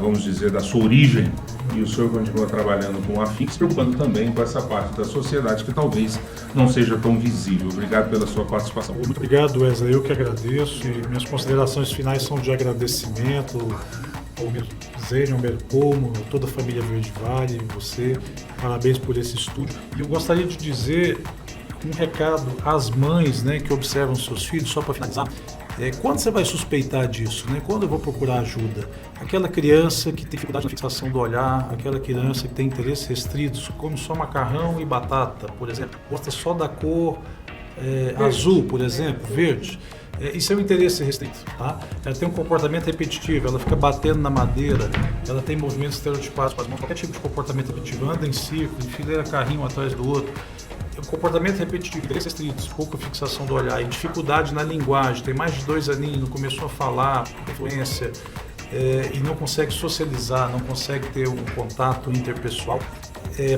Speaker 2: vamos dizer, da sua origem, e o senhor continua trabalhando com a FIC, se preocupando também com essa parte da sociedade que talvez não seja tão visível. Obrigado pela sua participação.
Speaker 3: Muito obrigado, Wesley. Eu que agradeço. E minhas considerações finais são de agradecimento ao Zênio, ao Mercomo, a toda a família Verde Vale, você. Parabéns por esse estúdio. E eu gostaria de dizer um recado às mães, né, que observam seus filhos, só para finalizar. Quando você vai suspeitar disso, né? Quando eu vou procurar ajuda? Aquela criança que tem dificuldade na fixação do olhar, aquela criança que tem interesses restritos, come só macarrão e batata, por exemplo, gosta só da cor azul, por exemplo, verde. Isso é um interesse restrito, tá? Ela tem um comportamento repetitivo, ela fica batendo na madeira, ela tem movimentos estereotipados com as mãos, qualquer tipo de comportamento repetitivo, anda em círculo, enfileira carrinho atrás do outro. Comportamento repetitivo, interesses restritos, pouca fixação do olhar e dificuldade na linguagem, tem mais de 2 aninhos, não começou a falar, influência, e não consegue socializar, não consegue ter um contato interpessoal,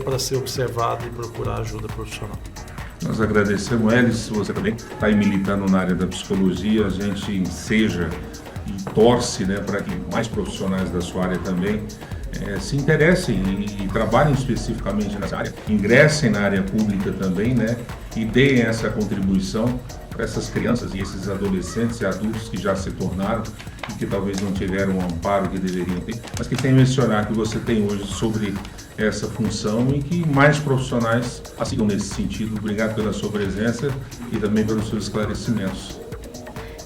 Speaker 3: para ser observado e procurar ajuda profissional.
Speaker 2: Nós agradecemos, Elis, você também está aí militando na área da psicologia, a gente enseja e torce, né, para que mais profissionais da sua área também se interessem e trabalhem especificamente nessa área, ingressem na área pública também, né, e deem essa contribuição para essas crianças e esses adolescentes e adultos que já se tornaram e que talvez não tiveram o amparo que deveriam ter, mas que tem mencionar que você tem hoje sobre essa função e que mais profissionais sigam nesse sentido. Obrigado pela sua presença e também pelos seus esclarecimentos.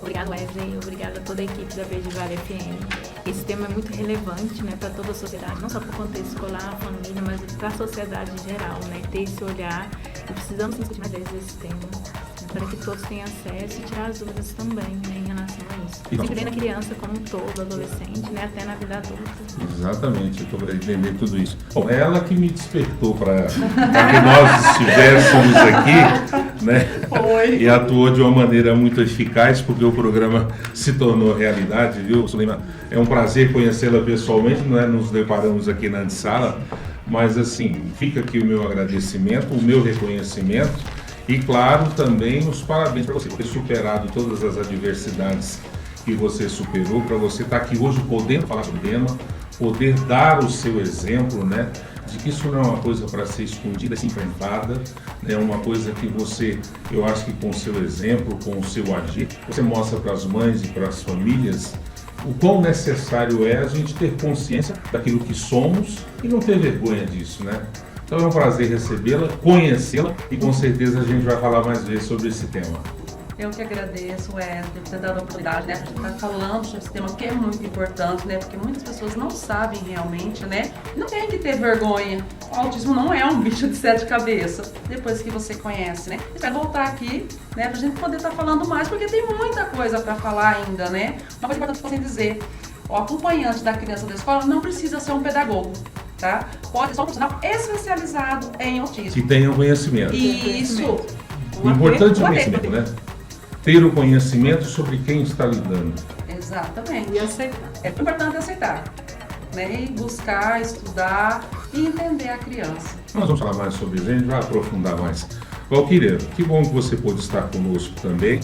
Speaker 4: Obrigada, Wesley. Obrigada a toda a equipe da Verde Vale FM. Esse tema é muito relevante, né, para toda a sociedade, não só para o contexto escolar, a família, mas para a sociedade em geral, né, ter esse olhar. E precisamos discutir mais vezes esse tema, né, para que todos tenham acesso e tirar as dúvidas também, né, em relação a isso. Sempre bem na criança como um todo, adolescente, né, até na vida adulta.
Speaker 2: Exatamente, eu estou para entender tudo isso. Bom, é ela que me despertou para que nós estivéssemos aqui, né? Oi. E atuou de uma maneira muito eficaz, porque o programa se tornou realidade, viu, Suleiman? É um prazer conhecê-la pessoalmente, não é? Nos deparamos aqui na antessala, mas assim, fica aqui o meu agradecimento, o meu reconhecimento e, claro, também os parabéns para você por ter superado todas as adversidades que você superou, para você estar aqui hoje podendo falar sobre o tema, poder dar o seu exemplo, né? De que isso não é uma coisa para ser escondida, ser enfrentada, é uma coisa que você, eu acho que com o seu exemplo, com o seu agir, você mostra para as mães e para as famílias o quão necessário é a gente ter consciência daquilo que somos e não ter vergonha disso, né? Então é um prazer recebê-la, conhecê-la e com certeza a gente vai falar mais vezes sobre esse tema.
Speaker 5: Eu que agradeço, Wesley, por ter dado a oportunidade, né, para a gente estar falando sobre esse tema que é muito importante, né, porque muitas pessoas não sabem realmente, né, não tem que ter vergonha. O autismo não é um bicho de 7 cabeças, depois que você conhece, né. Você vai voltar aqui, né, para a gente poder estar falando mais, porque tem muita coisa para falar ainda, né. Uma coisa importante que você dizer, o acompanhante da criança da escola não precisa ser um pedagogo. Tá? Pode ser um profissional especializado em autismo.
Speaker 2: Que tenha o conhecimento.
Speaker 5: Isso.
Speaker 2: O importante é o conhecimento, né? Ter o conhecimento sobre quem está lidando.
Speaker 5: Exatamente.
Speaker 6: E aceitar.
Speaker 5: É importante aceitar, né? E buscar, estudar e entender a criança.
Speaker 2: Nós vamos falar mais sobre isso, a gente vai aprofundar mais. Valquíria, que bom que você pôde estar conosco também,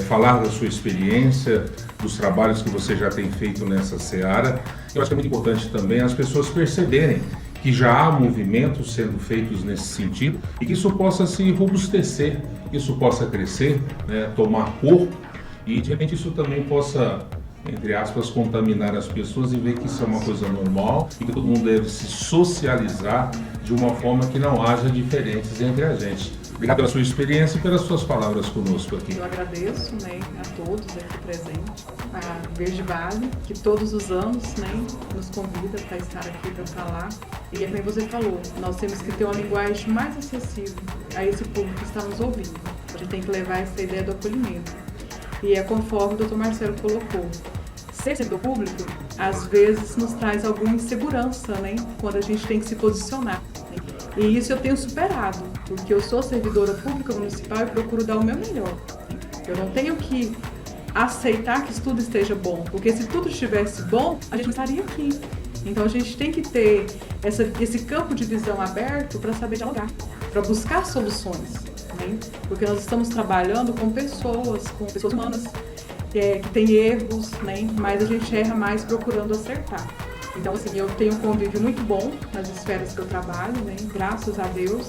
Speaker 2: falar da sua experiência, dos trabalhos que você já tem feito nessa seara. Eu acho que é muito importante também as pessoas perceberem que já há movimentos sendo feitos nesse sentido e que isso possa se robustecer, que isso possa crescer, né, tomar corpo e de repente isso também possa, entre aspas, contaminar as pessoas e ver que isso é uma coisa normal e que todo mundo deve se socializar de uma forma que não haja diferenças entre a gente. Obrigado pela sua experiência e pelas suas palavras conosco aqui.
Speaker 6: Eu agradeço, né, a todos aqui presentes, a Verde Vale, que todos os anos, né, nos convida para estar aqui para falar. E como você falou, nós temos que ter uma linguagem mais acessível a esse público que está nos ouvindo. A gente tem que levar essa ideia do acolhimento. E é conforme o Dr. Marcelo colocou. Ser servidor público, às vezes, nos traz alguma insegurança, né, quando a gente tem que se posicionar. E isso eu tenho superado, porque eu sou servidora pública municipal e procuro dar o meu melhor. Eu não tenho que aceitar que tudo esteja bom, porque se tudo estivesse bom, a gente não estaria aqui. Então a gente tem que ter esse campo de visão aberto para saber dialogar, para buscar soluções, né? Porque nós estamos trabalhando com pessoas humanas que têm erros, né? Mas a gente erra mais procurando acertar. Então, assim, eu tenho um convívio muito bom nas esferas que eu trabalho, né? Graças a Deus.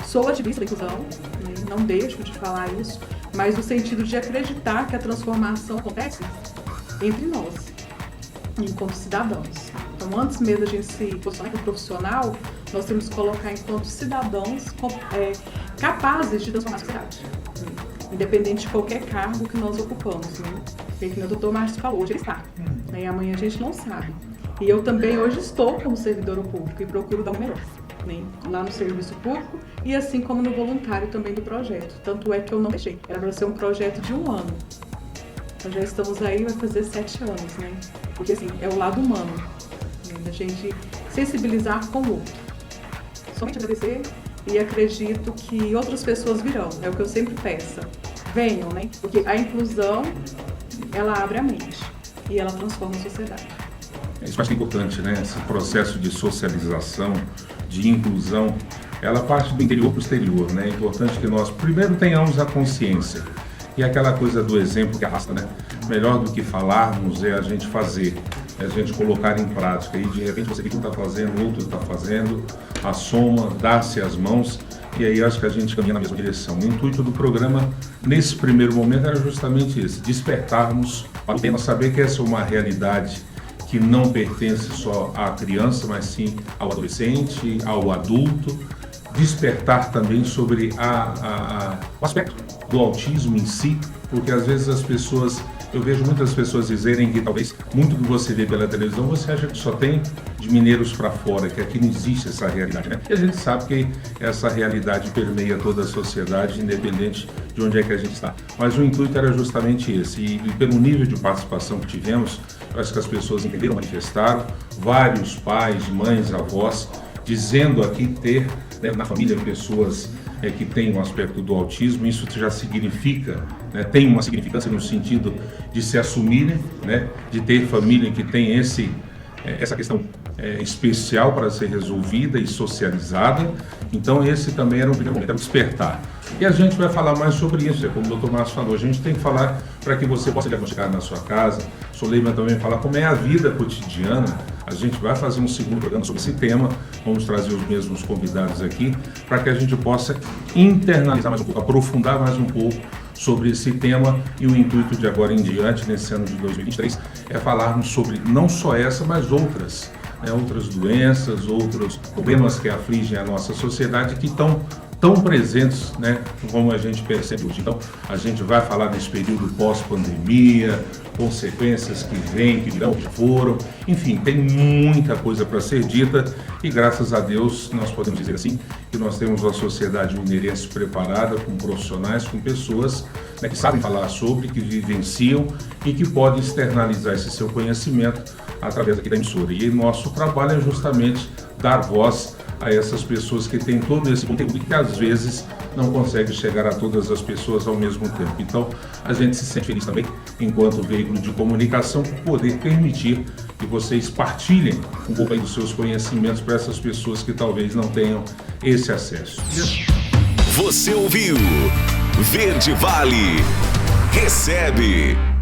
Speaker 6: Sou ativista da inclusão, né? Não deixo de falar isso, mas no sentido de acreditar que a transformação acontece entre nós, enquanto cidadãos. Então, antes mesmo da gente se posicionar como profissional, nós temos que colocar enquanto cidadãos capazes de transformar a sociedade, né? Independente de qualquer cargo que nós ocupamos, né? Porque o Dr. Márcio falou, hoje ele está, né? E amanhã a gente não sabe. E eu também hoje estou como servidora pública e procuro dar o melhor, né? Lá no serviço público e assim como no voluntário também do projeto. Tanto é que eu não deixei. Era para ser um projeto de 1 ano. Então já estamos aí, vai fazer 7 anos, né? Porque assim, é o lado humano, né? Da gente sensibilizar com o outro. Somente agradecer e acredito que outras pessoas virão. É o que eu sempre peço. Venham, né? Porque a inclusão, ela abre a mente e ela transforma a sociedade.
Speaker 2: Isso é importante, né? Esse processo de socialização, de inclusão, ela parte do interior para o exterior, né? É importante que nós primeiro tenhamos a consciência. E aquela coisa do exemplo que arrasta, né? Melhor do que falarmos é a gente fazer, é a gente colocar em prática. E de repente você vê que um está fazendo, o outro está fazendo, a soma, dá-se as mãos, e aí acho que a gente caminha na mesma direção. O intuito do programa, nesse primeiro momento, era justamente esse, despertarmos para o tema, saber que essa é uma realidade que não pertence só à criança, mas sim ao adolescente, ao adulto, despertar também sobre o aspecto do autismo em si, porque às vezes as pessoas, eu vejo muitas pessoas dizerem que talvez muito que você vê pela televisão, você acha que só tem de Mineiros para fora, que aqui não existe essa realidade, né? E a gente sabe que essa realidade permeia toda a sociedade, independente de onde é que a gente está. Mas o intuito era justamente esse, e pelo nível de participação que tivemos, eu acho que as pessoas entenderam, manifestaram, vários pais, mães, avós, dizendo aqui ter, né, na família pessoas que têm um aspecto do autismo. Isso já significa, né, tem uma significância no sentido de se assumirem, né, de ter família que tem essa questão especial para ser resolvida e socializada. Então esse também era um primeiro momento, despertar. E a gente vai falar mais sobre isso, como o Dr. Márcio falou, a gente tem que falar para que você possa diagnosticar na sua casa. O Soleiman também falar como é a vida cotidiana. A gente vai fazer um segundo programa sobre esse tema, vamos trazer os mesmos convidados aqui, para que a gente possa internalizar mais um pouco, aprofundar mais um pouco sobre esse tema. E o intuito de agora em diante, nesse ano de 2023, é falarmos sobre não só essa, mas outras, né, outras doenças, outros problemas que afligem a nossa sociedade, que estão tão presentes, né, como a gente percebe hoje. Então, a gente vai falar nesse período pós-pandemia, consequências que vêm, que virão, que foram, enfim, tem muita coisa para ser dita e graças a Deus nós podemos dizer assim que nós temos uma sociedade mineirense preparada, com profissionais, com pessoas, né, que sabem falar sobre, que vivenciam e que podem externalizar esse seu conhecimento através aqui da emissora. E nosso trabalho é justamente dar voz a essas pessoas que têm todo esse conteúdo e que às vezes não conseguem chegar a todas as pessoas ao mesmo tempo. Então, a gente se sente feliz também, enquanto veículo de comunicação, por poder permitir que vocês partilhem um pouco aí dos seus conhecimentos para essas pessoas que talvez não tenham esse acesso.
Speaker 1: Você ouviu Verde Vale Recebe.